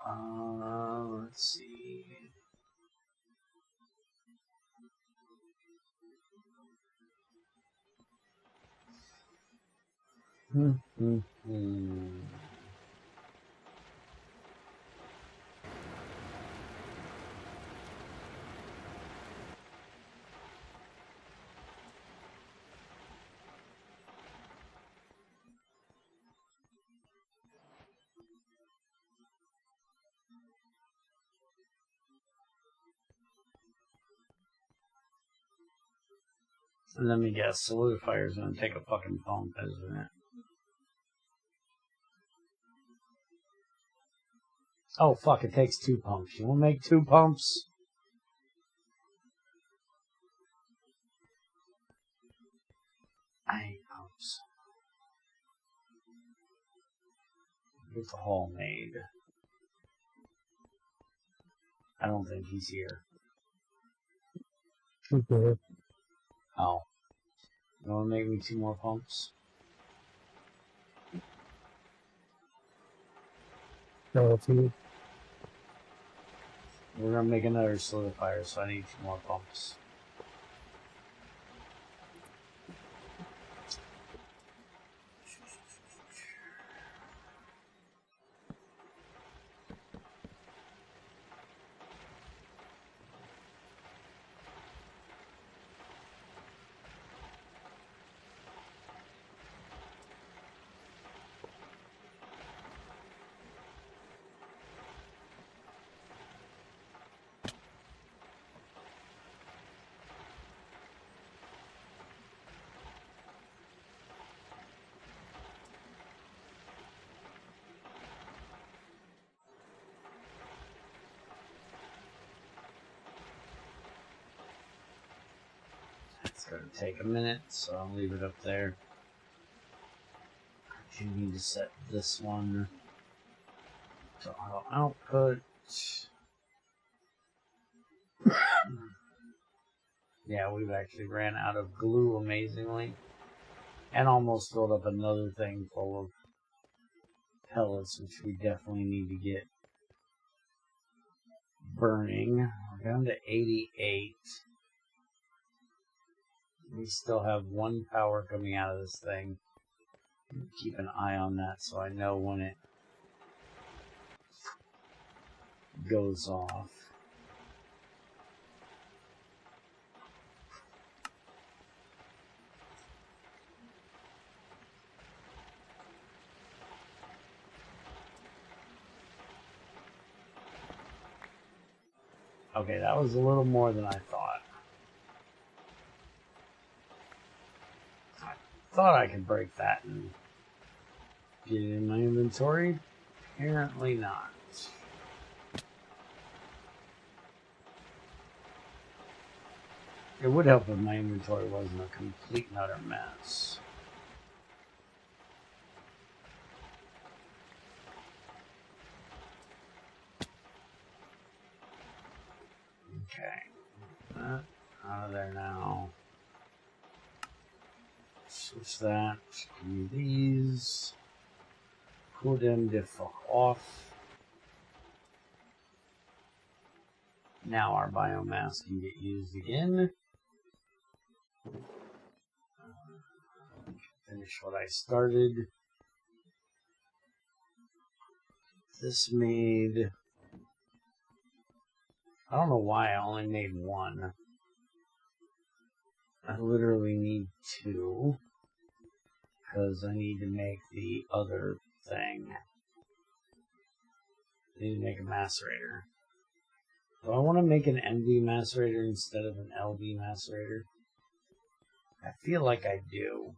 Let's see. Let me guess, Solidifier's gonna take a fucking pump, isn't it? Oh fuck, it takes 2 pumps. You wanna make 2 pumps? I hate pumps. Get the hall made. I don't think he's here. Okay. Oh. You wanna make me 2 more pumps? No, it's me. We're gonna make another solidifier, so I need 2 more pumps. It's gonna take a minute, so I'll leave it up there. I do need to set this one to auto output. Yeah, we've actually ran out of glue amazingly. And almost filled up another thing full of pellets, which we definitely need to get burning. We're down to 88. We still have 1 power coming out of this thing. Keep an eye on that so I know when it goes off. Okay, that was a little more than I thought. I thought I could break that and get it in my inventory. Apparently not. It would help if my inventory wasn't a complete and utter mess. Okay. That out of there now. Switch that. Give me these. Pull them the fuck off. Now our biomass can get used again. Finish what I started. This made... I don't know why I only made 1. I literally need 2. Because I need to make the other thing. I need to make a macerator. Do I want to make an MD macerator instead of an LD macerator? I feel like I do.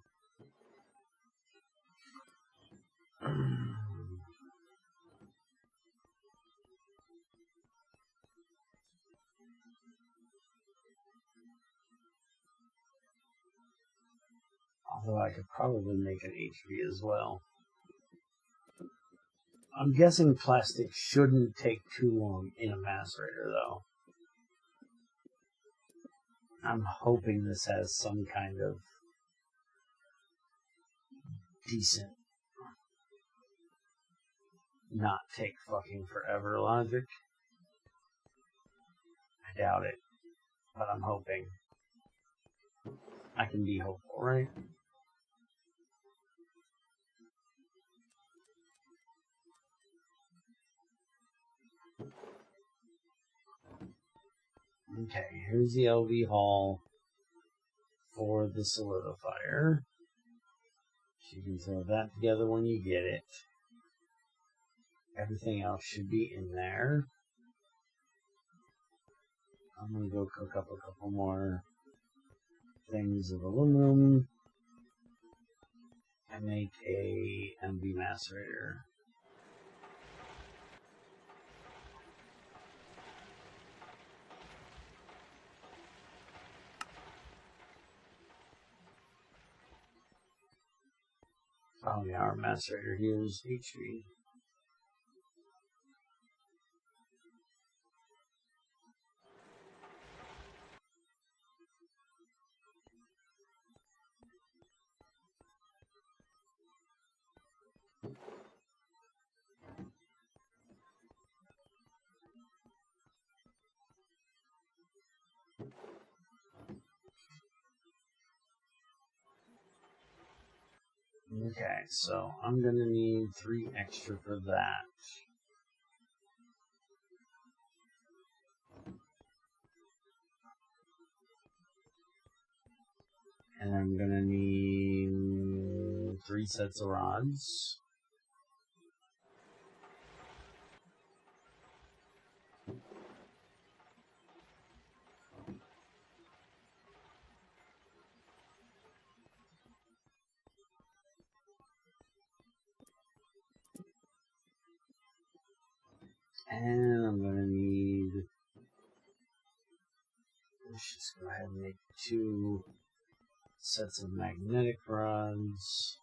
Although I could probably make an HV as well. I'm guessing plastic shouldn't take too long in a macerator, though. I'm hoping this has some kind of decent, not take fucking forever logic. I doubt it, but I'm hoping. I can be hopeful, right? Okay, here's the LV Hall for the solidifier. You can throw that together when you get it. Everything else should be in there. I'm going to go cook up a couple more things of aluminum and make a MV macerator. Oh yeah, our macerator here is HV. Okay, so I'm gonna need 3 extra for that. And I'm gonna need 3 sets of rods. And I'm gonna need, let's just go ahead and make 2 sets of magnetic rods.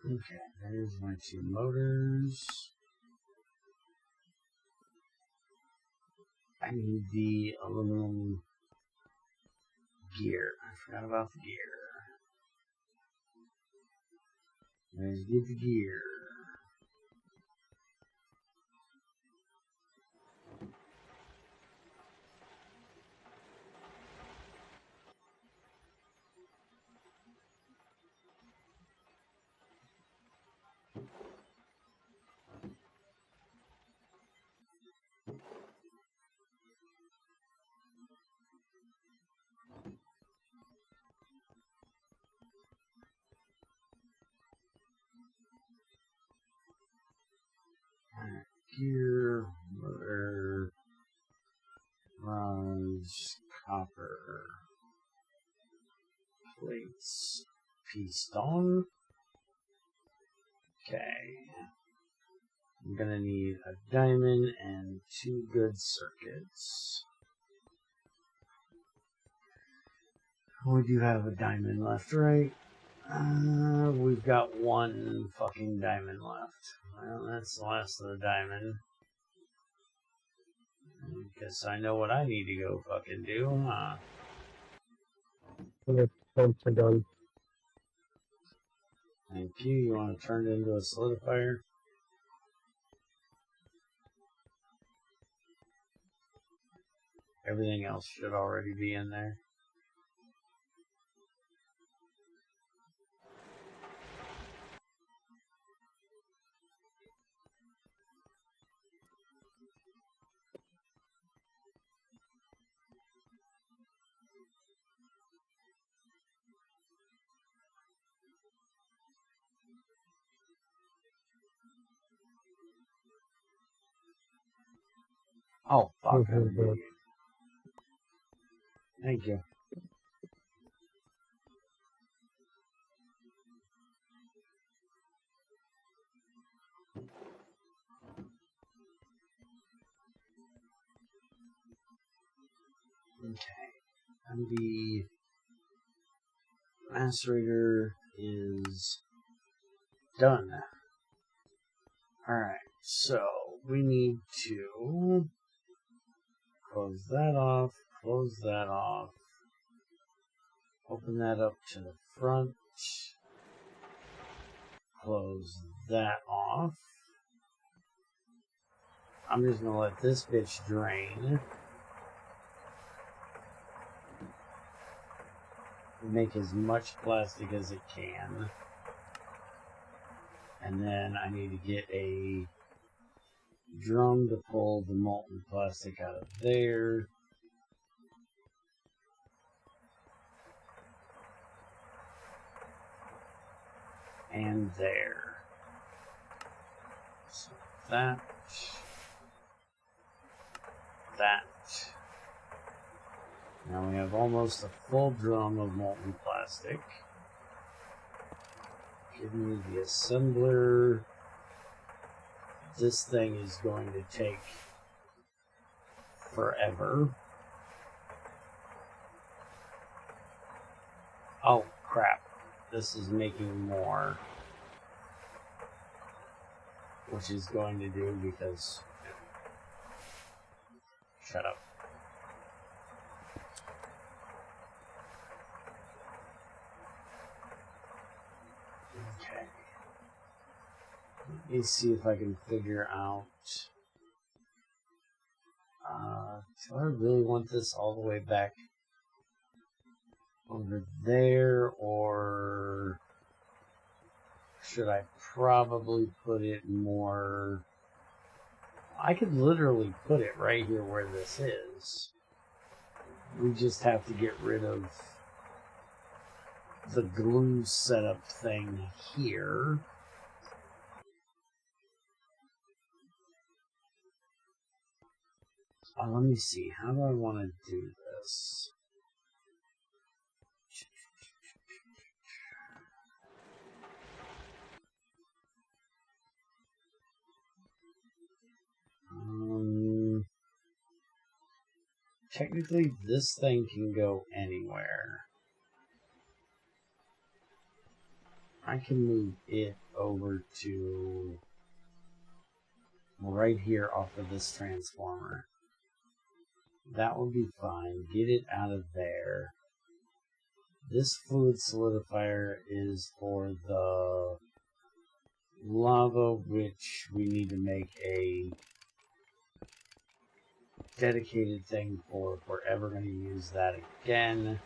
Okay, there's my 2 motors. I need the aluminum gear. I forgot about the gear. Let's get the gear. Gear, motor, rods, copper, plates, piston. Okay. I'm gonna need a diamond and 2 good circuits. We do have a diamond left, right? We've got 1 fucking diamond left. Well, that's the last of the diamond. Guess I know what I need to go fucking do, huh? Your pumps are done. Thank you. You want to turn it into a solidifier? Everything else should already be in there. Oh, fuck. I'm an idiot. Thank you. Okay. And the macerator is done. Alright, so we need to close that off, open that up to the front, close that off. I'm just going to let this bitch drain. Make as much plastic as it can. And then I need to get a drum to pull the molten plastic out of there. And there. So that. Now we have almost a full drum of molten plastic. Give me the assembler. This thing is going to take forever. Oh, crap. This is making more. Which is going to do because... Shut up. Okay. Let me see if I can figure out... do I really want this all the way back over there, or should I probably put it more... I could literally put it right here where this is. We just have to get rid of the glue setup thing here. Let me see. How do I want to do this? Technically, this thing can go anywhere. I can move it over to right here off of this transformer. That would be fine. Get it out of there. This fluid solidifier is for the lava, which we need to make a dedicated thing for if we're ever going to use that again.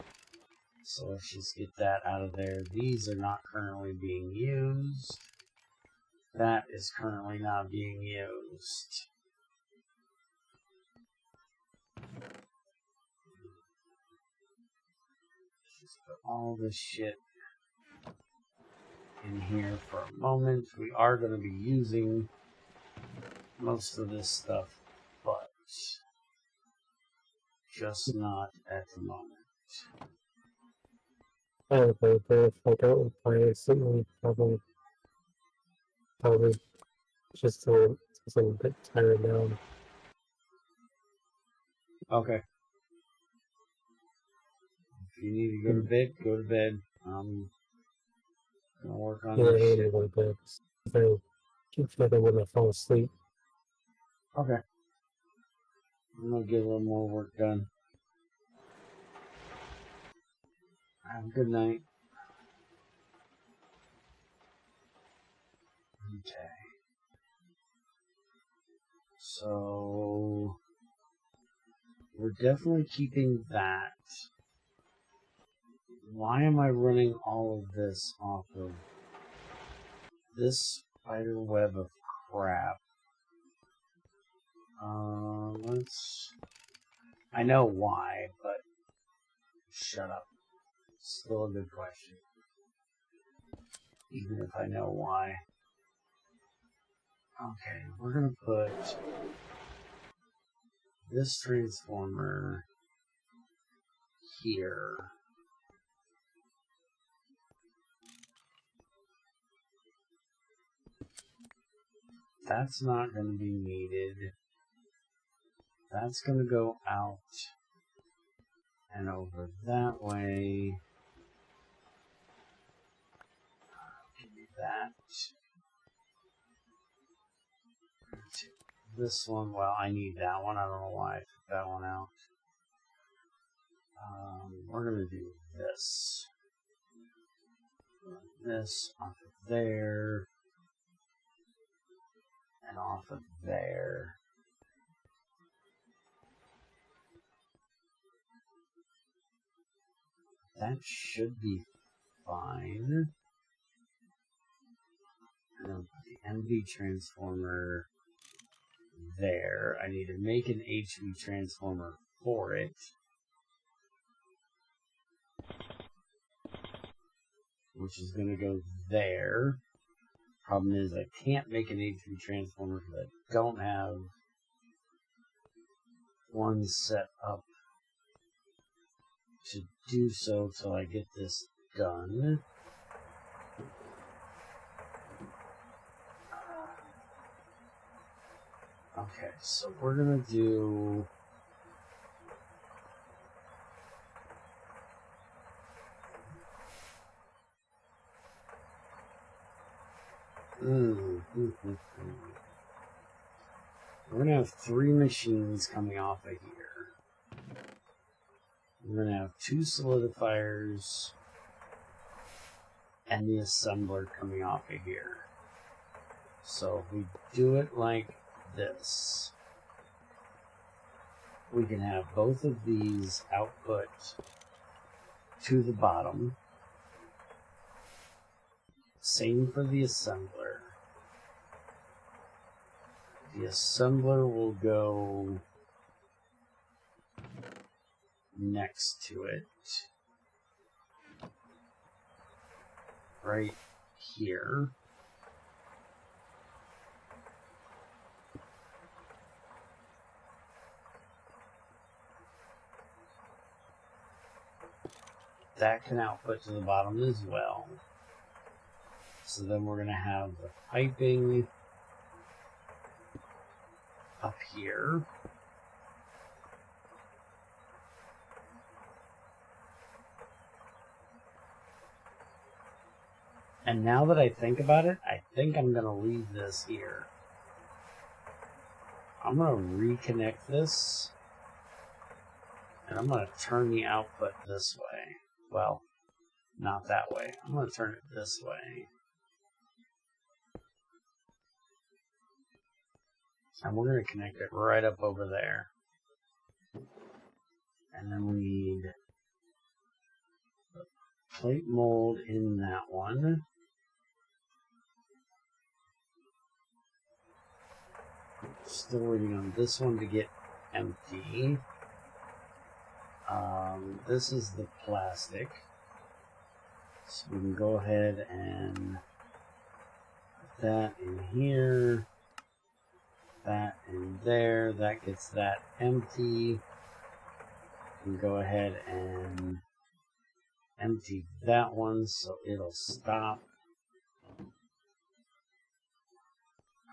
So let's just get that out of there. These are not currently being used. That is currently not being used. Just put all this shit in here for a moment. We are going to be using most of this stuff, but just not at the moment. I don't know, but if I don't play it, certainly probably just a bit tired now. Okay. If you need to go to bed, go to bed. I'm gonna work on this shit. A little bit. So keep feeling when I fall asleep. Okay. I'm gonna get a little more work done. Have a good night. Okay. So we're definitely keeping that. Why am I running all of this off of this spider web of crap? I know why, but shut up. Still a good question. Even if I know why. Okay, we're gonna put this transformer here. That's not going to be needed. That's going to go out and over that way. Give me that. This one, well, I need that one. I don't know why I took that one out. We're going to do this. This off of there. And off of there. That should be fine. And then put the MV transformer there. I need to make an HV transformer for it. Which is going to go there. Problem is I can't make an HV transformer because I don't have one set up to do so till I get this done. Okay, so we're gonna do we're gonna have 3 machines coming off of here. We're gonna have 2 solidifiers and the assembler coming off of here. So if we do it like this, we can have both of these output to the bottom. Same for the assembler. The assembler will go next to it, right here. That can output to the bottom as well. So then we're going to have the piping up here. And now that I think about it, I think I'm going to leave this here. I'm going to reconnect this. And I'm going to turn the output this way. Well, not that way. I'm going to turn it this way. And we're going to connect it right up over there. And then we need the plate mold in that one. Still waiting on this one to get empty. This is the plastic. So we can go ahead and put that in here. That in there. That gets that empty. We can go ahead and empty that one so it'll stop.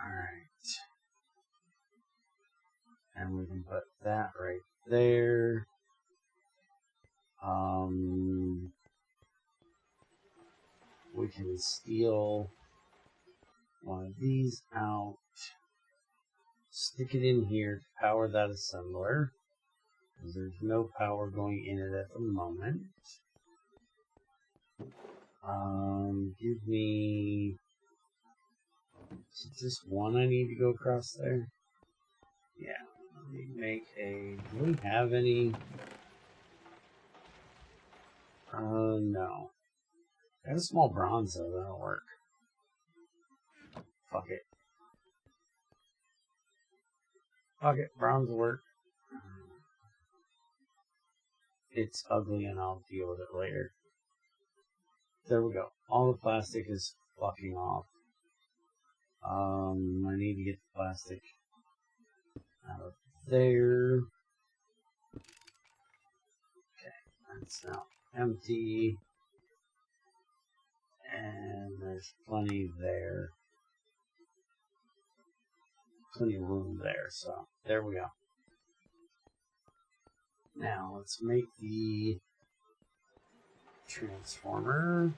Alright. And we can put that right there. We can steal one of these out. Stick it in here to power that assembler. There's no power going in it at the moment. Give me... Is it just one I need to go across there? Yeah, let me make a... Do we have any... no. Got a small bronze though, that'll work. Fuck it. Fuck it, bronze will work. It's ugly and I'll deal with it later. There we go. All the plastic is fucking off. I need to get the plastic out of there. Okay, that's now empty. And there's plenty there. Plenty of room there, so there we go. Now let's make the transformer.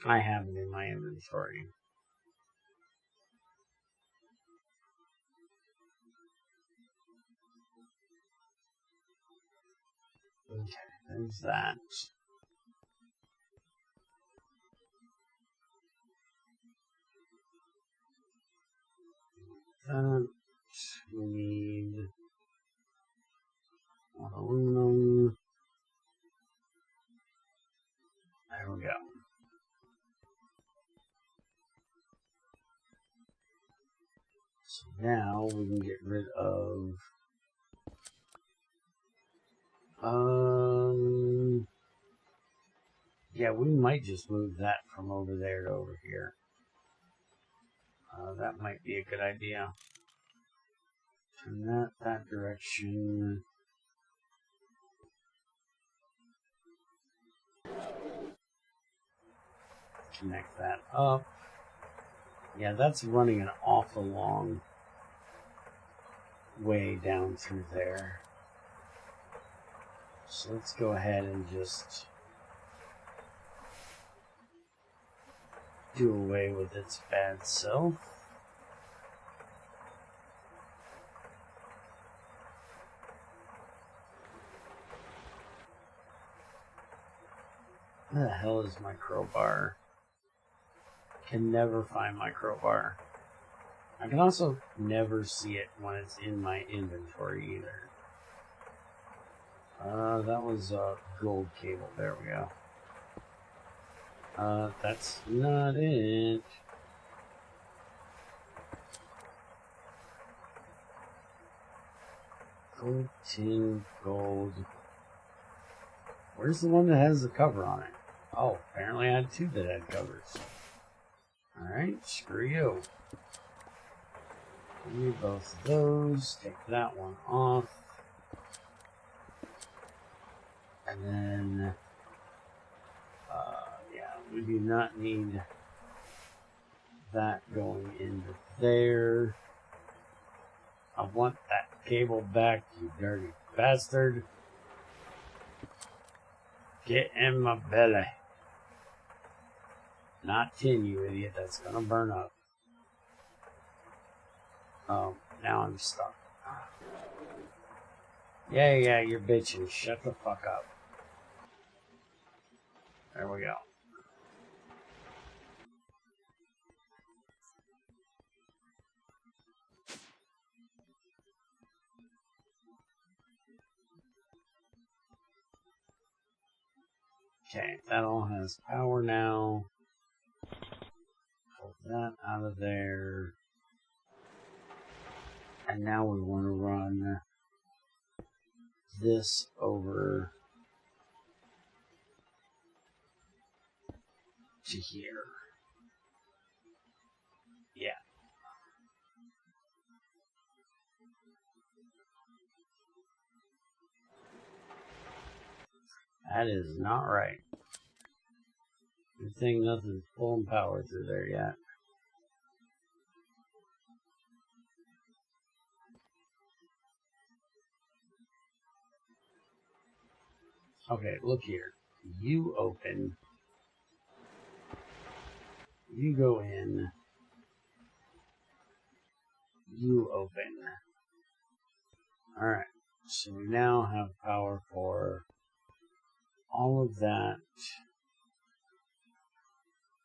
I have it in my inventory. Okay, there's that. We need aluminum. There we go. So now we can get rid of yeah, we might just move that from over there to over here. That might be a good idea. Turn that direction. Connect that up. Yeah, that's running an awful long way down through there. So let's go ahead and just do away with its bad self. Where the hell is my crowbar? Can never find my crowbar. I can also never see it when it's in my inventory either. That was a gold cable. There we go. That's not it. Gold, tin, gold. Where's the one that has the cover on it? Oh, apparently I had two that had covers. Alright, screw you. Give me both of those. Take that one off. And then, yeah, we do not need that going into there. I want that cable back, you dirty bastard. Get in my belly. Not tin, you idiot. That's gonna burn up. Oh, now I'm stuck. Yeah, you're bitching. Shut the fuck up. There we go. Okay, that all has power now. Pull that out of there. And now we want to run this over to here. Yeah. That is not right. Good thing nothing's pulling power through there yet. Okay, look here. You open. You go in. You open. Alright, so we now have power for all of that.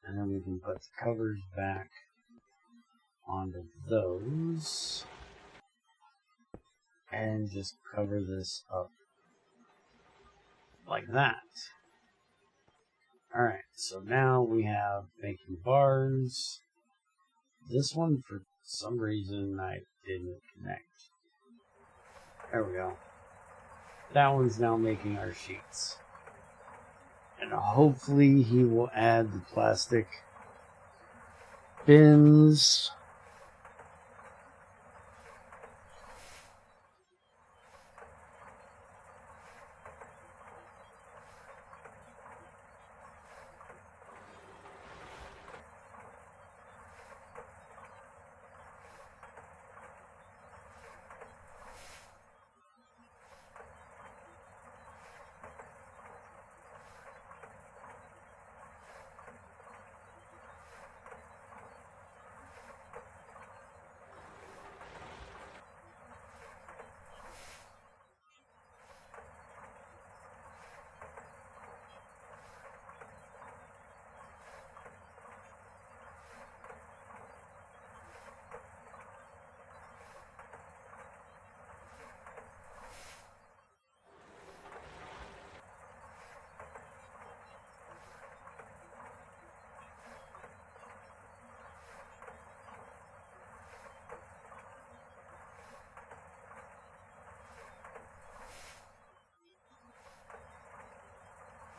And then we can put the covers back onto those. And just cover this up like that. Alright, so now we have making bars. This one, for some reason, I didn't connect. There we go. That one's now making our sheets. And hopefully he will add the plastic bins.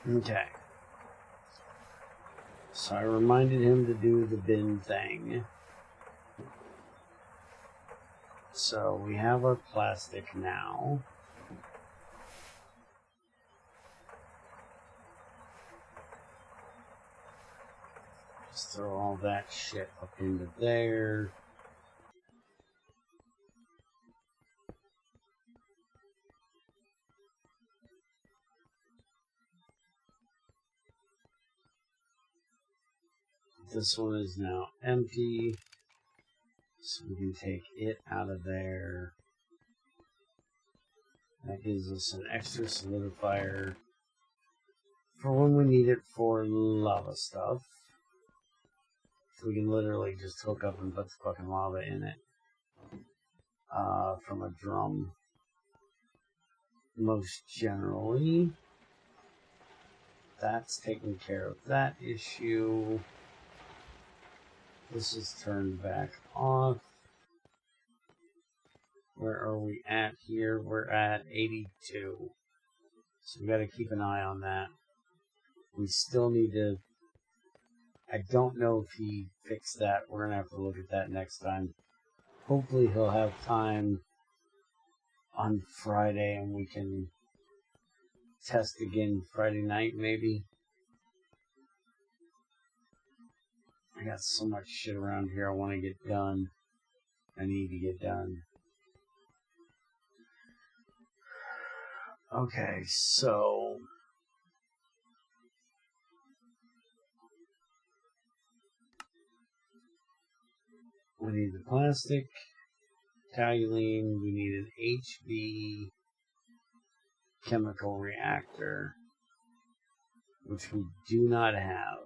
Okay. So I reminded him to do the bin thing. So we have our plastic now. Just throw all that shit up into there. This one is now empty, so we can take it out of there. That gives us an extra solidifier for when we need it for lava stuff. So we can literally just hook up and put the fucking lava in it from a drum. Most generally, that's taking care of that issue. This is turned back off. Where are we at here? We're at 82. So we got to keep an eye on that. We still need to... I don't know if he fixed that. We're going to have to look at that next time. Hopefully he'll have time on Friday and we can test again Friday night maybe. I got so much shit around here I want to get done. I need to get done. Okay, so... we need the plastic, toluene, we need an HV chemical reactor, which we do not have.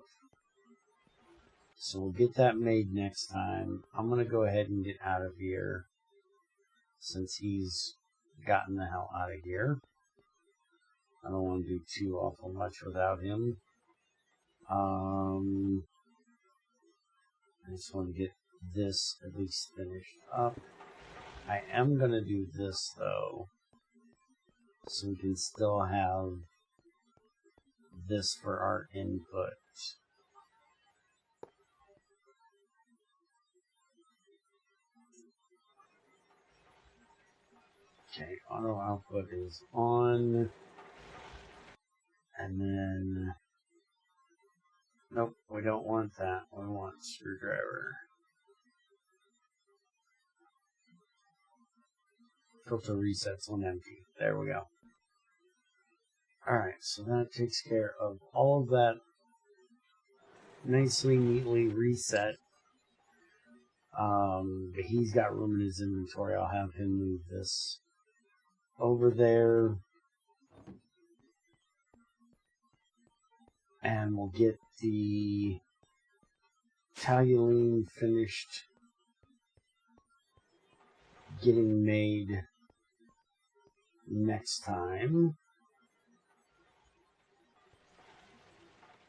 So we'll get that made next time. I'm going to go ahead and get out of here since he's gotten the hell out of here. I don't want to do too awful much without him. I just want to get this at least finished up. I am going to do this, though, so we can still have this for our input. Okay, auto output is on. And then, nope, we don't want that. We want screwdriver. Filter resets when empty. There we go. Alright, so that takes care of all of that nicely, neatly reset. He's got room in his inventory. I'll have him move this over there. And we'll get the toluene finished getting made next time.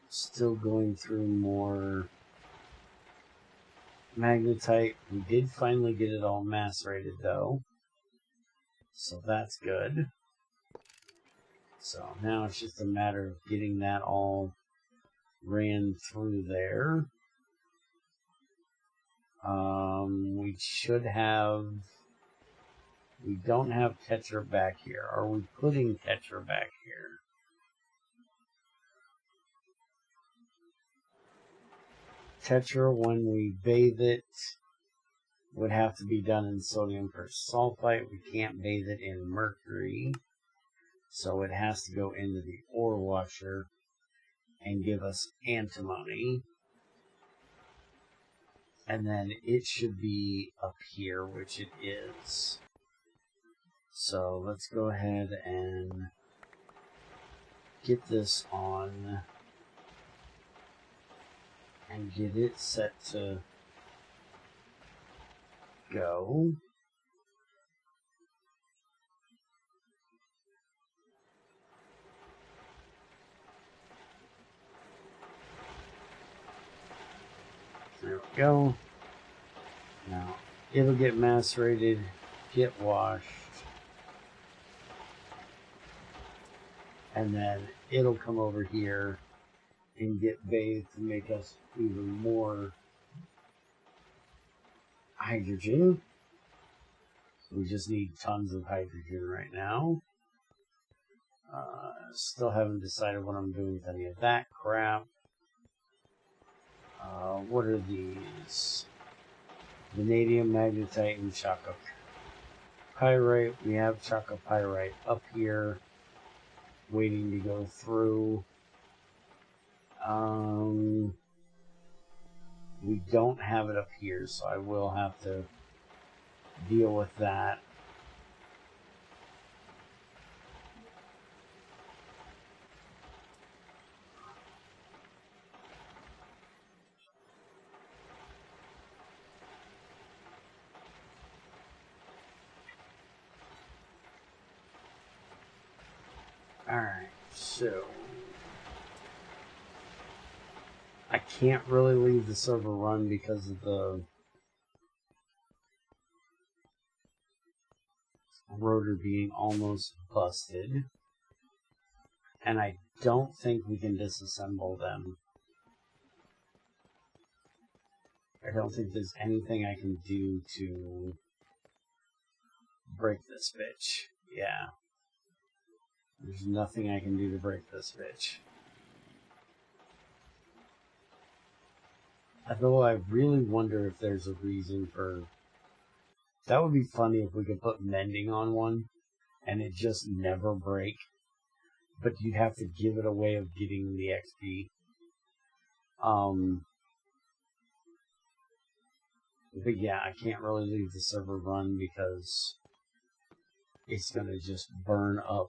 Still going through more magnetite. We did finally get it all macerated though, so that's good. So now it's just a matter of getting that all ran through there. We should have... We don't have Tetra back here. Are we putting Tetra back here? Tetra, when we bathe it, would have to be done in sodium persulfite. We can't bathe it in mercury. So it has to go into the ore washer and give us antimony. And then it should be up here, which it is. So let's go ahead and get this on and get it set to go. There we go. Now, it'll get macerated, get washed, and then it'll come over here and get bathed to make us even more hydrogen. We just need tons of hydrogen right now. Still haven't decided what I'm doing with any of that crap. What are these? Vanadium, magnetite, and chalcopyrite. We have chalcopyrite up here, waiting to go through. We don't have it up here, so I will have to deal with that. Alright, so I can't really leave the server run because of the rotor being almost busted. And I don't think we can disassemble them. I don't think there's anything I can do to break this bitch. Yeah. There's nothing I can do to break this bitch. Although I really wonder if there's a reason for... That would be funny if we could put mending on one and it just never break. But you'd have to give it a way of getting the XP. But yeah, I can't really leave the server run because it's gonna just burn up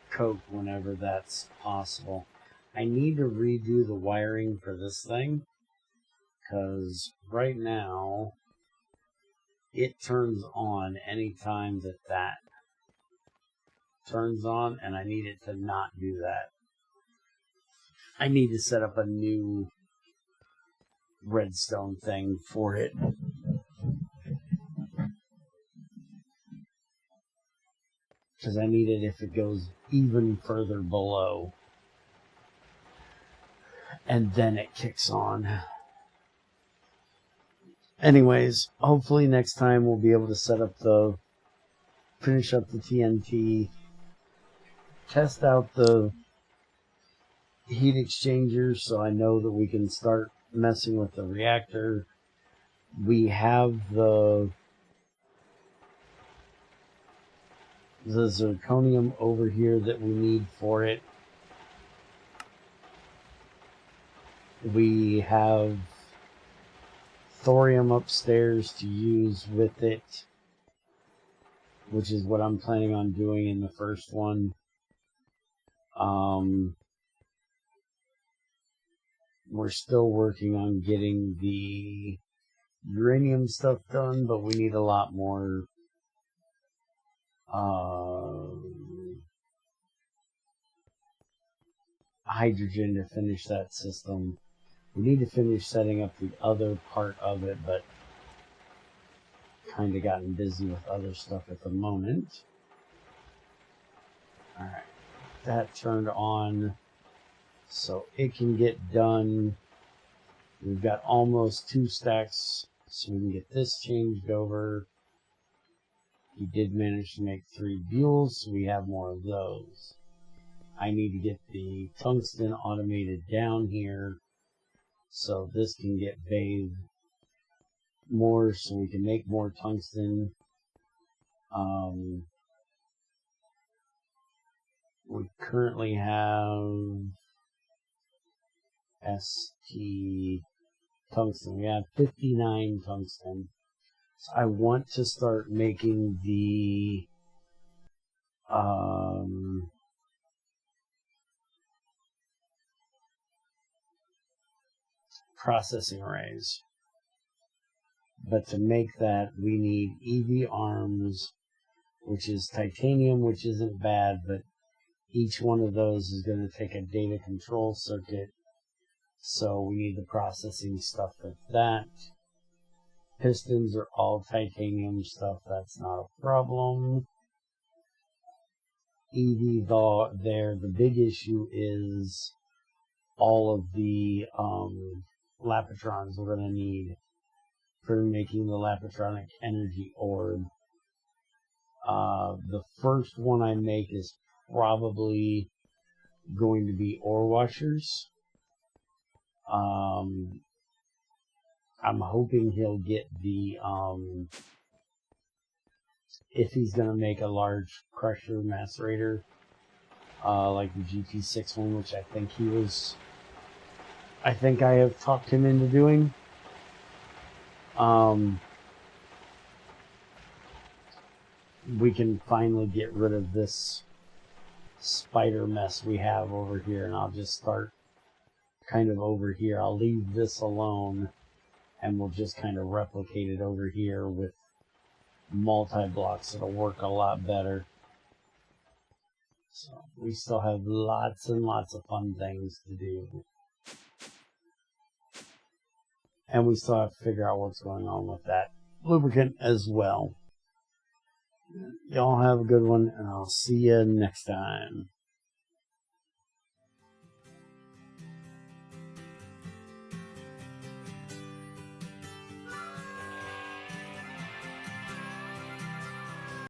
coke whenever that's possible. I need to redo the wiring for this thing because right now it turns on anytime that turns on, and I need it to not do that. I need to set up a new redstone thing for it. Because I need it if it goes even further below. And then it kicks on. Anyways, hopefully next time we'll be able to set up finish up the TNT, test out the heat exchangers so I know that we can start messing with the reactor. We have the zirconium over here that we need for it. We have thorium upstairs to use with it, which is what I'm planning on doing in the first one. We're still working on getting the uranium stuff done, but we need a lot more hydrogen to finish that system. We need to finish setting up the other part of it, but kind of gotten busy with other stuff at the moment. Alright, that turned on so it can get done. We've got almost 2 stacks, so we can get this changed over. We did manage to make 3 buels, so we have more of those. I need to get the tungsten automated down here so this can get bathed more so we can make more tungsten. We currently have ST tungsten. We have 59 tungsten. So I want to start making the processing arrays. But to make that, we need EV arms, which is titanium, which isn't bad, but each one of those is going to take a data control circuit. So we need the processing stuff for that. Pistons are all titanium stuff, that's not a problem. EV there, the big issue is all of the Lapitrons we're going to need for making the Lapitronic energy orb. The first one I make is probably going to be ore washers. I'm hoping he'll get the if he's going to make a large crusher macerator like the GT6 one, which I think I have talked him into doing. We can finally get rid of this spider mess we have over here, and I'll just start kind of over here. I'll leave this alone, and we'll just kind of replicate it over here with multi-blocks. It'll work a lot better. So we still have lots and lots of fun things to do. And we still have to figure out what's going on with that lubricant as well. Y'all have a good one, and I'll see you next time.